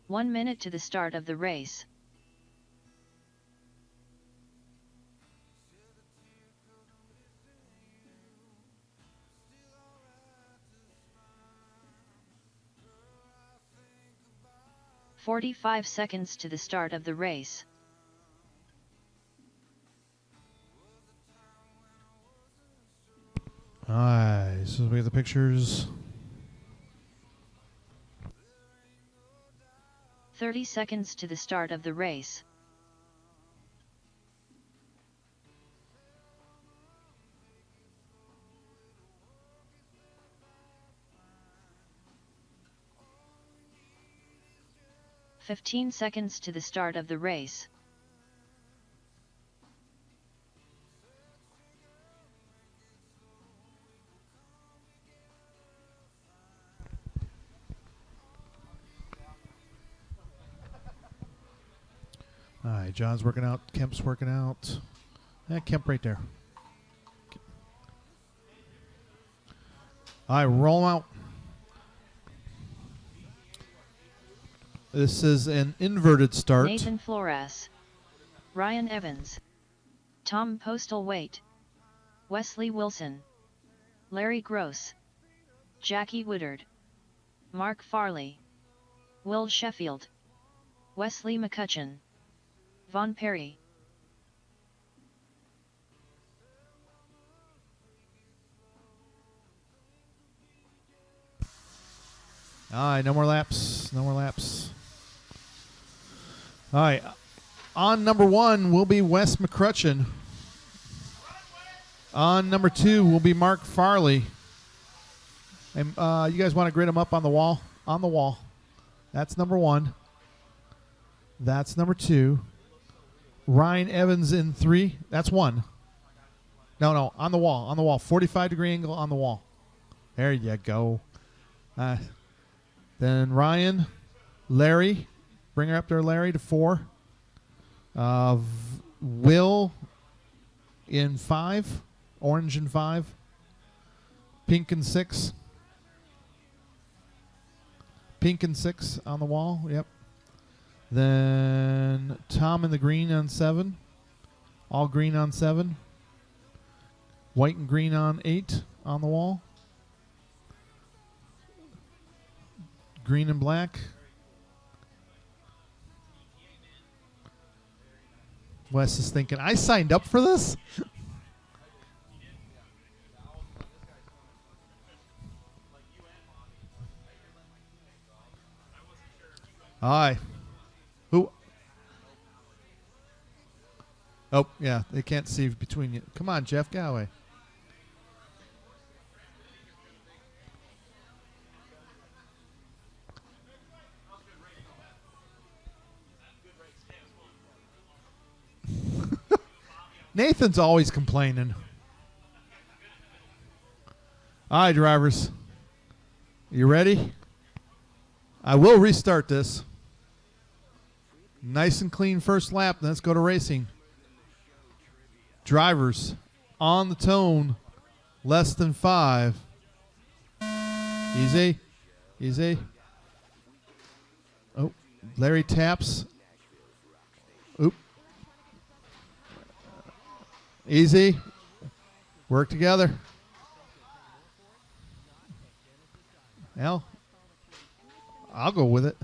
One minute to the start of the race. "45 seconds to the start of the race. All right, so we have the pictures. 30 seconds to the start of the race. "15 seconds to the start of the race. All right, John's working out. Kemp's working out. Kemp right there. All right, roll 'em out. This is an inverted start. Nathan Flores, Ryan Evans, Tom Postlethwaite, Wesley Wilson, Larry Gross, Jackie Woodard, Mark Farley, Will Sheffield, Wesley McCutcheon, Vaughn Perry. All right, no more laps. No more laps. All right, on number 1 will be Wes McCutcheon. On number 2 will be Mark Farley. And you guys want to grid them up on the wall? On the wall. That's number 1. That's number 2. Ryan Evans in 3. That's 1. No, on the wall. On the wall. 45-degree angle on the wall. There you go. Then Ryan, Larry. Bring her up there, Larry, to 4. Will in 5. Orange in 5. Pink in 6. Pink and 6 on the wall. Yep. Then Tom in the green on 7. All green on 7. White and green on 8 on the wall. Green and black. Wes is thinking, I signed up for this? All right. Who? Oh, yeah. They can't see between you. Come on, Jeff Galloway. Nathan's always complaining. All right, drivers. You ready? I will restart this. Nice and clean first lap. Let's go to racing. Drivers on the tone, less than 5. Easy. Easy. Oh, Larry taps. Oop. Easy. Work together. Well, I'll go with it.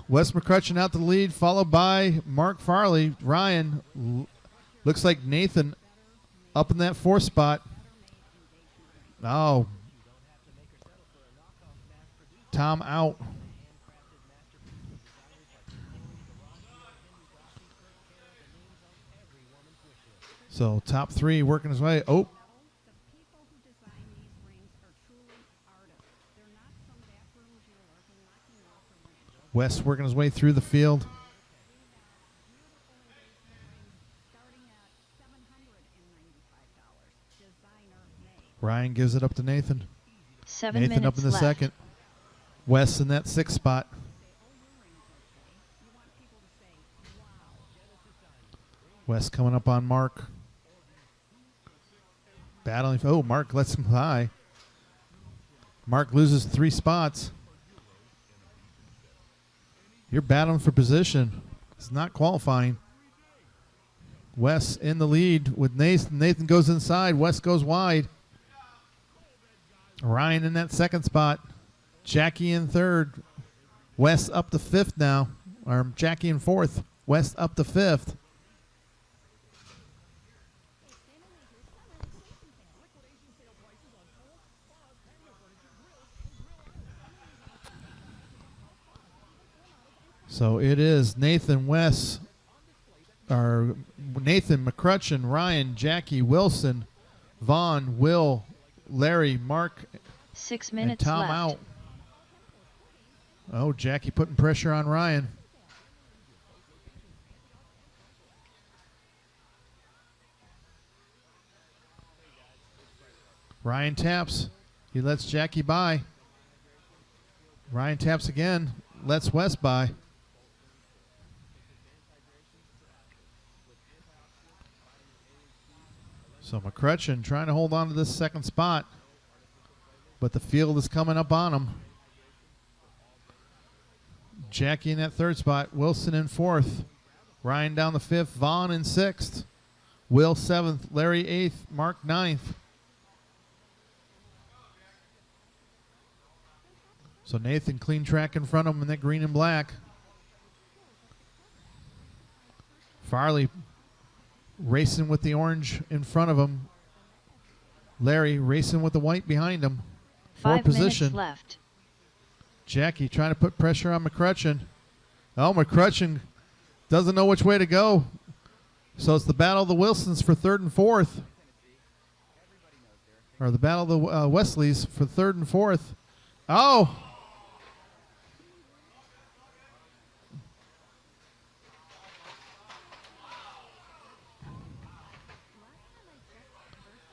Wes McCutcheon out the lead, followed by Mark Farley. Ryan, looks like Nathan up in that 4th spot. Oh. Tom out. So top three working his way. Oh. West working his way through the field. Ryan gives it up to Nathan. 7 Nathan minutes up in the left. second. West in that 6th spot. West coming up on Mark. Battling. Oh, Mark lets him by. Mark loses 3 spots. You're battling for position. It's not qualifying. West in the lead with Nathan. Nathan goes inside. West goes wide. Ryan in that 2nd spot. Jackie in 3rd. West up to 5th now. Or Jackie in 4th. West up to 5th. So it is Nathan West, or Nathan McCrutcheon, Ryan, Jackie, Wilson, Vaughn, Will, Larry, Mark, 6 and minutes Tom left. out. Oh, Jackie putting pressure on Ryan. Ryan taps. He lets Jackie by. Ryan taps again. Lets West by. So McCrutcheon trying to hold on to this 2nd spot, but the field is coming up on him. Jackie in that 3rd spot, Wilson in 4th, Ryan down the 5th, Vaughn in 6th, Will 7th, Larry 8th, Mark 9th. So Nathan clean track in front of him in that green and black. Farley racing with the orange in front of him. Larry racing with the white behind him. 5 position. minutes left. Jackie trying to put pressure on McCrutcheon. Oh, McCrutcheon doesn't know which way to go. So it's the battle of the Wilsons for 3rd and 4th. Or the battle of the Wesleys for 3rd and 4th. Oh!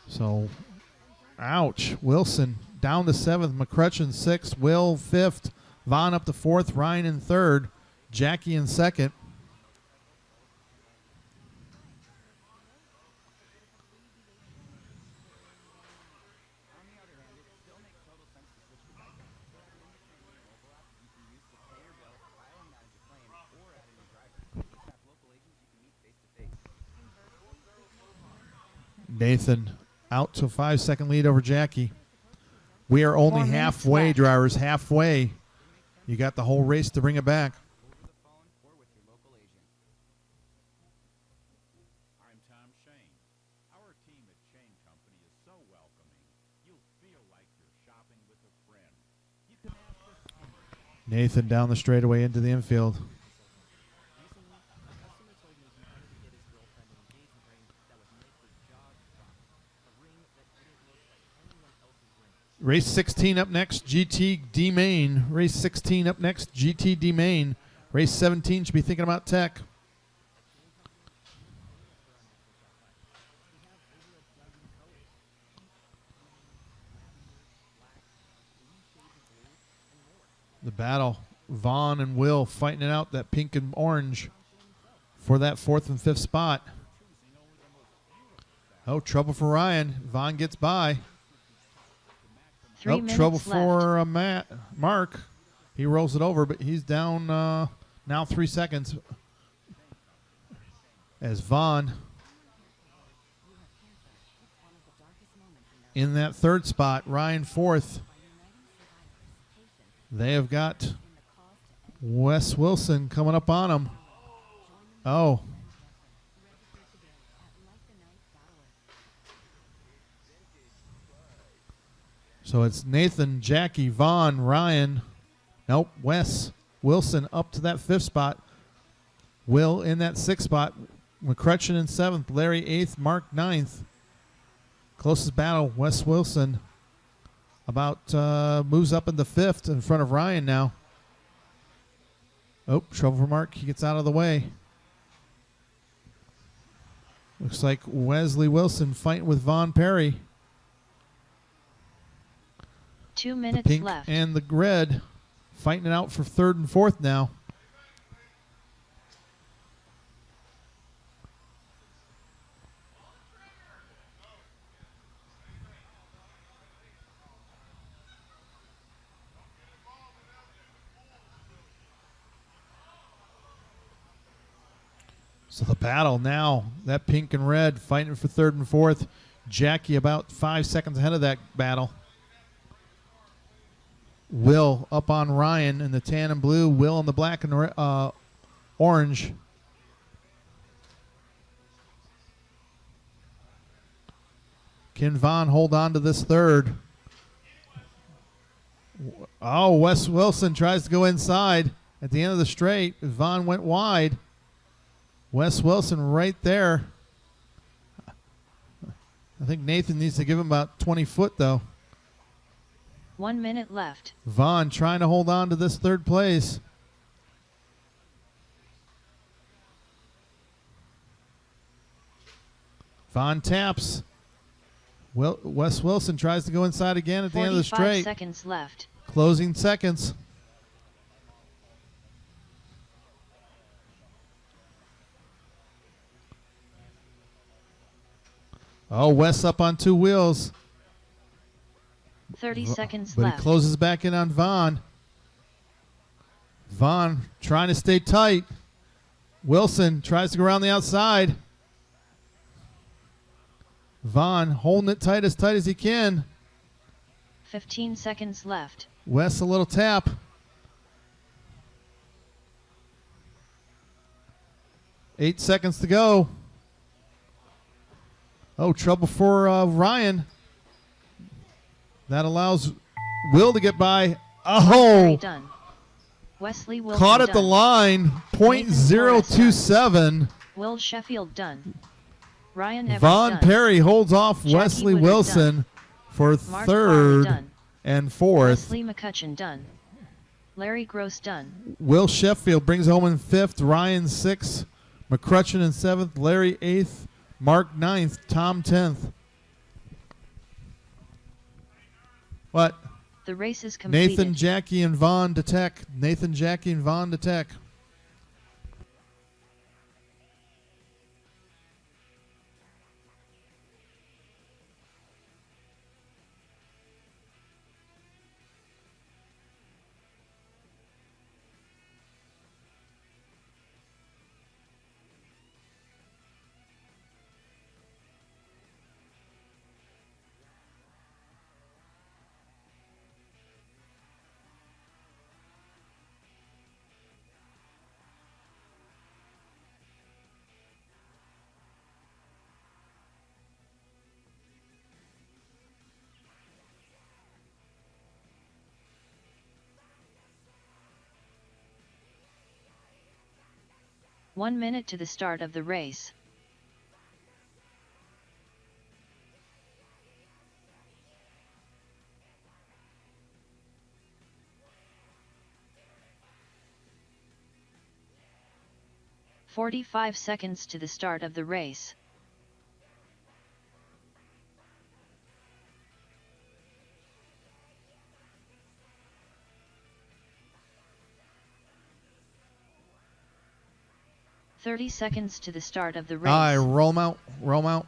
So, ouch. Wilson down to 7th. McCrutcheon 6th. Will 5th. Vaughn up to 4th. Ryan in 3rd. Jackie in 2nd. Nathan out to a 5-second lead over Jackie. We are only 4 minutes halfway, left. drivers, halfway. You got the whole race to bring it back. I'm Tom Shane. Our team at Shane Company is so welcoming, you'll feel like you're shopping with a friend. You can ask us Nathan down the straightaway into the infield. Race 16 up next, GT D Main. Race 16 up next, GT D Main. Race 17 should be thinking about Tech. The battle, Vaughn and Will fighting it out, that pink and orange for that 4th and 5th spot. Oh, trouble for Ryan. Vaughn gets by. 3 Oh, minutes trouble left. for Mark. He rolls it over, but he's down now 3 seconds. As Vaughn in that 3rd spot, Ryan 4th. They have got Wes Wilson coming up on him. Oh. So it's Nathan, Jackie, Vaughn, Ryan. Nope, Wes Wilson up to that 5th spot. Will in that 6th spot. McCrutchen in 7th. Larry 8th. Mark 9th. Closest battle, Wes Wilson. About moves up into 5th in front of Ryan now. Oh, trouble for Mark. He gets out of the way. Looks like Wesley Wilson fighting with Vaughn Perry. 2 minutes Pink left. and the red fighting it out for 3rd and 4th now. So the battle now, that pink and red fighting for 3rd and 4th. Jackie about 5 seconds ahead of that battle. Will up on Ryan in the tan and blue. Will in the black and orange. Can Vaughn hold on to this 3rd? Oh, Wes Wilson tries to go inside at the end of the straight. Vaughn went wide. Wes Wilson right there. I think Nathan needs to give him about 20 foot, though. 1 minute left. Vaughn trying to hold on to this 3rd place. Vaughn taps. Wes Wilson tries to go inside again at the end of the 45 straight. seconds left. Closing seconds. Oh, Wes up on 2 wheels. 30 seconds But left. he closes back in on Vaughn. Vaughn trying to stay tight. Wilson tries to go around the outside. Vaughn holding it tight as he can. 15 seconds left. Wes a little tap. Eight seconds to go. Oh, trouble for Ryan. That allows Will to get by. Oh! Done. Wesley Wilson Caught at done. the line. .027. Will Sheffield done. Ryan Evers Vaughn done. Perry holds off Jackie Wesley Woodard Wilson done. for Mark 3rd Farley done. and 4th. Wesley McCutcheon done. Larry Gross done. Will Sheffield brings home in 5th. Ryan 6th. McCrutchen in 7th. Larry 8th. Mark 9th. Tom 10th. What? The race is completed. Nathan, Jackie, and Vaughn to tech. Nathan, Jackie, and Vaughn to tech. One minute to the start of the race. "45 seconds to the start of the race. "30 seconds to the start of the race. Aye, roll 'em out. Roll 'em out.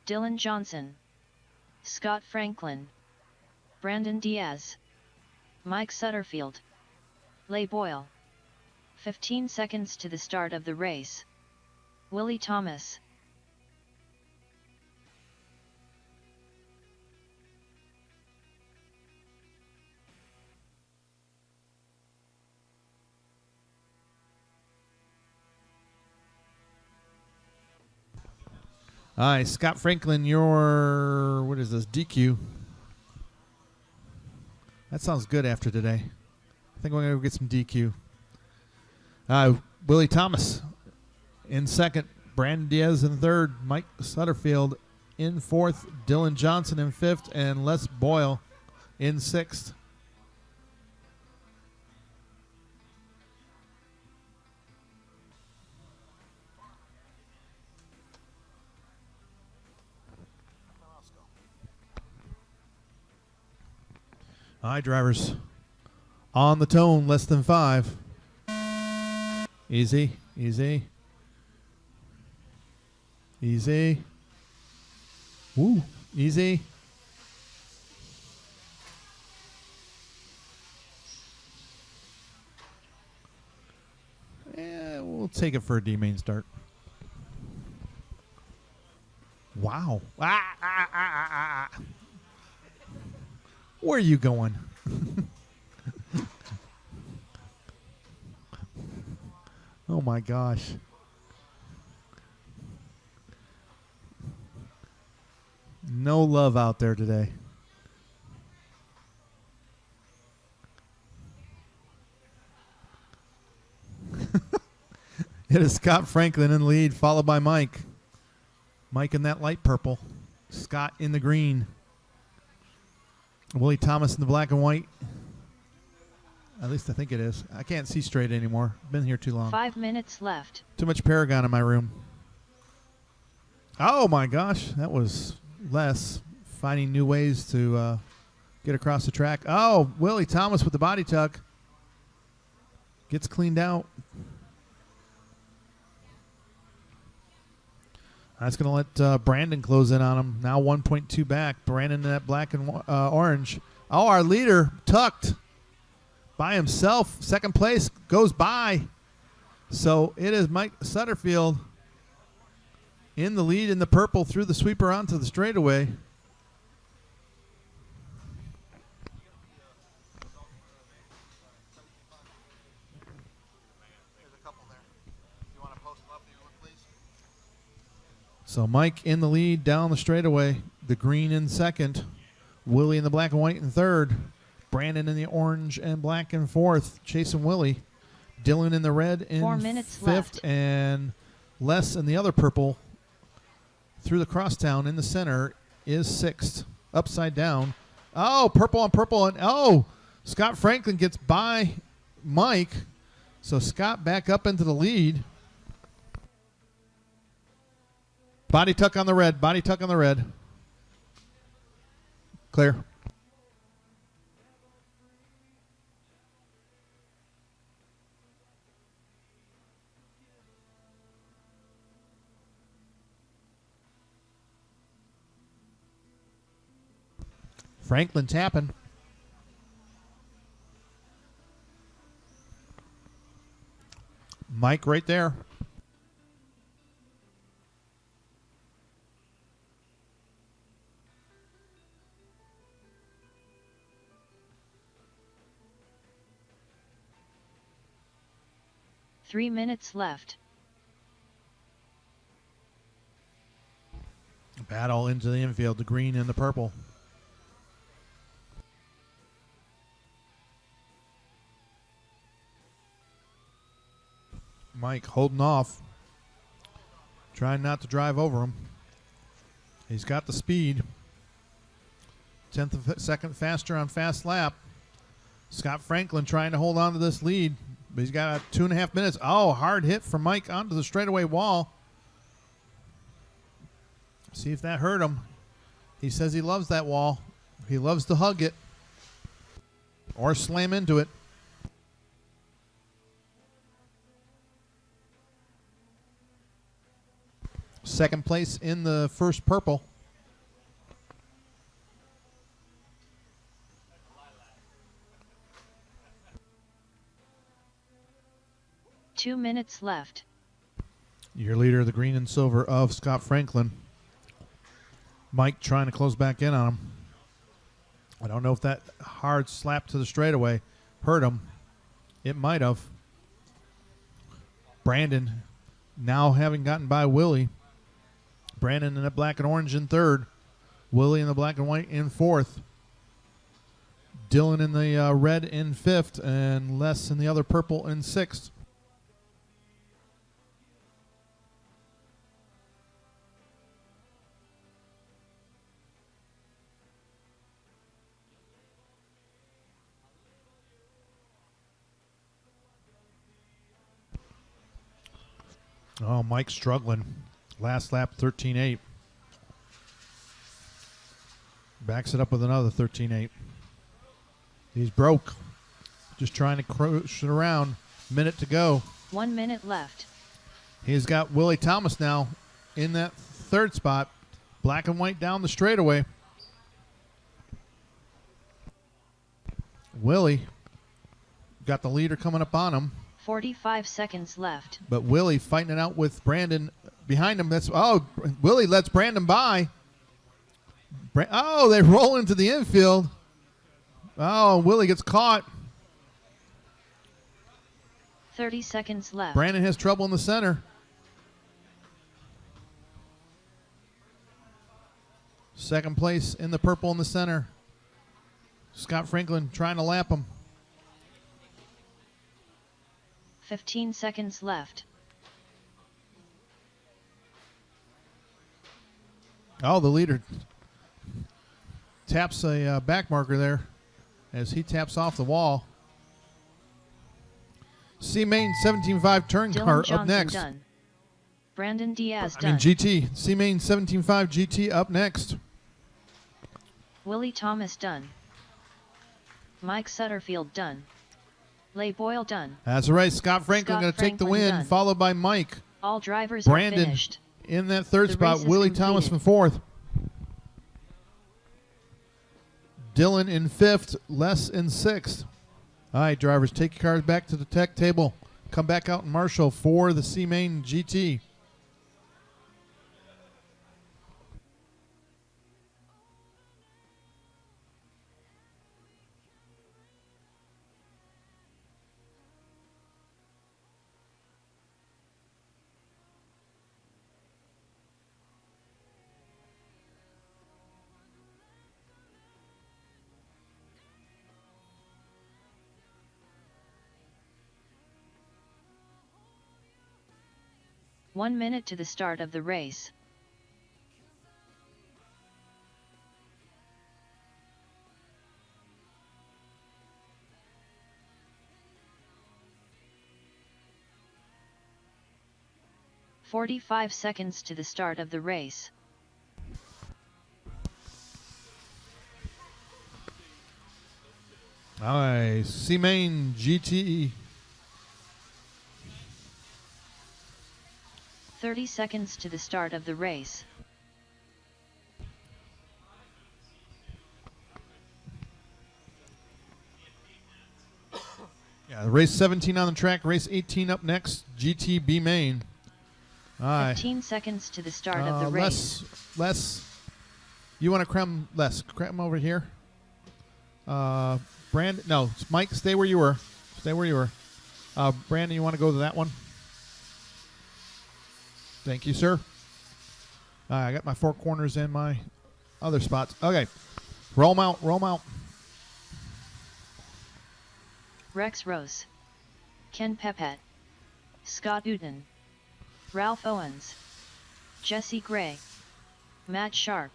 Dylan Johnson, Scott Franklin, Brandon Diaz, Mike Sutterfield, Leigh Boyle. 15 seconds to the start of the race. Willie Thomas. All right, Scott Franklin, your, what is this, DQ? That sounds good after today. I think we're going to go get some DQ. Willie Thomas in second. Brandon Diaz in third. Mike Sutterfield in fourth. Dylan Johnson in fifth. And Les Boyle in sixth. All right, drivers. On the tone, less than 5. Easy, easy. Easy. Woo, easy. Yeah, we'll take it for a D main start. Wow. Where are you going? Oh my gosh. No love out there today. It is Scott Franklin in the lead, followed by Mike. Mike in that light purple. Scott in the green. Willie Thomas in the black and white. At least I think it is. I can't see straight anymore. Been here too long. 5 minutes left. Too much Paragon in my room. Oh my gosh, that was Les finding new ways to get across the track. Oh, Willie Thomas with the body tuck. Gets cleaned out. That's going to let Brandon close in on him. Now 1.2 back. Brandon in that black and orange. Oh, our leader tucked by himself. Second place goes by. So it is Mike Sutterfield in the lead in the purple through the sweeper onto the straightaway. So Mike in the lead down the straightaway. The green in second. Willie in the black and white in third. Brandon in the orange and black in fourth. Chasing Willie. Dylan in the red in 4 minutes fifth. left. And Les in the other purple through the crosstown in the center is sixth. Upside down. Oh, purple on purple. And oh, Scott Franklin gets by Mike. So Scott back up into the lead. Body tuck on the red. Body tuck on the red. Clear. Franklin tapping. Mike right there. Three minutes left. Battle into the infield, the green and the purple. Mike holding off. Trying not to drive over him. He's got the speed. 10th of a second faster on fast lap. Scott Franklin trying to hold on to this lead. But he's got 2.5 minutes. Oh, hard hit from Mike onto the straightaway wall. See if that hurt him. He says he loves that wall. He loves to hug it or slam into it. Second place in the first purple. 2 minutes left. Your leader, the green and silver of Scott Franklin. Mike trying to close back in on him. I don't know if that hard slap to the straightaway hurt him. It might have. Brandon now having gotten by Willie. Brandon in the black and orange in third. Willie in the black and white in fourth. Dylan in the red in fifth. And Les in the other purple in sixth. Oh, Mike's struggling. Last lap, 13.8. Backs it up with another 13.8. He's broke. Just trying to cruise it around. Minute to go. 1 minute left. He's got Willie Thomas now in that third spot. Black and white down the straightaway. Willie got the leader coming up on him. 45 seconds left. But Willie fighting it out with Brandon behind him. Willie lets Brandon by. They roll into the infield. Oh, Willie gets caught. 30 seconds left. Brandon has trouble in the center. Second place in the purple in the center. Scott Franklin trying to lap him. 15 seconds left. Oh, the leader taps a back marker there as he taps off the wall. C-Main 17.5 turn Dylan car Johnson up next. done. Brandon Diaz I mean done. GT. C-Main 17.5 GT up next. Willie Thomas done. Mike Sutterfield done. Leigh Boyle done. That's right. Scott Franklin going to take the win, done. followed by Mike. All drivers Brandon are finished. in that third The spot. race is Willie Thomas completed. in fourth. Dylan in fifth. Les in sixth. All right, drivers, take your cars back to the tech table. Come back out in Marshall for the C-Main GT. One minute to the start of the race. "45 seconds to the start of the race. All right, C-Main GT. 30 seconds to the start of the race. Yeah, race 17 on the track, race 18 up next, GTB Main. All right. 15 seconds to the start of the race. Les, you want to cram Les? Cram over here. Brandon, no, Mike, stay where you were. Stay where you were. Brandon, you want to go to that one? Thank you, sir. I got my four corners and my other spots. Okay. Roll 'em out. Roll 'em out. Rex Rose. Ken Pepet. Scott Uden. Ralph Owens. Jesse Gray. Matt Sharp.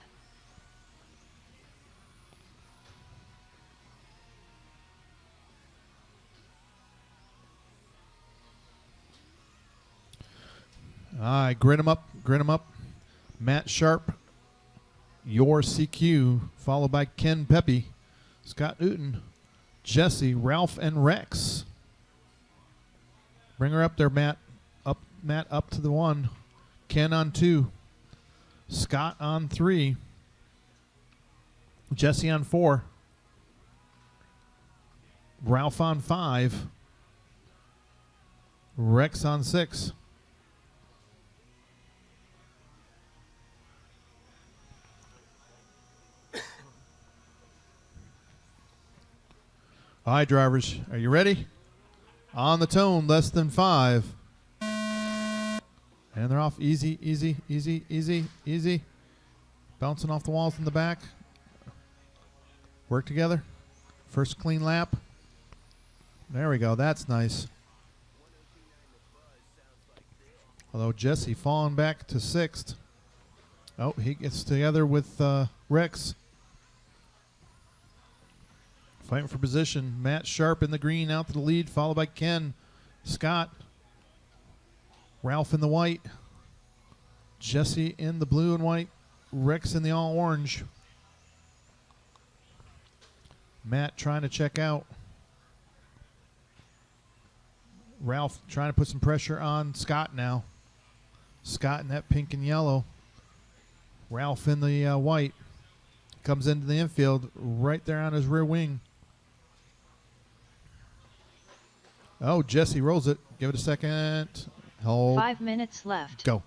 All right, grit 'em up, grit 'em up. Matt Sharp, your CQ, followed by Ken Pepe, Scott Newton, Jesse, Ralph, and Rex. Bring her up there, Matt. Matt up to the one. Ken on 2. Scott on 3. Jesse on 4. Ralph on 5. Rex on 6. All right, drivers, are you ready? On the tone, less than 5. And they're off easy, easy, easy, easy, easy. Bouncing off the walls in the back. Work together. First clean lap. There we go. That's nice. Although Jesse falling back to 6th. Oh, he gets together with Rex. Fighting for position. Matt Sharp in the green out to the lead, followed by Ken. Scott. Ralph in the white. Jesse in the blue and white. Rex in the all orange. Matt trying to check out. Ralph trying to put some pressure on Scott now. Scott in that pink and yellow. Ralph in the white. Comes into the infield right there on his rear wing. Oh, Jesse rolls it. Give it a second. Hold. 5 minutes left. Go.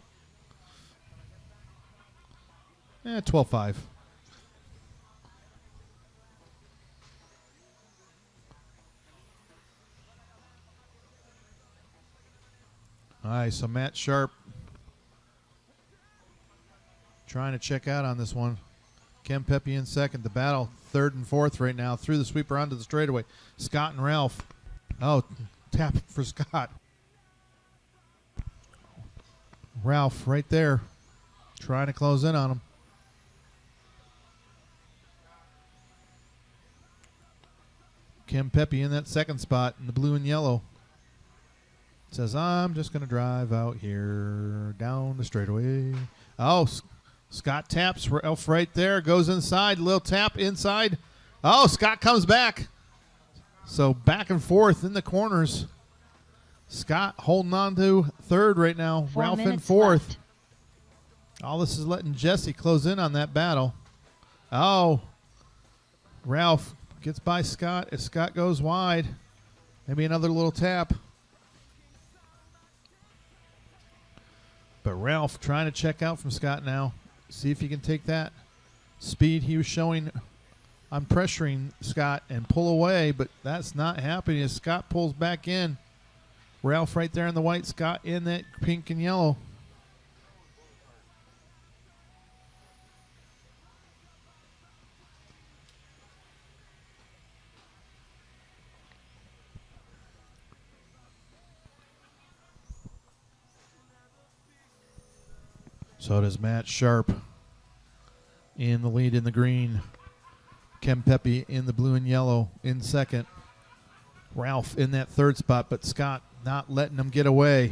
12-5. All right, so Matt Sharp trying to check out on this one. Ken Pepe in second. The battle, third and fourth right now. Through the sweeper onto the straightaway. Scott and Ralph. Oh, tap for Scott. Ralph right there trying to close in on him. Ken Pepe in that second spot in the blue and yellow. Says, I'm just going to drive out here down the straightaway. Oh, Scott taps. Ralph right there. Goes inside. Little tap inside. Oh, Scott comes back. So back and forth in the corners. Scott holding on to third right now. 4 Ralph in minutes fourth. left. All this is letting Jesse close in on that battle. Oh, Ralph gets by Scott as Scott goes wide. Maybe another little tap. But Ralph trying to check out from Scott now. See if he can take that speed he was showing on pressuring Scott and pull away, but that's not happening as Scott pulls back in. Ralph right there in the white, Scott in that pink and yellow. So does Matt Sharp in the lead in the green. Ken Pepe in the blue and yellow in second. Ralph in that third spot, but Scott not letting them get away.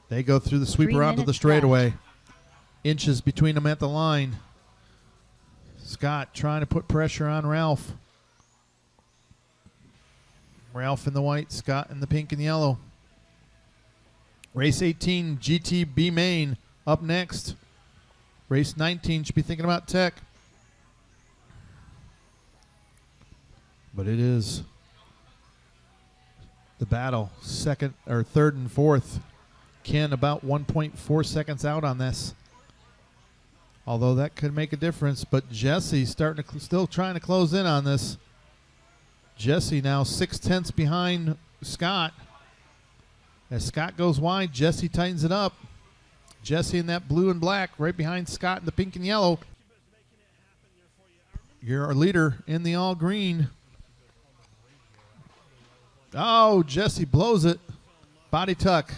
They go through the 3 sweeper onto the minutes straightaway. left. Inches between them at the line. Scott trying to put pressure on Ralph. Ralph in the white, Scott in the pink and yellow. Race 18, GTB Main up next. Race 19 should be thinking about tech. But it is the battle, second or third and fourth. Ken about 1.4 seconds out on this. Although that could make a difference, but Jesse starting to still trying to close in on this. Jesse now 6/10 behind Scott. As Scott goes wide, Jesse tightens it up. Jesse in that blue and black, right behind Scott in the pink and yellow. Your leader in the all green. Oh, Jesse blows it. Body tuck.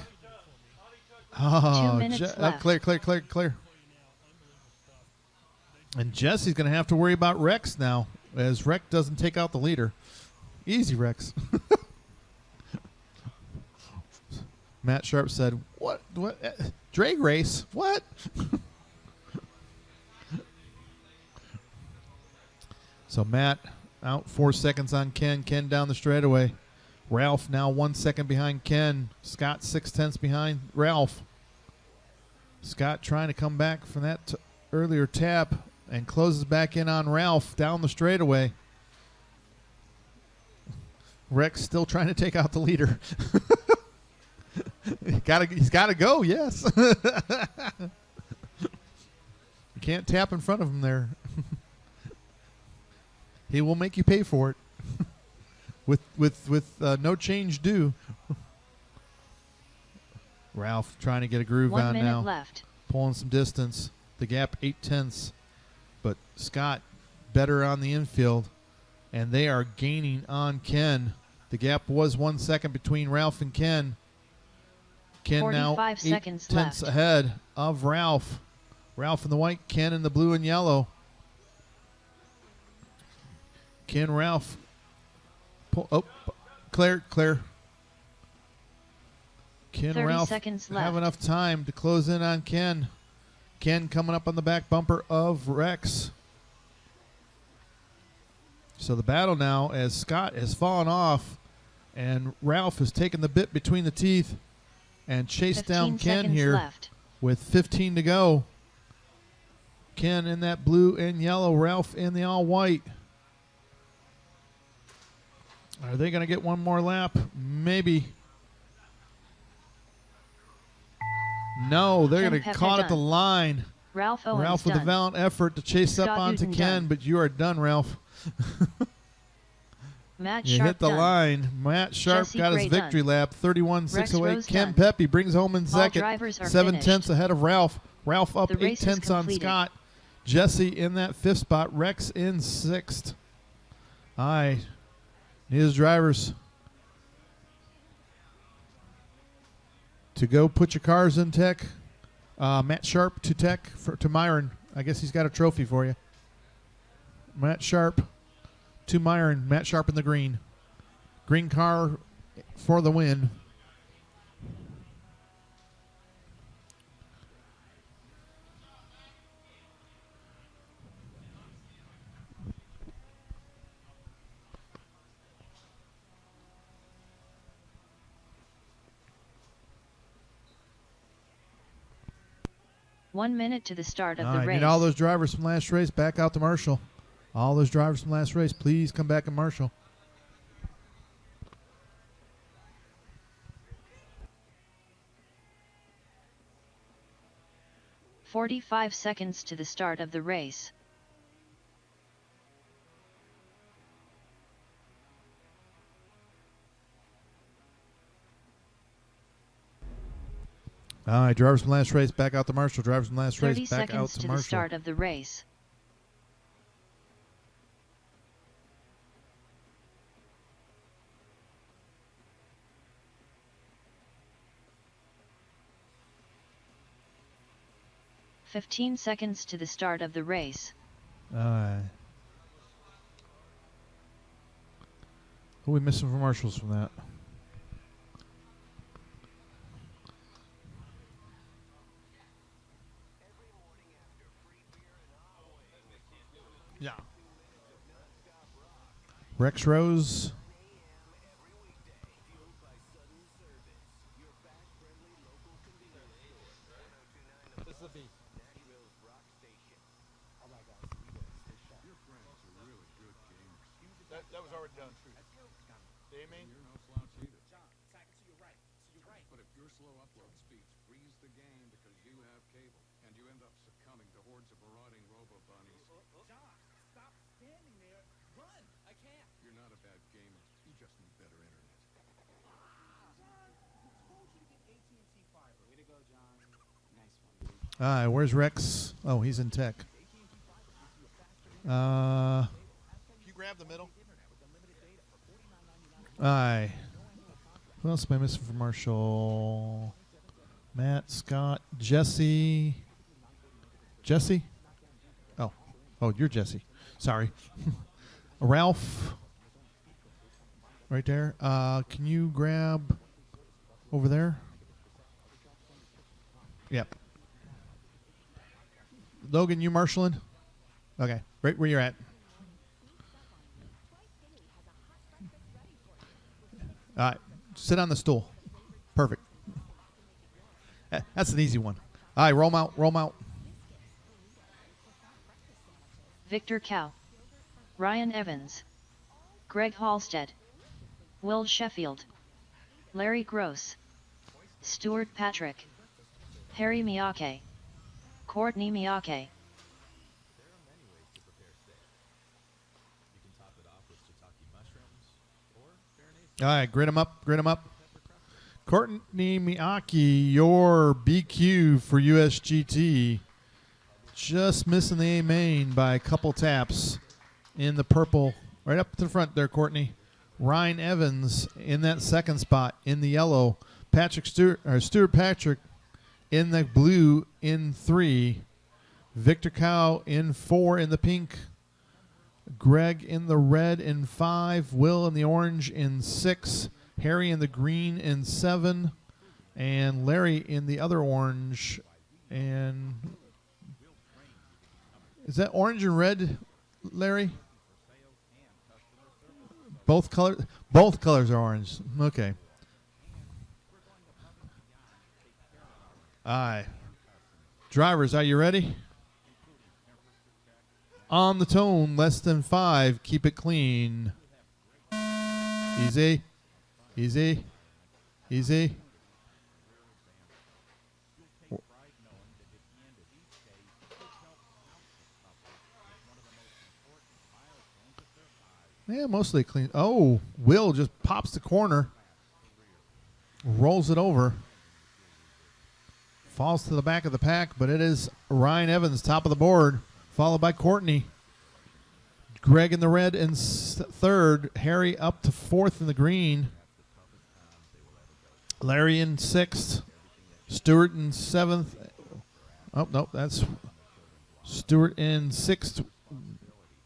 Oh, 2 minutes left. Clear. And Jesse's going to have to worry about Rex now, as Rex doesn't take out the leader. Easy, Rex. Matt Sharp said, What? Drag race? What? So Matt out 4 seconds on Ken. Ken down the straightaway. Ralph now 1 second behind Ken. Scott 6/10 behind Ralph. Scott trying to come back from that earlier tap and closes back in on Ralph down the straightaway. Rex still trying to take out the leader. He's got to go, yes. You can't tap in front of him there. He will make you pay for it. with no change due. Ralph trying to get a groove 1 on minute now. left. Pulling some distance. The gap 8/10. But Scott better on the infield. And they are gaining on Ken. The gap was 1 second between Ralph and Ken. Ken now 45 seconds 8/10 left. ahead of Ralph. Ralph in the white, Ken in the blue and yellow. Ken, Ralph. Clear. Can 30 Ralph seconds have left. enough time to close in on Ken? Ken coming up on the back bumper of Rex. So the battle now, as Scott has fallen off and Ralph has taken the bit between the teeth and chased 15 down Ken seconds here left. with 15 to go. Ken in that blue and yellow, Ralph in the all white. Are they going to get one more lap? Maybe. No, they're Ken going to Pepe caught at done. the line. Ralph Owens Ralph with a done. valiant effort to chase up Scott onto Newton Ken, done. but you are done, Ralph. Matt You Sharp hit the done. line. Matt Sharp Jesse got his Gray done. victory lap, 31.608. Rex Rose Ken done. Pepe brings home in All second, drivers are 7 finished. tenths ahead of Ralph. Ralph up The 8 race is tenths on completed. Scott. Jesse in that 5th spot. Rex in 6th. All right. Need his drivers to go put your cars in tech. Matt Sharp to tech to Myron. I guess he's got a trophy for you. Matt Sharp to Myron. Matt Sharp in the green. Green car for the win. One minute to the start of All the right, race. need all those drivers from last race back out to Marshall. All those drivers from last race, please come back in Marshall. "45 seconds to the start of the race. All right, drivers from last race back out to Marshall. Drivers from last 30 race back out seconds to to the Marshall. start of the race. "15 seconds to the start of the race. All right. Who are we missing from Marshalls from that? Yeah. Rex Rose. That was already done. They mean? You're no slouch either. John, tack it to your right. To your right. But if your slow upload speeds freeze the game because you have cable and you end up succumbing to hordes of marauding robo-bunnies. John, stop standing there. Run! I can't. You're not a bad gamer. You just need better internet. John, who told you to get AT&T Fiber? Way to go, John. Nice one, dude. All right, where's Rex? Oh, he's in tech. Can you grab the middle? All right. Who else am I missing from Marshall? Matt, Scott, Jesse. Jesse? Oh, you're Jesse. Sorry. Ralph. Right there. Can you grab over there? Yep. Logan, you marshalling? Okay, right where you're at. All right, sit on the stool. Perfect. That's an easy one. All right, roll 'em out, roll 'em out. Victor Cow. Ryan Evans. Greg Halstead. Will Sheffield. Larry Gross. Stuart Patrick. Harry Miyake. Courtney Miyake. All right, grit 'em up, grit 'em up. Courtney Miyake, your BQ for USGT. Just missing the A main by a couple taps in the purple. Right up to the front there, Courtney. Ryan Evans in that second spot in the yellow. Stuart Patrick in the blue in 3. Victor Cow in 4 in the pink. Greg in the red in 5. Will in the orange in 6. Harry in the green in 7. and Larry in the other orange. And is that orange and red, Larry? Both colors are orange. Okay. All right. Drivers, are you ready? On the tone, less than 5. Keep it clean. Easy. Easy. Easy. Yeah, mostly clean. Oh, Will just pops the corner. Rolls it over. Falls to the back of the pack, but it is Ryan Evans, top of the board, followed by Courtney. Greg in the red in third. Harry up to fourth in the green. Larry in sixth. Stewart in seventh. Oh, nope, that's Stewart in sixth.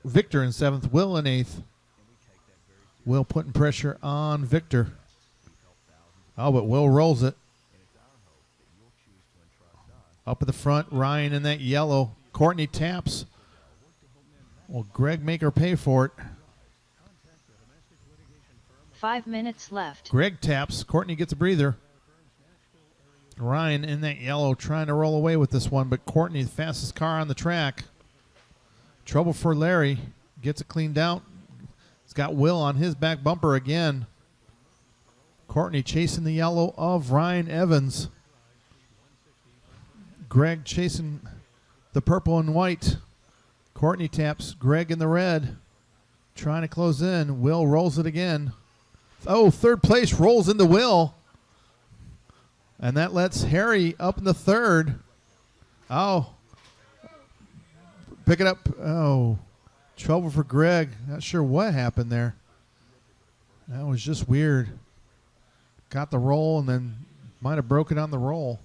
Victor in seventh. Will in eighth. Will putting pressure on Victor. Oh, but Will rolls it. Up at the front, Ryan in that yellow. Courtney taps. Will Greg make her pay for it? 5 minutes left. Greg taps. Courtney gets a breather. Ryan in that yellow trying to roll away with this one, but Courtney, the fastest car on the track. Trouble for Larry. Gets it cleaned out. He's got Will on his back bumper again. Courtney chasing the yellow of Ryan Evans. Greg chasing the purple and white. Courtney taps. Greg in the red. Trying to close in. Will rolls it again. Oh, third place rolls into Will. And that lets Harry up in the third. Oh. Pick it up. Oh. Trouble for Greg. Not sure what happened there. That was just weird. Got the roll and then might have broken on the roll.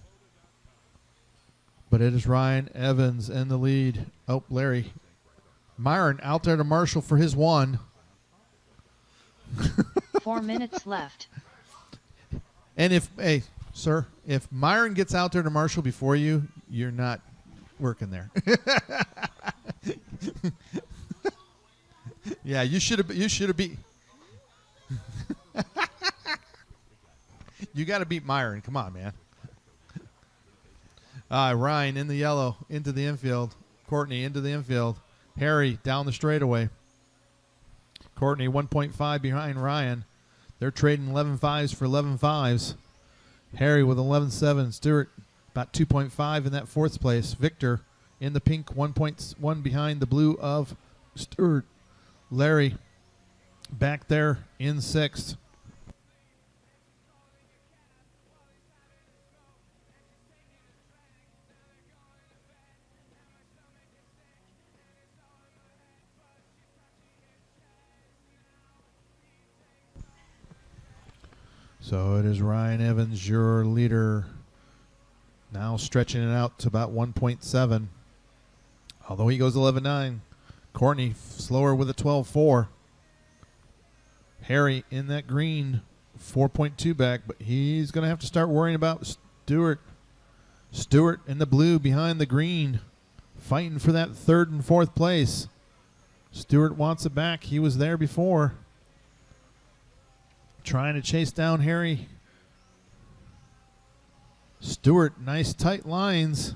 But it is Ryan Evans in the lead. Oh, Larry. Myron out there to Marshall for his one. 4 minutes left. And if, hey, sir, if Myron gets out there to Marshall before you, you're not working there. Yeah, you should have beat. You got to beat Myron. Come on, man. Ryan in the yellow into the infield. Courtney into the infield. Harry down the straightaway. Courtney 1.5 behind Ryan. They're trading 11.5s for 11.5s. Harry with 11.7. Stewart about 2.5 in that fourth place. Victor in the pink 1.1 behind the blue of Stewart. Larry back there in sixth. So it is Ryan Evans, your leader, now stretching it out to about 1.7. Although he goes 11.9. Courtney slower with a 12.4. Harry in that green 4.2 back, but he's going to have to start worrying about Stewart. Stewart in the blue behind the green, fighting for that third and fourth place. Stewart wants it back. He was there before. Trying to chase down Harry. Stewart, nice tight lines.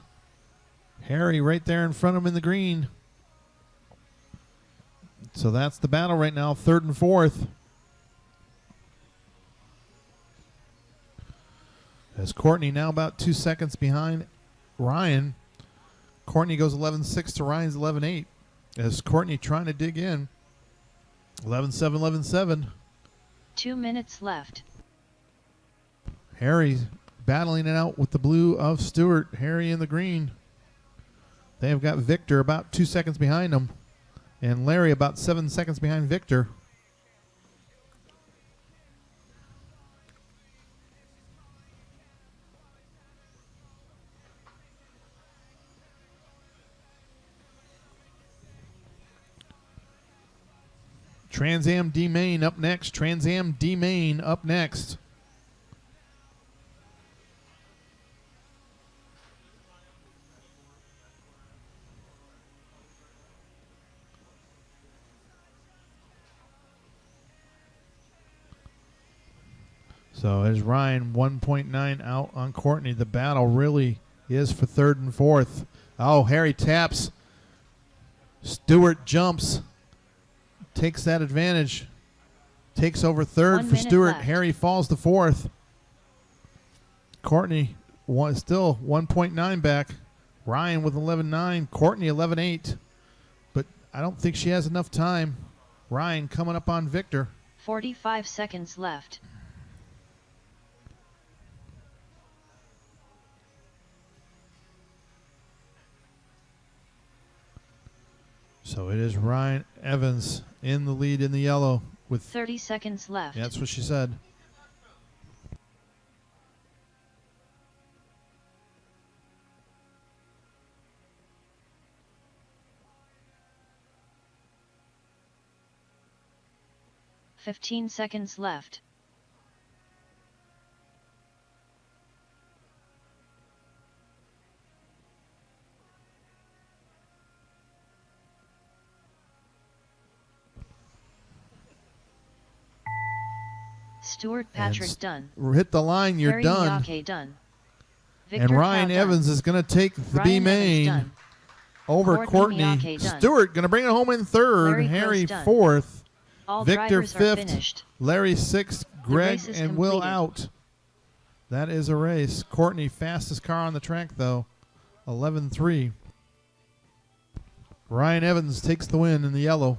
Harry right there in front of him in the green. So that's the battle right now, third and fourth. As Courtney now about 2 seconds behind Ryan. Courtney goes 11.6 to Ryan's 11.8. As Courtney trying to dig in. 11.7, 11.7. 2 minutes left. Harry battling it out with the blue of Stewart. Harry in the green. They have got Victor about 2 seconds behind him. And Larry about 7 seconds behind Victor. Trans Am D Main up next. Trans Am D Main up next. So as Ryan 1.9 out on Courtney, the battle really is for third and fourth. Oh, Harry taps. Stewart jumps. Takes that advantage. Takes over third 1 for minute Stewart. left. Harry falls to fourth. Courtney still 1.9 back. Ryan with 11.9. Courtney 11.8. But I don't think she has enough time. Ryan coming up on Victor. 45 seconds left. So it is Ryan Evans in the lead in the yellow with 30 seconds left. Yeah, that's what she said. Fifteen seconds left. Stuart Patrick done. Hit the line, you're Harry done. Miyake done. And Victor Ryan Cloud Evans done. is going to take the Ryan B Evans main done. over Courtney Courtney. Miyake done. Stewart going to bring it home in third. Larry Harry Gross done. fourth. All Victor drivers are fifth. finished. Larry sixth. Greg race is and Will completed. out. That is a race. Courtney, fastest car on the track, though. 11.3. Ryan Evans takes the win in the yellow.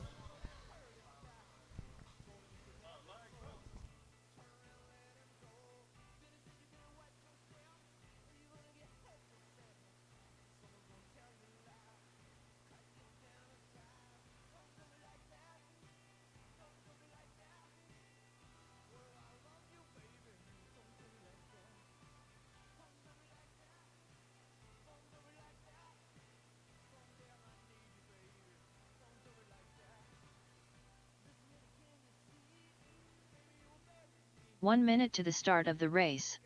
One minute to the start of the race.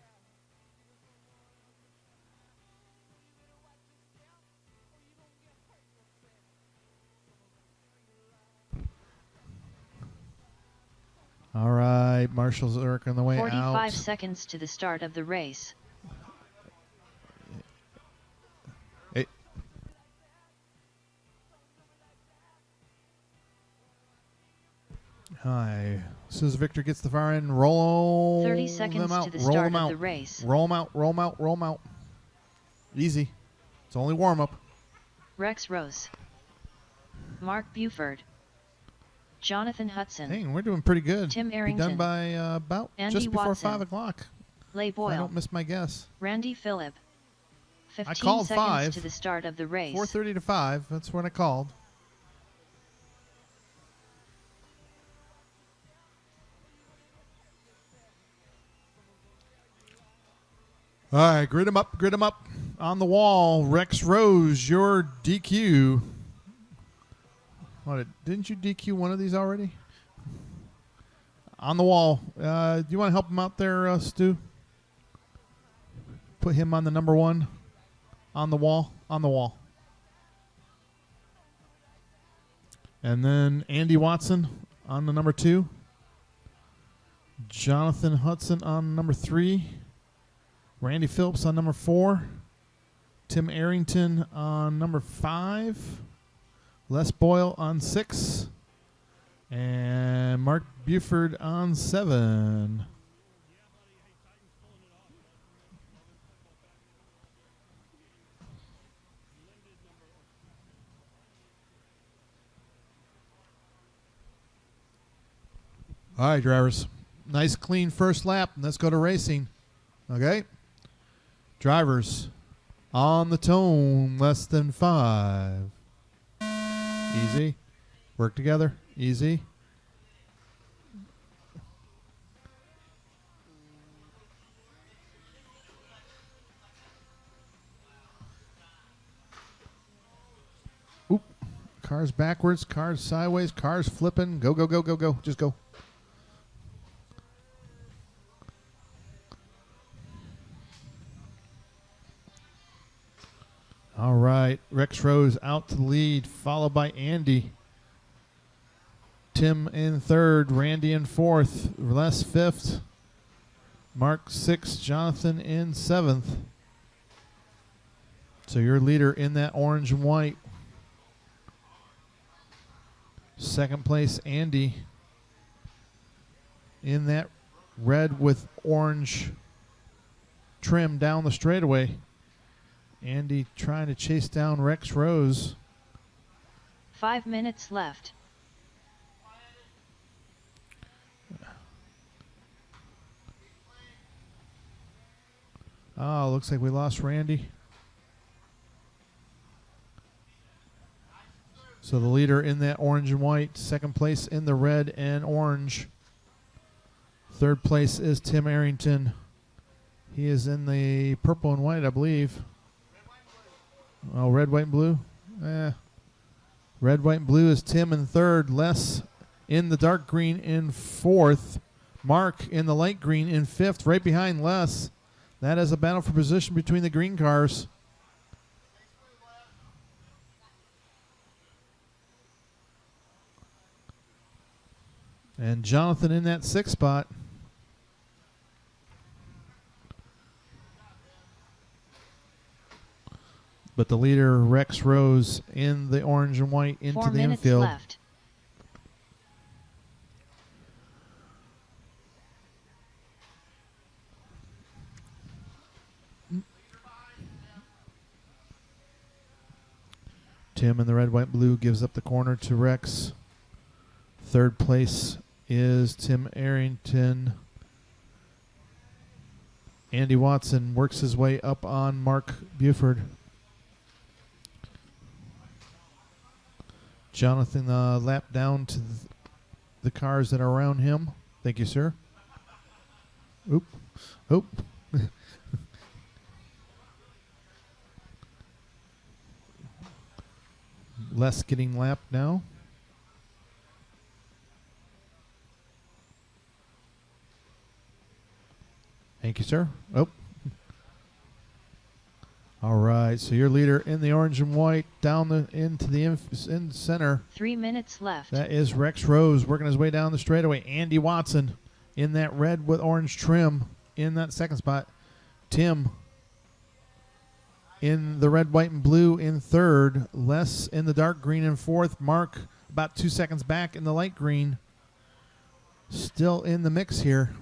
All right, Marshall Zurich on the way 45 out. seconds to the start of the race. Hey. Hi. As soon as Victor gets the far end, roll 30 seconds them out. to the roll start them of out. the race. Roll them out, roll them out, roll them out. Easy. It's only warm-up. Rex Rose. Mark Buford. Jonathan Hudson. Dang, we're doing pretty good. Tim Be Arrington. done by about Andy just before Watson. 5 o'clock. Leigh If I Boyle. don't miss my guess. Randy Phillip. 15 called seconds 5. to the start of the race. 4:30 to 5. That's when I called. All right, grid them up, grid them up. On the wall, Rex Rose, your DQ. What, didn't you DQ one of these already? On the wall. Do you want to help him out there, Stu? Put him on the number 1. On the wall. On the wall. And then Andy Watson on the number 2. Jonathan Hudson on number 3. Randy Phillips on number 4. Tim Arrington on number 5. Les Boyle on 6. And Mark Buford on 7. All right, drivers. Nice, clean first lap. Let's go to racing. Okay? Drivers, on the tone, less than 5. Easy. Work together. Easy. Oop. Cars backwards, cars sideways, cars flipping. Go, go, go, go, go. Just go. All right, Rex Rose out to the lead, followed by Andy. Tim in third, Randy in fourth, Les fifth, Mark 6th, Jonathan in 7th. So your leader in that orange and white. Second place, Andy, in that red with orange trim down the straightaway. Andy trying to chase down Rex Rose. 5 minutes left. Oh, looks like we lost Randy. So the leader in that orange and white. Second place in the red and orange. Third place is Tim Arrington. He is in the purple and white, I believe. Oh, red, white, and blue? Red, white, and blue is Tim in third. Les in the dark green in fourth. Mark in the light green in fifth, right behind Les. That is a battle for position between the green cars. And Jonathan in that sixth spot. But the leader, Rex Rose, in the orange and white into 4 the minutes infield. left. Tim in the red, white, blue gives up the corner to Rex. Third place is Tim Arrington. Andy Watson works his way up on Mark Buford. Jonathan lap down to the cars that are around him. Thank you, sir. Oop. Oop. Les getting lapped now. Thank you, sir. Oh. All right, so your leader in the orange and white down into the in center. 3 minutes left. That is Rex Rose working his way down the straightaway. Andy Watson in that red with orange trim in that second spot. Tim in the red, white, and blue in third. Les in the dark green in fourth. Mark about 2 seconds back in the light green. Still in the mix here.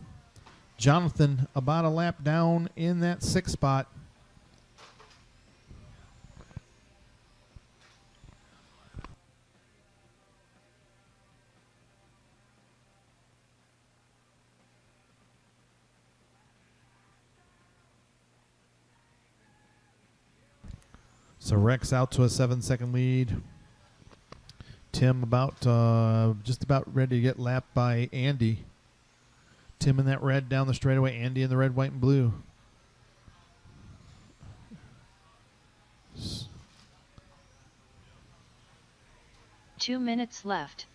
Jonathan about a lap down in that sixth spot. So Rex out to a 7-second lead. Tim about just about ready to get lapped by Andy. Tim in that red down the straightaway. Andy in the red, white, and blue. S 2 minutes left.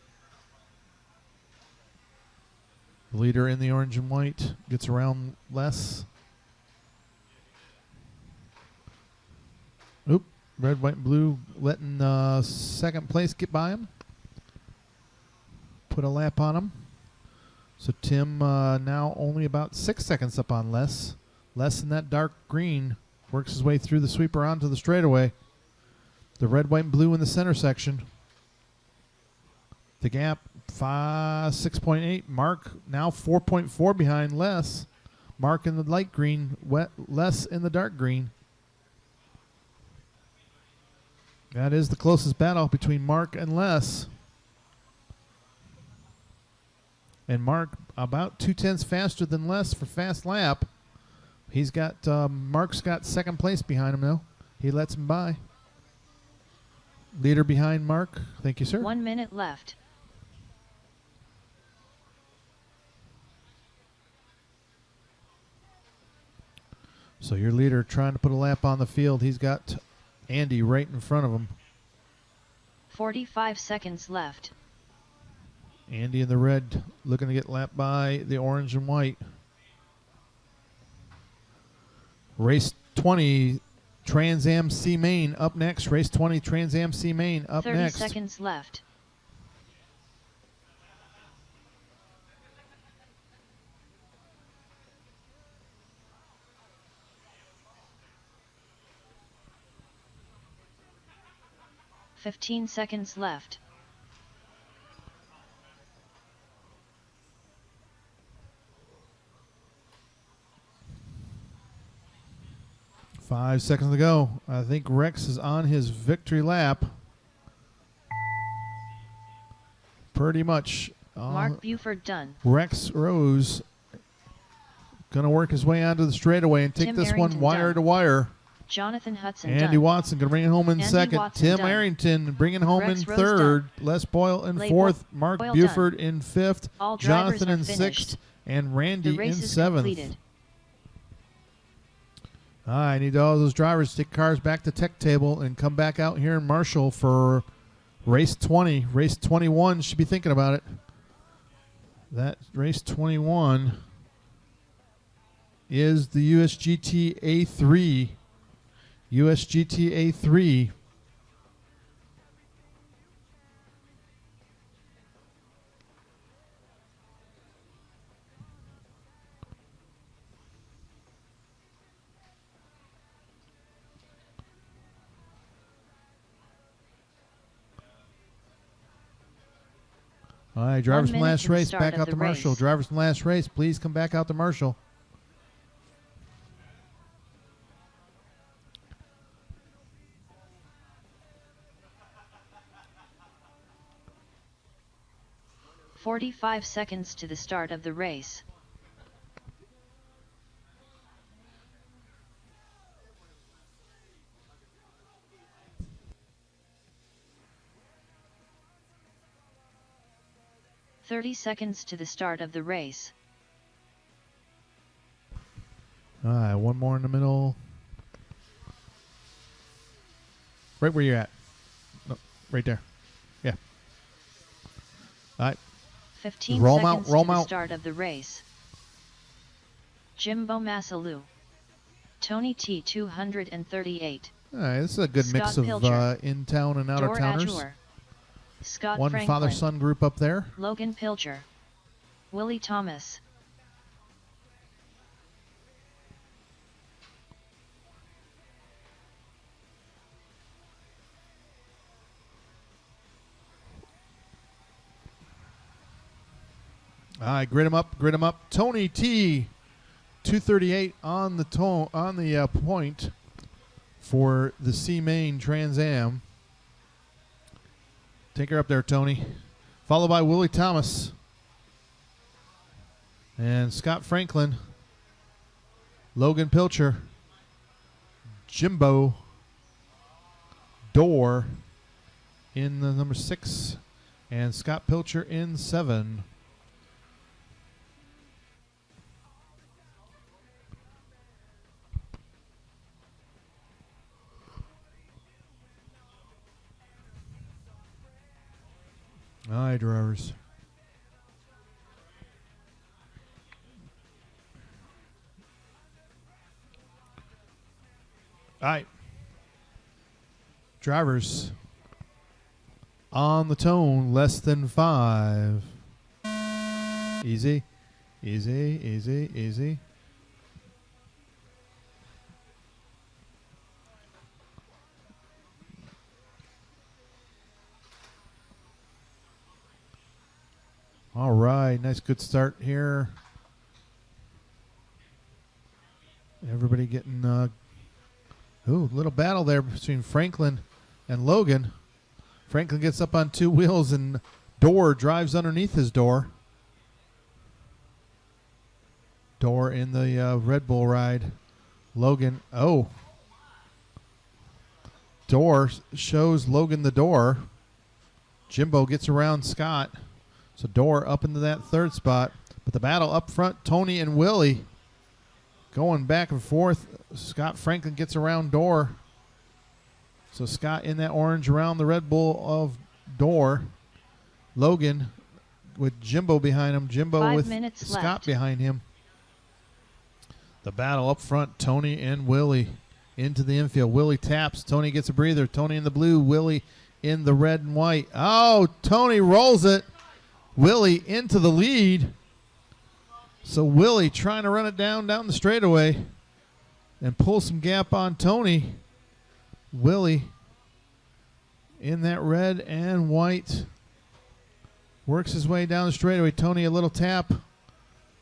The leader in the orange and white gets around Les. Oop. Red, white, and blue letting second place get by him. Put a lap on him. So Tim now only about 6 seconds up on Les. Les in that dark green works his way through the sweeper onto the straightaway. The red, white, and blue in the center section. The gap 6.8. Mark now 4.4 behind Les. Mark in the light green, Les in the dark green. That is the closest battle between Mark and Les. And Mark about 2/10 faster than Les for fast lap. He's got Mark's got second place behind him now. He lets him by. Leader behind Mark. Thank you, sir. 1 minute left. So your leader trying to put a lap on the field. He's got Andy right in front of him. 45 seconds left. Andy in the red looking to get lapped by the orange and white. Race 20, Trans Am C Main up next. Race 20, Trans Am C Main up 30 next. 30 seconds left. 15 seconds left. Five seconds to go. I think Rex is on his victory lap. Pretty much. Mark Buford done. Rex Rose going to work his way onto the straightaway and take Tim this Arrington one wire done. to wire. Jonathan Hudson Andy done. Watson going to bring it home in Andy second. Watson Tim done. Arrington bringing home Rex in Rose third. done. Les Boyle in Lay fourth. Bo- Mark Boyle Buford done. in fifth. All drivers Jonathan are in finished. sixth. And The Randy race in is seventh. completed. I need all those drivers to take cars back to tech table and come back out here in Marshall for race 20. Race 21 should be thinking about it. That race 21 is the USGT A3. USGT A3. All right, drivers from minute last to the race start back of out the to Marshall. race. Drivers from last race, please come back out to Marshall. "45 seconds to the start of the race. "30 seconds to the start of the race. All right, one more in the middle. Right where you're at. No, right there. Yeah. All right. 15 Roll 'em seconds out, roll to 'em the out. start of the race. Jimbo Massalu. Tony T 238. All right, this is a good mix Scott of Pilcher. in-town and Dor out-of-towners. Adjour. Scott One Franklin. father-son group up there. Logan Pilcher. Willie Thomas. All right, grid 'em up, grid 'em up. Tony T, 238 on the point for the C Main Trans Am. Take her up there, Tony. Followed by Willie Thomas and Scott Franklin, Logan Pilcher, Jimbo, Dorr in the number 6, and Scott Pilcher in 7. All right, drivers. All right. Drivers on the tone, less than 5. Easy, easy, easy, easy. All right, nice good start here. Everybody getting little battle there between Franklin and Logan. Franklin gets up on 2 wheels and Dorr drives underneath his door. Dorr in the Red Bull ride. Logan, Dorr shows Logan the door. Jimbo gets around Scott. So Dorr up into that 3rd spot. But the battle up front, Tony and Willie going back and forth. Scott Franklin gets around Dorr. So Scott in that orange around the Red Bull of Dorr. Logan with Jimbo behind him. Jimbo 5 with minutes Scott left. behind him. The battle up front, Tony and Willie into the infield. Willie taps. Tony gets a breather. Tony in the blue. Willie in the red and white. Oh, Tony rolls it. Willie into the lead. So Willie trying to run it down the straightaway and pull some gap on Tony. Willie in that red and white. Works his way down the straightaway. Tony, a little tap.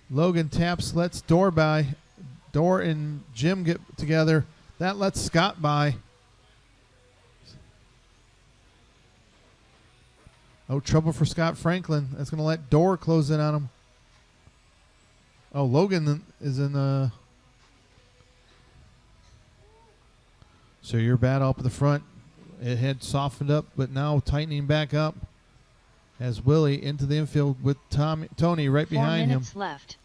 Logan taps, lets Door by. Door and Jim get together. That lets Scott by. Oh, trouble for Scott Franklin. That's going to let Door close in on him. Oh, Logan is in the... So your battle up at the front. It had softened up, but now tightening back up. As Willie into the infield with Tony right behind him. 4 minutes left.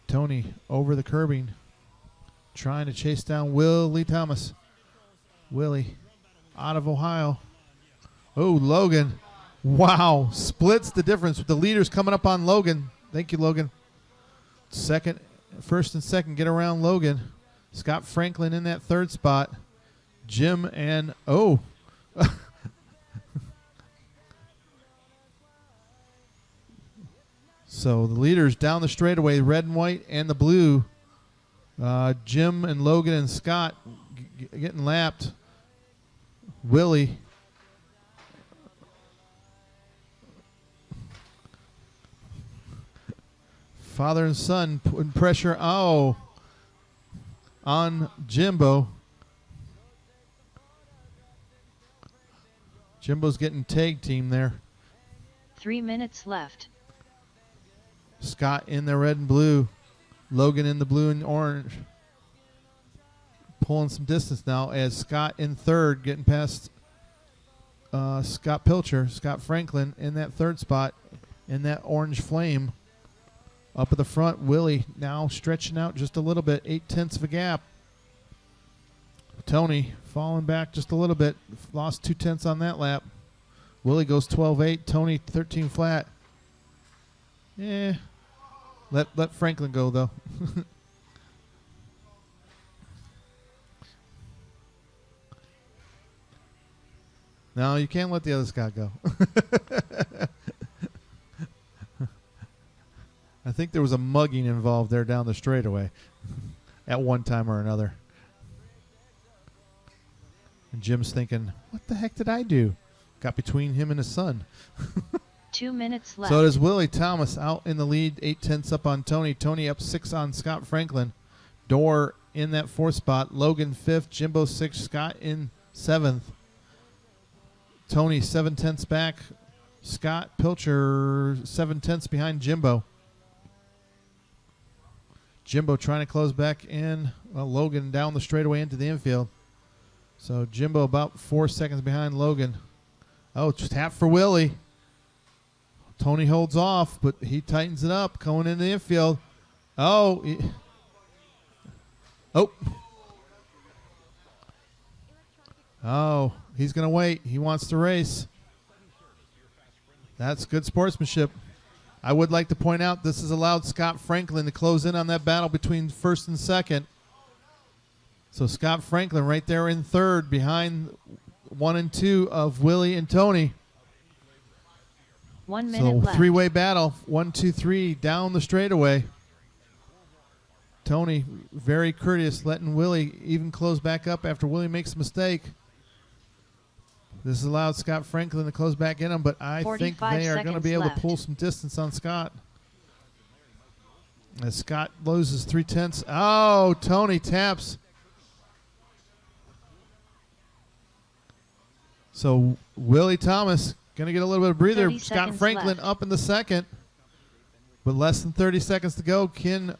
Tony over the curbing, trying to chase down Willie Thomas. Willie out of Ohio. Oh, Logan. Wow. Splits the difference with the leaders coming up on Logan. Thank you, Logan. First and second get around Logan. Scott Franklin in that third spot. Jim and, oh. So the leaders down the straightaway, red and white and the blue. Jim and Logan and Scott getting lapped. Willie. Father and son putting pressure on Jimbo. Jimbo's getting tag team there. 3 minutes left. Scott in the red and blue. Logan in the blue and orange. Pulling some distance now as Scott in third, getting past Scott Pilcher. Scott Franklin in that third spot in that orange flame. Up at the front, Willie now stretching out just a little bit. 0.8 of a gap. Tony falling back just a little bit. Lost 0.2 on that lap. Willie goes 12.8. Tony 13 flat. Yeah. Let Franklin go, though. No, you can't let the other Scott go. I think there was a mugging involved there down the straightaway at one time or another. And Jim's thinking, what the heck did I do? Got between him and his son. 2 minutes left. So does Willie Thomas out in the lead, 0.8 up on Tony. Tony up 6 on Scott Franklin. Door in that fourth spot. Logan 5th. Jimbo 6th. Scott in 7th. Tony 0.7 back. Scott Pilcher 0.7 behind Jimbo. Jimbo trying to close back in. Well, Logan down the straightaway into the infield. So Jimbo about 4 seconds behind Logan. Oh, tap for Willie. Tony holds off, but he tightens it up going into the infield. Oh. Oh, he's going to wait. He wants to race. That's good sportsmanship. I would like to point out this has allowed Scott Franklin to close in on that battle between first and second. So Scott Franklin right there in third behind 1 and 2 of Willie and Tony. 1 minute left. Three-way battle, 1, 2, 3 down the straightaway. Tony very courteous, letting Willie even close back up after Willie makes a mistake. This has allowed Scott Franklin to close back in him, but I think they are going to be able to pull some distance on Scott. As Scott loses 0.3. Oh, Tony taps. So Willie Thomas going to get a little bit of breather. Scott Franklin up in the second. With less than 30 seconds to go, can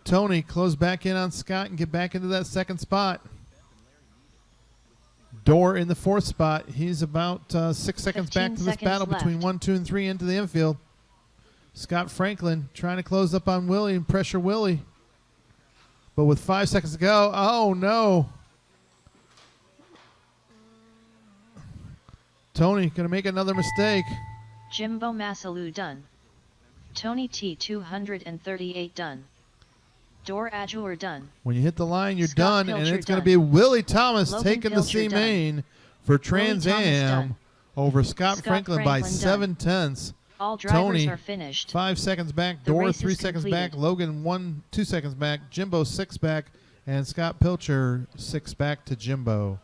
Tony close back in on Scott and get back into that second spot? Door in the fourth spot. He's about 6 seconds back to this battle between 1, 2, and 3 into the infield. Scott Franklin trying to close up on Willie and pressure Willie. But with 5 seconds to go, oh no. Tony going to make another mistake. Jimbo Masalu done. Tony T 238 done. Door Adjour done. When you hit the line, you're Scott done, and Pilcher it's going to done. be Willie Thomas Logan taking the Pilcher C done. main for Trans Willie Thomas Am done. over Scott Scott Franklin by Franklin done. 0.7. All drivers Tony, are finished. 5 seconds back. The Door race 3 is seconds completed. back. Logan 2 seconds back. Jimbo 6 back, And Scott Pilcher 6 back to Jimbo.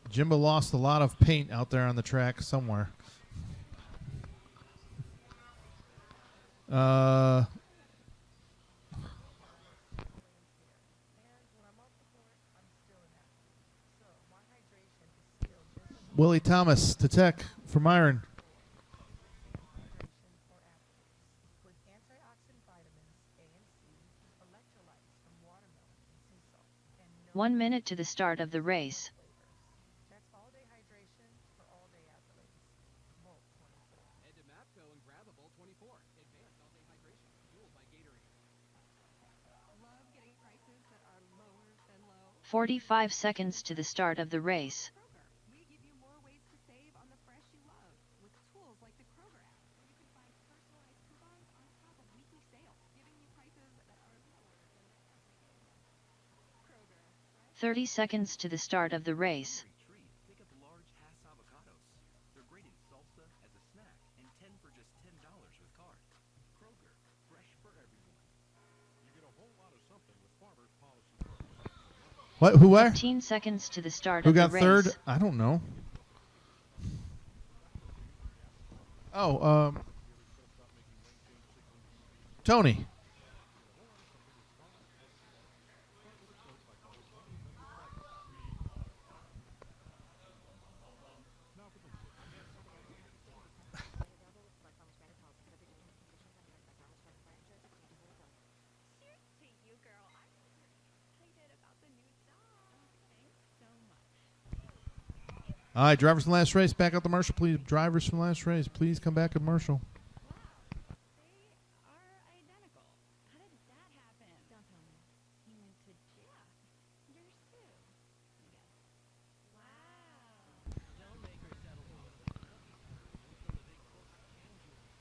Jimbo lost a lot of paint out there on the track somewhere. Willie Thomas to Tech from Iron. One minute to the start of the race. Head to Mapco and grab a Bolt 24. Advanced all-day hydration, fueled by Gatorade. Love getting prices that are lower than low. 45 seconds to the start of the race. We give you more ways to save on the fresh you love with tools like the Kroger app, where you can find personalized coupons on top of weekly sales, giving you prices that are lower than the Kroger. 30 seconds to the start of the race. Pick up large Hass avocados. They're great in salsa, as a snack, and 10 for just $10 with card. Kroger, fresh for everyone. You get a whole lot of something with Farmer's Policy Perks. What? Who where? 15 seconds to the start Who of the got race. third? I don't know. Oh, Tony. To you, girl. I'm excited about the new song. Thanks so much. All right, drivers from last race, back out the Marshall, please. Drivers from last race, please come back at Marshall. They are identical. How did that happen? Don't tell me. He went to jail. You're Sue. Yes. Wow. Don't make her settle for one of those cookies. From the big corporate can jewelry.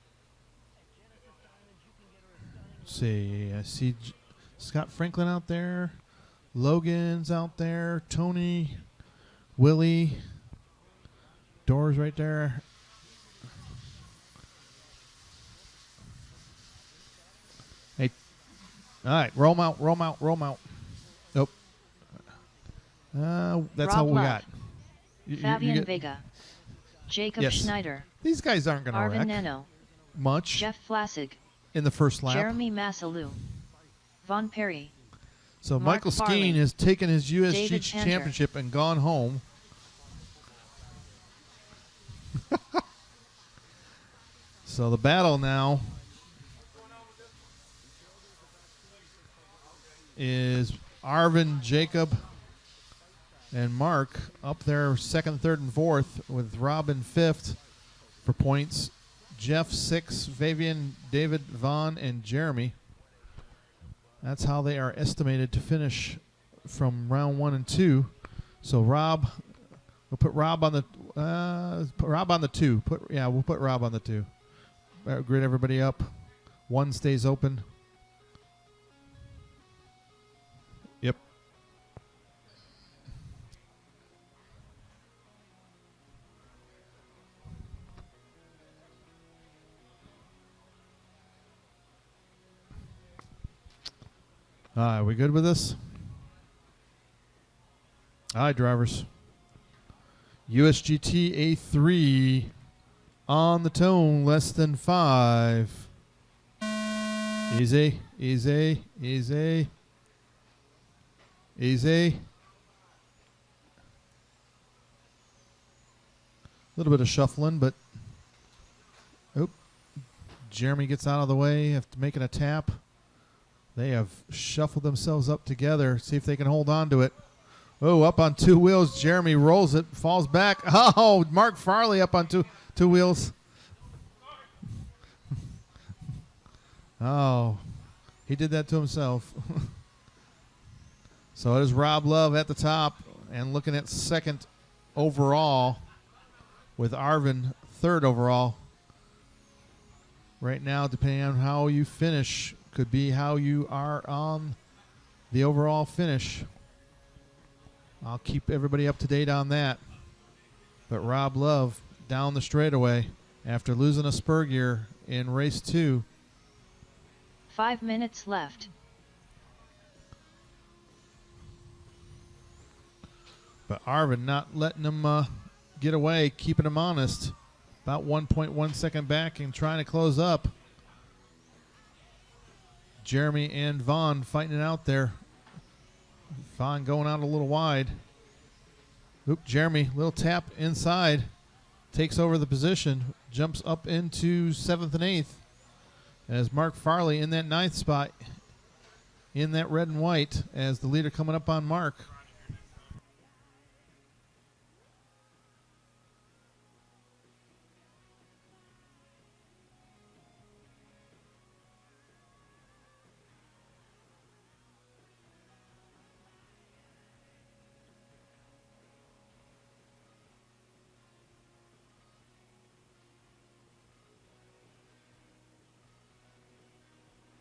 At Genesis Diamonds, you can get her a stunning. Let's see, I see Scott Franklin out there. Logan's out there. Tony, Willie. Doors right there. Hey, all right, roll 'em out, roll 'em out, roll 'em out. Nope. That's Rob all we Love, got. Fabian get- Vega. Jacob Yes. Schneider. These guys aren't going to Arvin wreck Neno. much Jeff Flassig. in the first lap. Jeremy Massalou. Von Perry. So Mark Michael Farley. Skeen has taken his USGT David Panter. championship and gone home. So the battle now is Arvin, Jacob, and Mark up there second, third, and fourth, with Robin fifth for points. Jeff sixth, Fabian, David, Vaughn, and Jeremy. That's how they are estimated to finish from round 1 and 2. So Rob, we'll put Rob on the two. We'll put Rob on the 2. Grid everybody up. 1 stays open. Yep. All right, we good with this? All right, drivers. USGT A3 on the tone, less than 5. Easy, easy, easy, easy. A little bit of shuffling, but Jeremy gets out of the way after making a tap. They have shuffled themselves up together. See if they can hold on to it. Oh, up on 2 wheels. Jeremy rolls it, falls back. Oh, Mark Farley up on two wheels. Oh, he did that to himself. So it is Rob Love at the top and looking at second overall with Arvin third overall. Right now, depending on how you finish, could be how you are on the overall finish. I'll keep everybody up to date on that. But Rob Love down the straightaway after losing a spur gear in race 2. 5 minutes left. But Arvin not letting him get away, keeping him honest. About 1.1 second back and trying to close up. Jeremy and Vaughn fighting it out there. Vaughn going out a little wide. Oop, Jeremy, little tap inside. Takes over the position. Jumps up into 7th and 8th. As Mark Farley in that 9th spot. In that red and white as the leader coming up on Mark.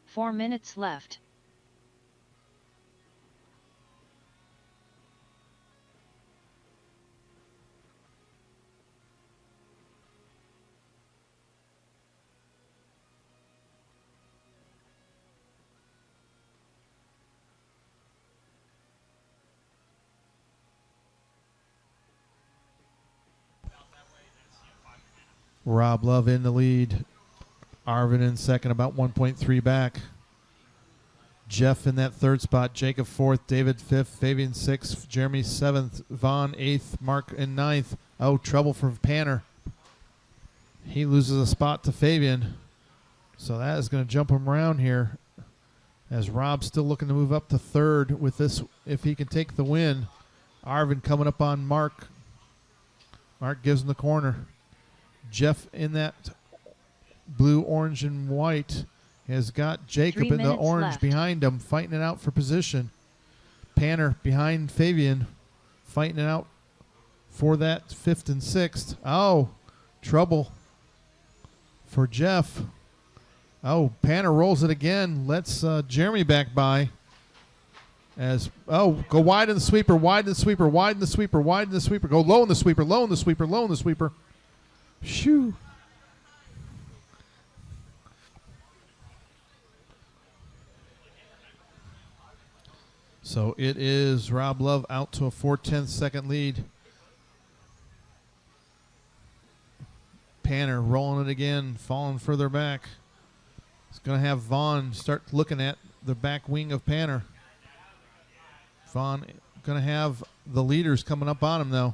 Four minutes left. Rob Love in the lead. Arvin in second, about 1.3 back. Jeff in that 3rd spot. Jacob 4th. David 5th. Fabian 6th. Jeremy 7th. Vaughn 8th. Mark in 9th. Oh, trouble for Panner. He loses a spot to Fabian. So that is going to jump him around here. As Rob's still looking to move up to 3rd with this, if he can take the win. Arvin coming up on Mark. Mark gives him the corner. Jeff in that blue, orange, and white has got Jacob in the orange behind him, fighting it out for position. Panner behind Fabian, fighting it out for that 5th and 6th. Oh, trouble for Jeff. Oh, Panner rolls it again. Lets Jeremy back by. As, oh, go wide in the sweeper, wide in the sweeper, wide in the sweeper, wide in the sweeper. Go low in the sweeper, low in the sweeper, low in the sweeper. Shoo. So it is Rob Love out to a 4/10 second lead. Panner rolling it again, falling further back. It's going to have Vaughn start looking at the back wing of Panner. Vaughn going to have the leaders coming up on him, though.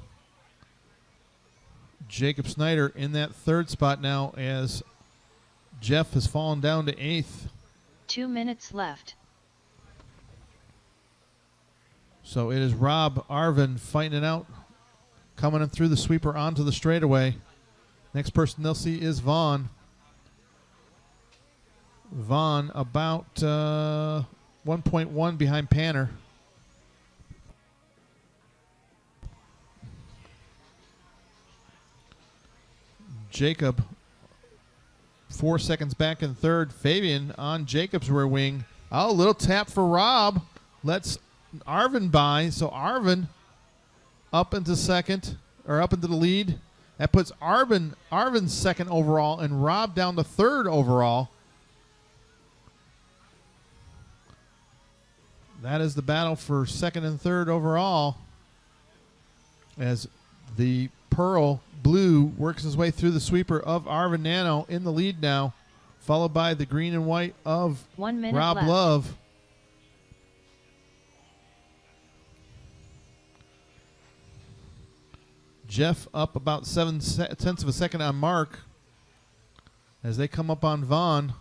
Jacob Snyder in that 3rd spot now as Jeff has fallen down to 8th. 2 minutes left. So it is Rob Arvin fighting it out, coming in through the sweeper onto the straightaway. Next person they'll see is Vaughn. Vaughn about 1.1 behind Panner. Jacob 4 seconds back in 3rd. Fabian on Jacob's rear wing. Oh, little tap for Rob. Lets Arvin by. So Arvin up into 2nd, or up into the lead. That puts Arvin's 2nd overall and Rob down to 3rd overall. That is the battle for 2nd and 3rd overall. As the Pearl Blue works his way through the sweeper of Arvin Nano in the lead now, followed by the green and white of 1 minute Rob left. Love. Jeff up about 7/10 of a second on Mark as they come up on Vaughn.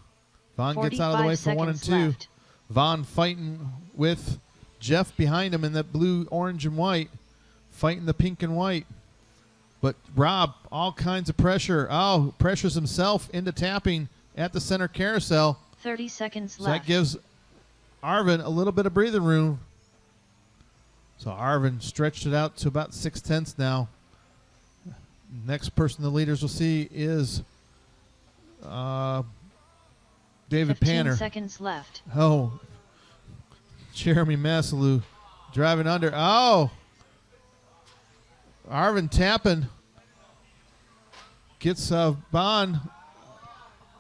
Vaughn gets out of the way for 1 and 2. Left. Vaughn fighting with Jeff behind him in that blue, orange, and white, fighting the pink and white. But Rob, all kinds of pressure. Oh, pressures himself into tapping at the center carousel. 30 seconds So left. that gives Arvin a little bit of breathing room. So Arvin stretched it out to about 6/10 now. Next person the leaders will see is David 15 Panner. seconds left. Oh, Jeremy Massalou driving under. Oh, Arvin tapping. gets Bond.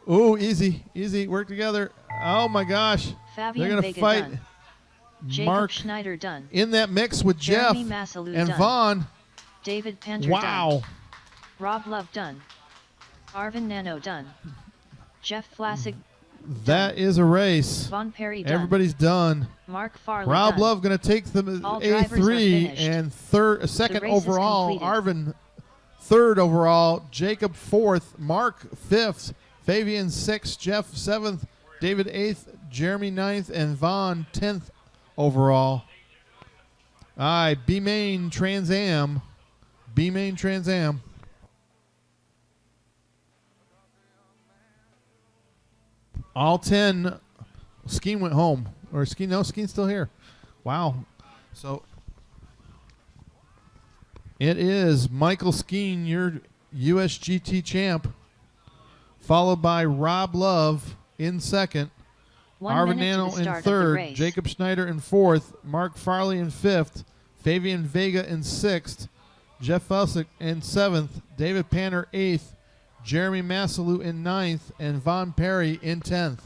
Ooh, easy. Work together. Oh, my gosh. Fabian They're going to Vega fight. done. Jacob Mark Schneider done. in that mix with Jeremy Jeff Massalou and done. Vaughn. David Pander Wow. done. Rob Love done. Arvin Nano done. Jeff Flassig That is a race. Von Perry done. Everybody's done. Mark Farley Rob done. Love going to take the All drivers are A3 finished. and second race is overall. completed. Arvin third overall. Jacob fourth. Mark fifth. Fabian sixth. Jeff seventh. David eighth. Jeremy ninth. And Vaughn 10th overall. All right, B-Main Trans Am. B-Main Trans Am. All 10. Skeen went home. Or Skeen, no, Skeen's still here. Wow. So it is Michael Skeen, your USGT champ, followed by Rob Love in second. 1 Arvin minute to Nano the in start of the third. race. Jacob Schneider in fourth. Mark Farley in fifth. Fabian Vega in sixth. Jeff Felsick in seventh. David Panner eighth. Jeremy Massalou in ninth. And Von Perry in 10th.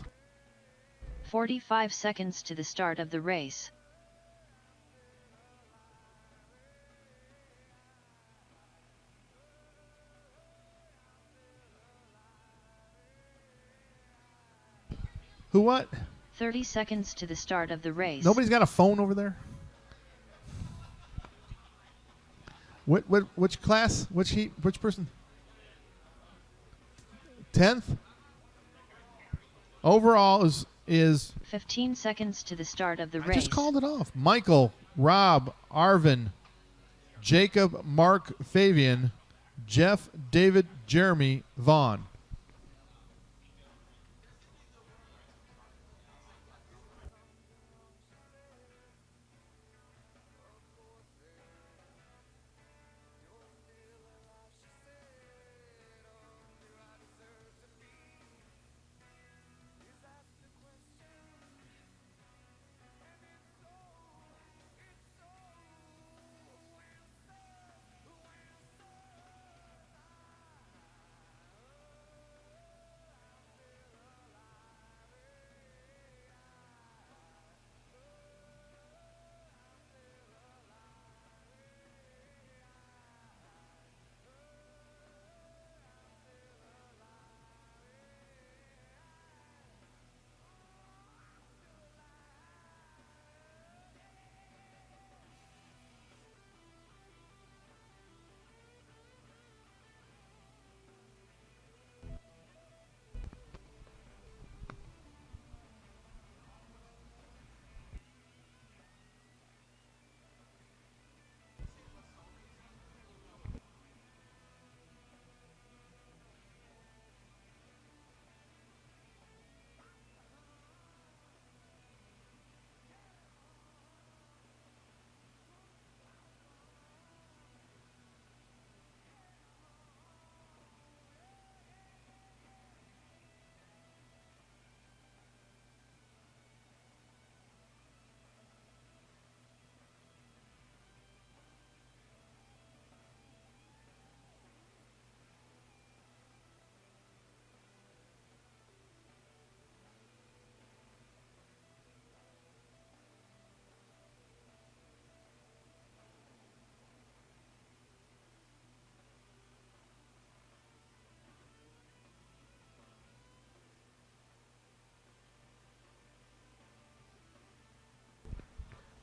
45 seconds to the start of the race. Who what? 30 seconds to the start of the race. Nobody's got a phone over there? Which class? Which heat? Which person? 10th? Overall is 15 seconds to the start of the I race. just called it off. Michael, Rob, Arvin, Jacob, Mark, Fabian, Jeff, David, Jeremy, Vaughn.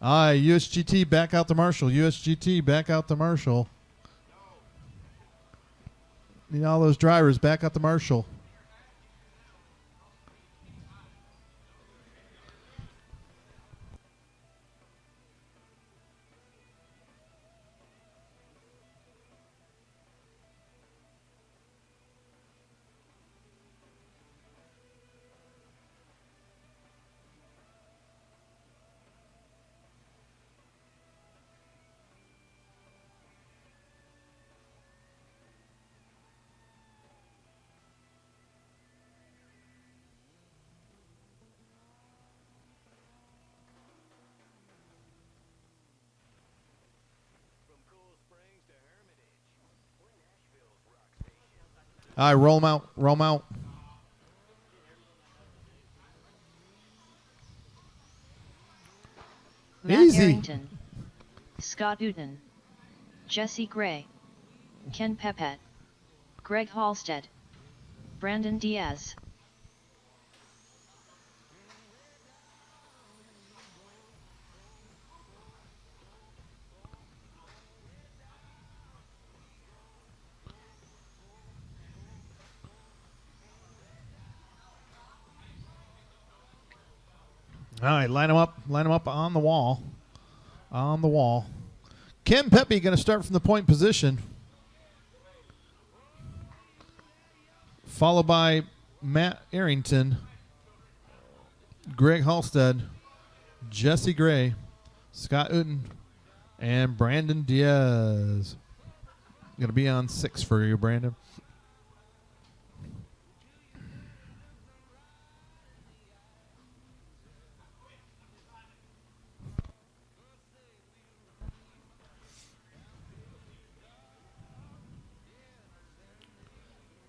USGT back out to Marshall. USGT back out to Marshall. Need all those drivers back out to Marshall. All right, roll them out. Roll them out. Matt Easy. Arrington, Scott Uten, Jesse Gray, Ken Pepet, Greg Halstead, Brandon Diaz. All right, line them up. Line them up on the wall. On the wall. Ken Pepe going to start from the point position. Followed by Matt Arrington, Greg Halstead, Jesse Gray, Scott Uten, and Brandon Diaz. Going to be on 6 for you, Brandon.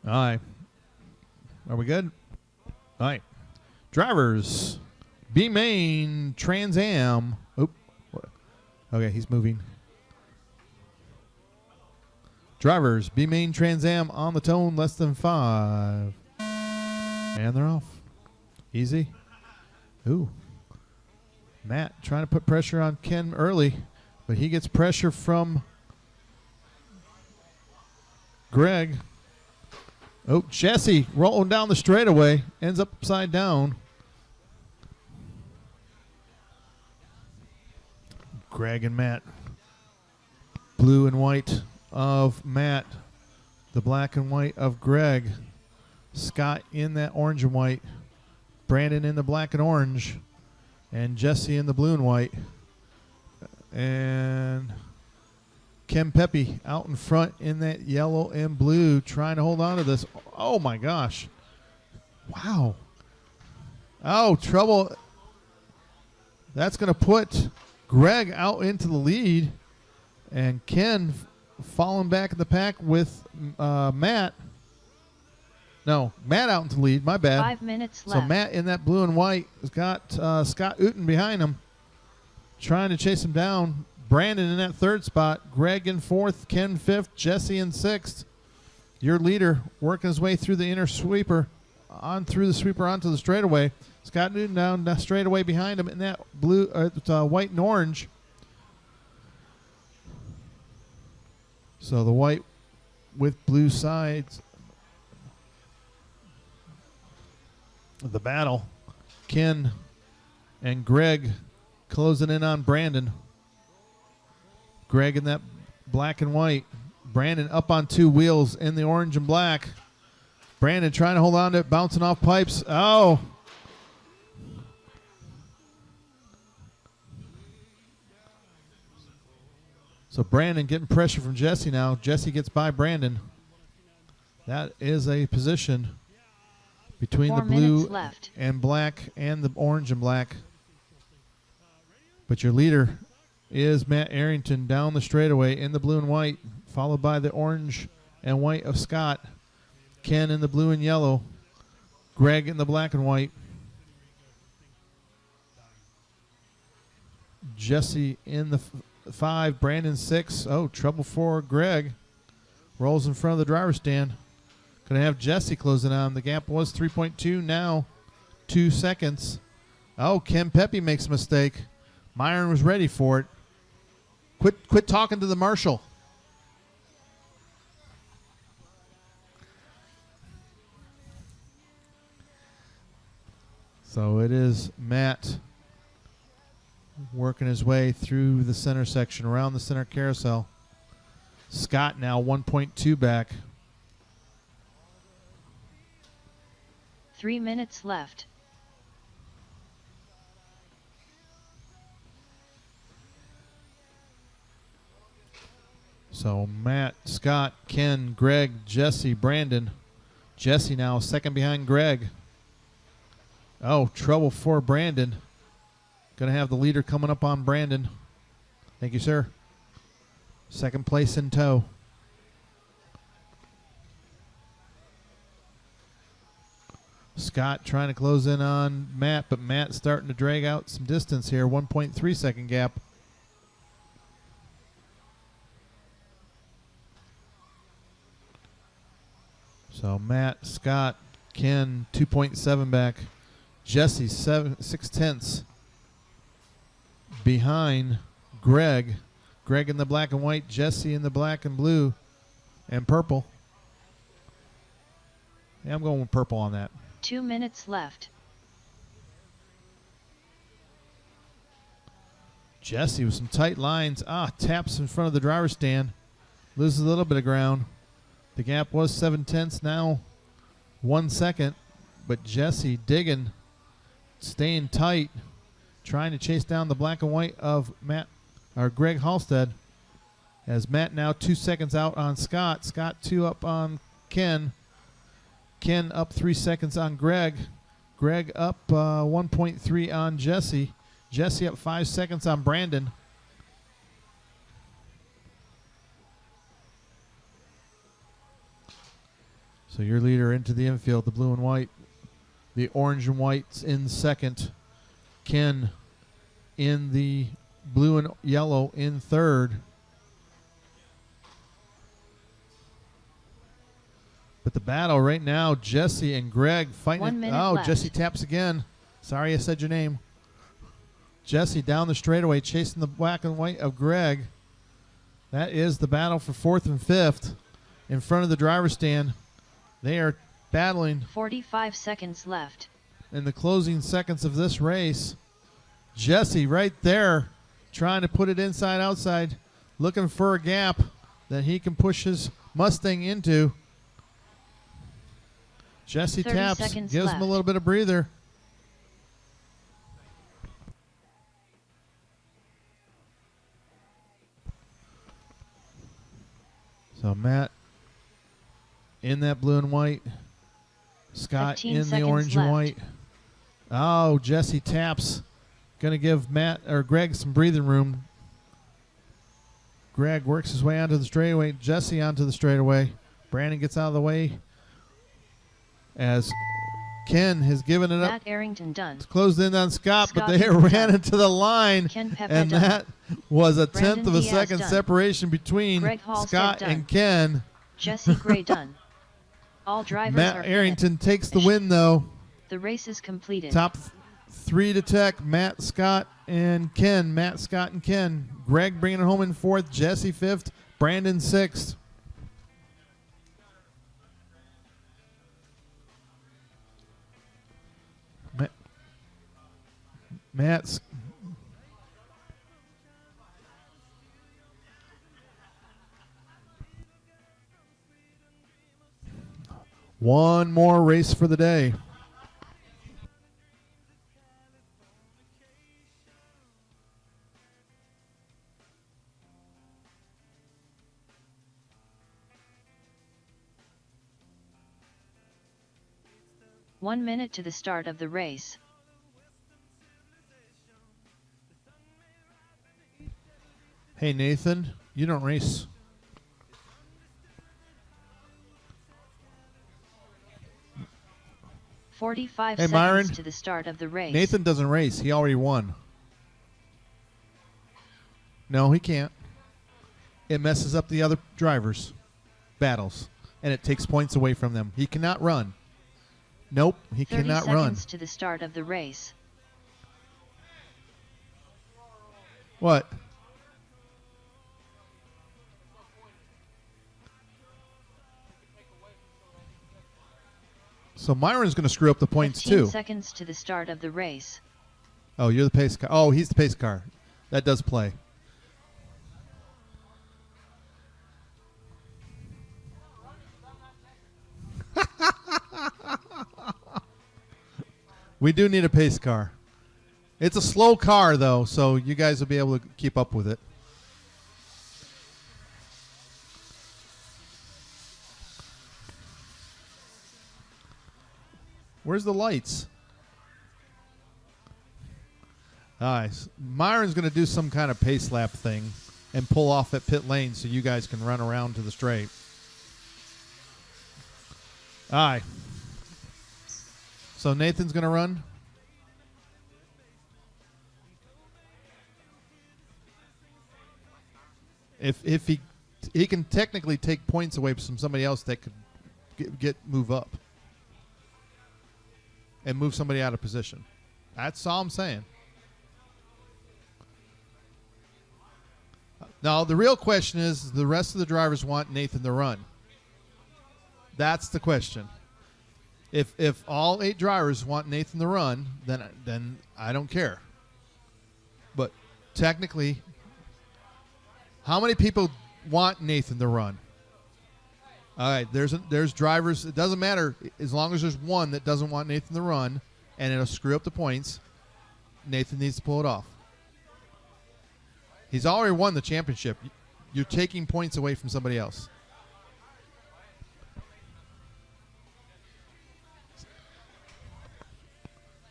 All right. Are we good? All right. Drivers. B main Trans Am. Oop. Okay, he's moving. Drivers. B main Trans Am on the tone, less than 5. And they're off. Easy. Ooh. Matt trying to put pressure on Ken early, but he gets pressure from Greg. Oh, Jesse rolling down the straightaway, ends up upside down. Greg and Matt. Blue and white of Matt. The black and white of Greg. Scott in that orange and white. Brandon in the black and orange. And Jesse in the blue and white. And Ken Pepe out in front in that yellow and blue trying to hold on to this. Oh, my gosh. Wow. Oh, trouble. That's going to put Greg out into the lead. And Ken falling back in the pack with Matt. No, Matt out into the lead. My bad. 5 minutes So left. Matt in that blue and white has got Scott Uten behind him, trying to chase him down. Brandon in that third spot. Greg in fourth. Ken fifth. Jesse in sixth. Your leader working his way through the inner sweeper, through the sweeper onto the straightaway. Scott Newton down that straightaway behind him in that blue, white and orange. So the white with blue sides. The battle. Ken and Greg closing in on Brandon. Greg in that black and white. Brandon up on two wheels in the orange and black. Brandon trying to hold on to it, bouncing off pipes. Oh. So Brandon getting pressure from Jesse now. Jesse gets by Brandon. That is a position between 4 the blue minutes left. and black and the orange and black. But your leader is Matt Arrington down the straightaway in the blue and white, followed by the orange and white of Scott. Ken in the blue and yellow. Greg in the black and white. Jesse in the 5. Brandon 6. Oh, trouble for Greg. Rolls in front of the driver's stand. Going to have Jesse closing on. The gap was 3.2. Now 2 seconds. Oh, Ken Pepe makes a mistake. Myron was ready for it. Quit talking to the marshal. So it is Matt working his way through the center section, around the center carousel. Scott now 1.2 back. 3 minutes left. So Matt, Scott, Ken, Greg, Jesse, Brandon. Jesse now second behind Greg. Oh, trouble for Brandon. Going to have the leader coming up on Brandon. Thank you, sir. Second place in tow. Scott trying to close in on Matt, but Matt starting to drag out some distance here. 1.3 second gap. So Matt, Scott, Ken 2.7 back. Jesse 6/10 behind Greg. Greg in the black and white, Jesse in the black and blue and purple. Yeah, I'm going with purple on that. 2 minutes left. Jesse with some tight lines. Taps in front of the driver's stand. Loses a little bit of ground. The gap was 7/10, now 1 second. But Jesse digging, staying tight, trying to chase down the black and white of Greg Halstead. As Matt now 2 seconds out on Scott. Scott 2 up on Ken. Ken up 3 seconds on Greg. Greg up 1.3 on Jesse. Jesse up 5 seconds on Brandon. So your leader into the infield, the blue and white. The orange and white's in second. Ken in the blue and yellow in third. But the battle right now, Jesse and Greg fighting. 1 minute left. Jesse taps again. Sorry I said your name. Jesse down the straightaway chasing the black and white of Greg. That is the battle for fourth and fifth in front of the driver's stand. They are battling 45 seconds left. in the closing seconds of this race. Jesse right there trying to put it inside outside, looking for a gap that he can push his Mustang into. Jesse 30 taps, seconds gives him a left. little bit of breather. So Matt in that blue and white. Scott 15 in the seconds orange left. and white. Oh, Jesse taps. Going to give Greg some breathing room. Greg works his way onto the straightaway. Jesse onto the straightaway. Brandon gets out of the way as Ken has given it up. Matt Arrington done. It's closed in on Scott, but Scott they Pepe ran done. into the line, Ken Pepe and done. that was a Brandon tenth of a Diaz second done. separation between Greg Halstead Scott done. and Ken. Jesse Gray done. All drivers Matt are Arrington takes the win, though. The race is completed. Top three to tech, Matt, Scott, and Ken. Matt, Scott, and Ken. Greg bringing it home in fourth. Jesse fifth. Brandon sixth. Matt's one more race for the day. One minute to the start of the race. Hey, Nathan, you don't race. Forty-five Hey, seconds Myron. to the start of the race. Nathan doesn't race. He already won. No, he can't. It messes up the other drivers' battles, and it takes points away from them. He cannot run. Nope, he 30 cannot seconds run. to the start of the race. What? So Myron's going to screw up the points 15 too. seconds to the start of the race. Oh, you're the pace car. Oh, he's the pace car. That does play. We do need a pace car. It's a slow car, though, so you guys will be able to keep up with it. Where's the lights? All right. Myron's going to do some kind of pace lap thing and pull off at pit lane so you guys can run around to the straight. All right. So Nathan's going to run. If he can technically take points away from somebody else that could move up and move somebody out of position. That's all I'm saying. Now the real question is, the rest of the drivers want Nathan to run. That's the question. If all 8 drivers want Nathan to run, then I don't care. But technically, how many people want Nathan to run? All right, there's drivers. It doesn't matter as long as there's one that doesn't want Nathan to run, and it'll screw up the points. Nathan needs to pull it off. He's already won the championship. You're taking points away from somebody else.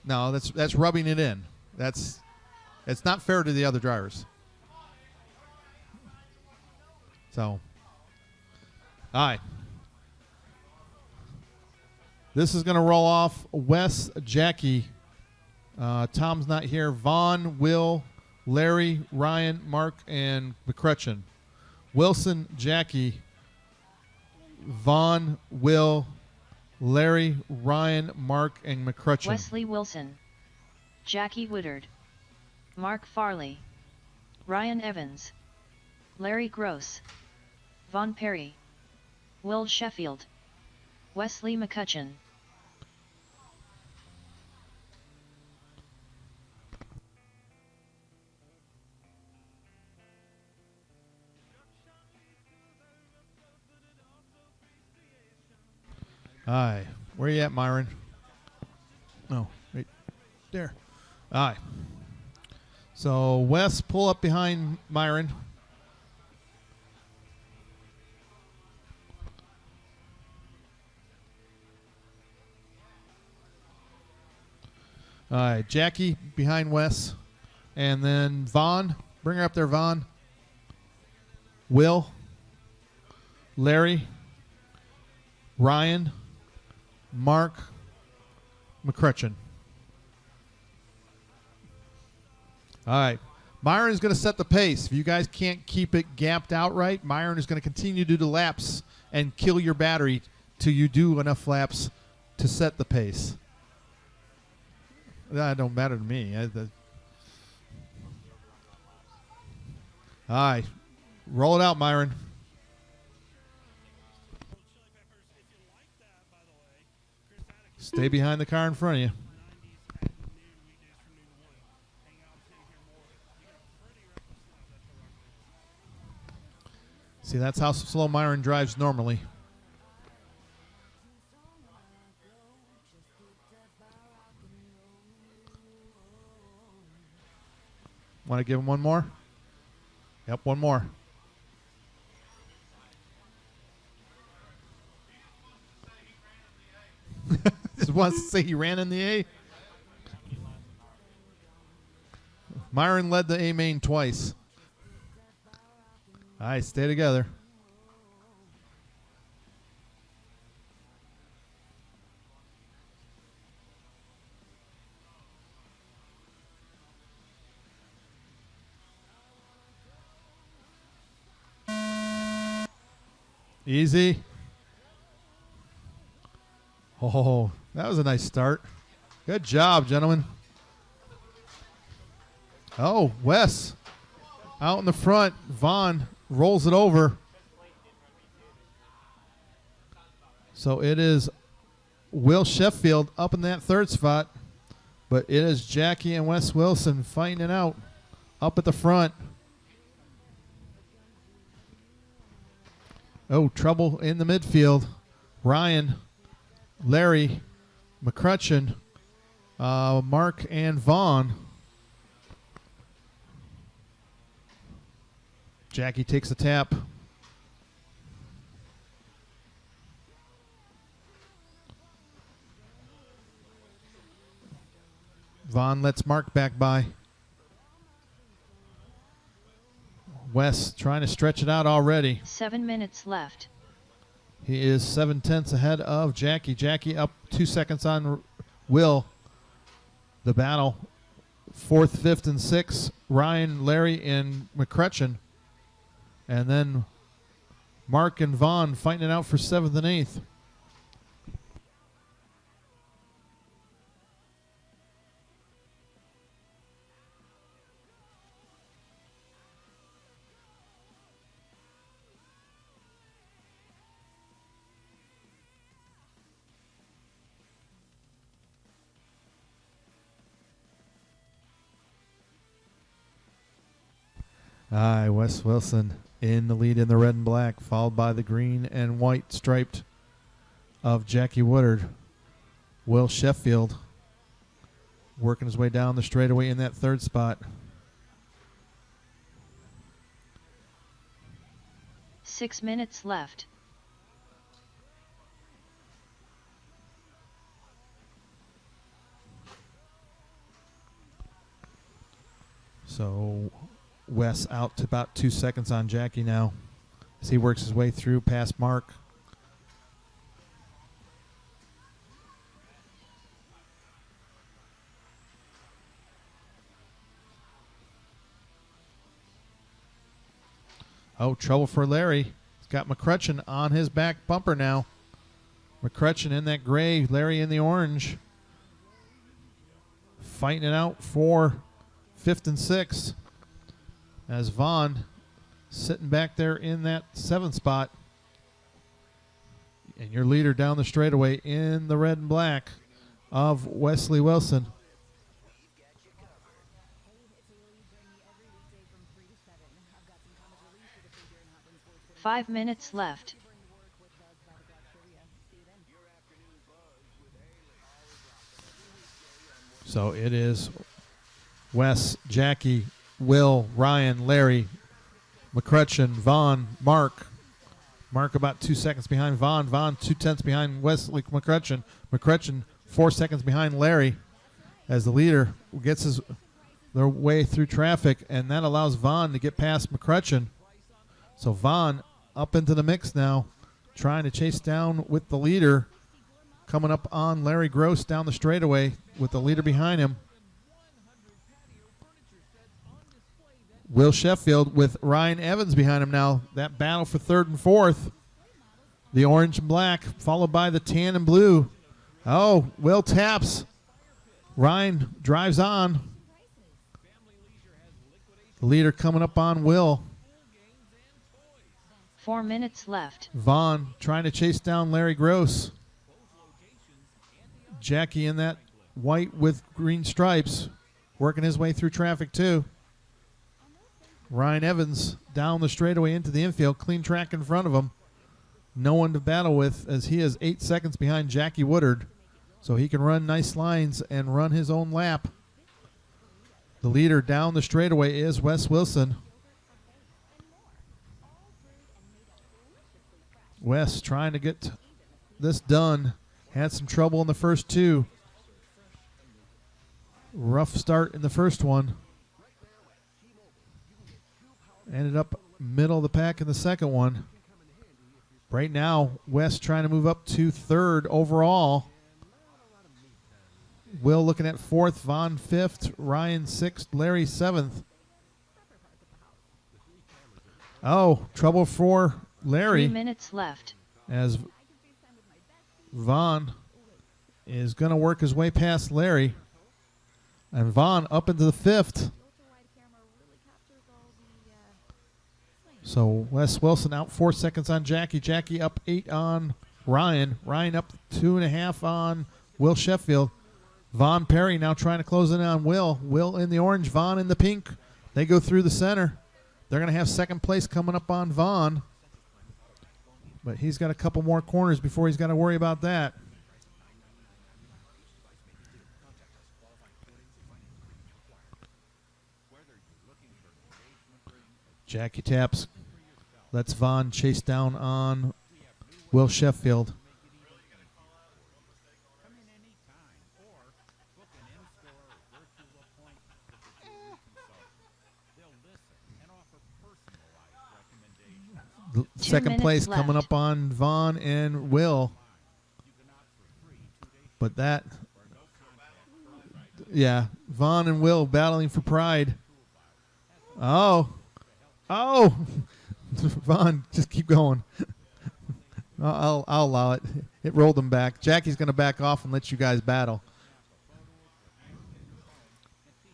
No, that's rubbing it in. It's not fair to the other drivers. So, all right. This is going to roll off. Wes, Jackie, Tom's not here. Vaughn, Will, Larry, Ryan, Mark, and McCrutcheon. Wilson, Jackie, Vaughn, Will, Larry, Ryan, Mark, and McCrutcheon. Wesley Wilson, Jackie Woodard, Mark Farley, Ryan Evans, Larry Gross, Vaughn Perry, Will Sheffield, Wesley McCutcheon. Aye. Where you at, Myron? Oh, right there. Aye. So, Wes, pull up behind Myron. All right, Jackie behind Wes. And then Vaughn. Bring her up there, Vaughn. Will. Larry. Ryan. Mark. McCrutcheon. All right. Myron's going to set the pace. If you guys can't keep it gapped out right, Myron is going to continue to do the laps and kill your battery till you do enough laps to set the pace. That don't matter to me. All right. Roll it out, Myron. Stay behind the car in front of you. See, that's how slow Myron drives normally. Want to give him one more? Yep, one more. Just wants to say he ran in the A. Myron led the A main twice. All right, stay together. Easy. Oh, that was a nice start. Good job, gentlemen. Oh, Wes out in the front. Vaughn rolls it over. So it is Will Sheffield up in that third spot, but it is Jackie and Wes Wilson fighting it out up at the front. Oh, trouble in the midfield. Ryan, Larry, McCrutcheon, Mark, and Vaughn. Jackie takes a tap. Vaughn lets Mark back by. Wes trying to stretch it out already. 7 minutes left. He is 7/10 ahead of Jackie. Jackie up 2 seconds on Will. The battle, 4th, 5th, and 6th, Ryan, Larry, and McCrutchen. And then Mark and Vaughn fighting it out for 7th and 8th. Aye, Wes Wilson in the lead in the red and black, followed by the green and white striped of Jackie Woodard. Will Sheffield working his way down the straightaway in that 3rd spot. 6 minutes left. So Wes out to about 2 seconds on Jackie now as he works his way through past Mark. Oh, trouble for Larry. He's got McCrutchen on his back bumper now. McCrutchen in that gray, Larry in the orange. Fighting it out for 5th and 6th. As Vaughn sitting back there in that 7th spot. And your leader down the straightaway in the red and black of Wesley Wilson. Five minutes left. So it is Wes, Jackie, Will, Ryan, Larry, McCrutchen, Vaughn, Mark. Mark about 2 seconds behind Vaughn. Vaughn 2/10 behind Wesley McCrutchen. McCrutchen 4 seconds behind Larry as the leader gets their way through traffic, and that allows Vaughn to get past McCrutchen. So Vaughn up into the mix now, trying to chase down with the leader, coming up on Larry Gross down the straightaway with the leader behind him. Will Sheffield with Ryan Evans behind him now. That battle for 3rd and 4th. The orange and black, followed by the tan and blue. Oh, Will taps. Ryan drives on. The leader coming up on Will. 4 minutes left. Vaughn trying to chase down Larry Gross. Jackie in that white with green stripes, working his way through traffic too. Ryan Evans down the straightaway into the infield, clean track in front of him. No one to battle with as he is 8 seconds behind Jackie Woodard. So he can run nice lines and run his own lap. The leader down the straightaway is Wes Wilson. Wes trying to get this done. Had some trouble in the first 2. Rough start in the first one. Ended up middle of the pack in the second one. Right now, Wes trying to move up to 3rd overall. Will looking at 4th, Vaughn 5th, Ryan 6th, Larry 7th. Oh, trouble for Larry. 3 minutes left. As Vaughn is going to work his way past Larry. And Vaughn up into the 5th. So Wes Wilson out 4 seconds on Jackie. Jackie up 8 on Ryan. Ryan up 2.5 on Will Sheffield. Vaughn Perry now trying to close in on Will. Will in the orange, Vaughn in the pink. They go through the center. They're going to have 2nd place coming up on Vaughn. But he's got a couple more corners before he's got to worry about that. Jackie taps. Lets Vaughn chase down on Will Sheffield. Second place left. coming up on Vaughn and Will. But that Yeah, Vaughn and Will battling for pride. Oh. Vaughn, just keep going. I'll allow it. It rolled them back. Jackie's going to back off and let you guys battle.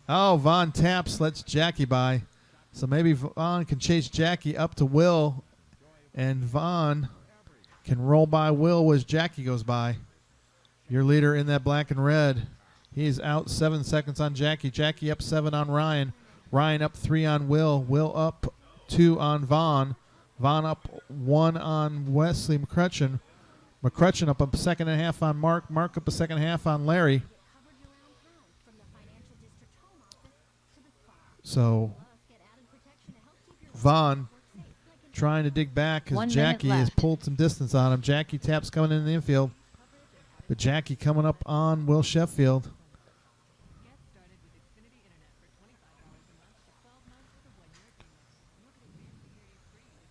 Oh, Vaughn taps, lets Jackie by. So maybe Vaughn can chase Jackie up to Will, and Vaughn can roll by Will as Jackie goes by. Your leader in that black and red. He's out 7 seconds on Jackie. Jackie up 7 on Ryan. Ryan up 3 on Will. Will up 2 on Vaughn. Vaughn up 1 on Wesley McCrutcheon. McCrutcheon up a 2.5 on Mark. Mark up a 2.5 on Larry. So Vaughn trying to dig back because Jackie has pulled some distance on him. Jackie taps coming in the infield. But Jackie coming up on Will Sheffield.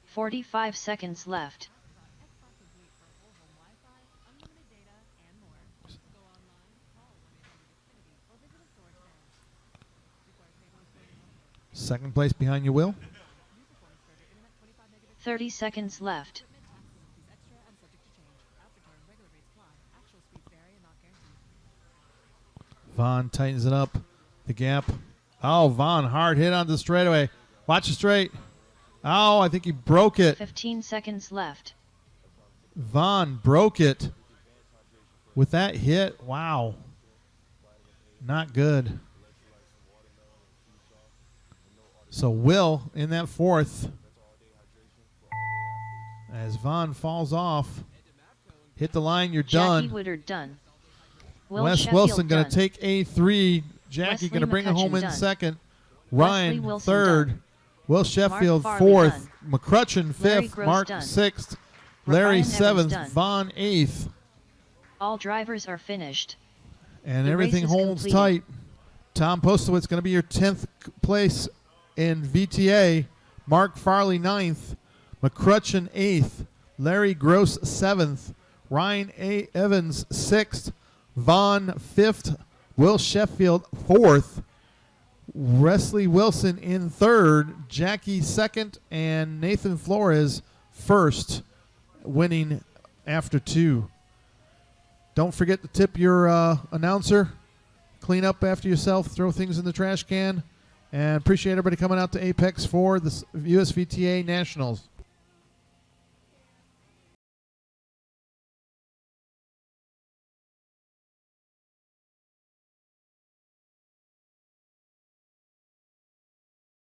"45 seconds left. Second place behind you, Will. 30 seconds left. Vaughn tightens it up. The gap. Oh, Vaughn, hard hit on the straightaway. Watch it straight. Oh, I think he broke it. 15 seconds left. Vaughn broke it with that hit. Wow. Not good. So Will in that fourth. As Vaughn falls off. Hit the line, you're done. Jackie Woodard done. Will Wes Sheffield Wilson going done. to take A3. Jackie going to bring it home in done. second. Wesley Ryan Wilson third. done. Will Sheffield Mark Farley fourth. done. McCrutcheon Larry fifth. Gross Mark done. sixth. Ryan Larry Evans seventh. done. Vaughn eighth. All drivers are finished. And The everything race is holds completed. tight. Tom Postowitz going to be your 10th place in VTA. Mark Farley 9th. McCrutcheon 8th. Larry Gross 7th. Ryan Evans 6th. Vaughn 5th. Will Sheffield 4th. Wesley Wilson in 3rd. Jackie 2nd. And Nathan Flores 1st, winning after 2. Don't forget to tip your announcer. Clean up after yourself. Throw things in the trash can. And appreciate everybody coming out to Apex for the USVTA Nationals.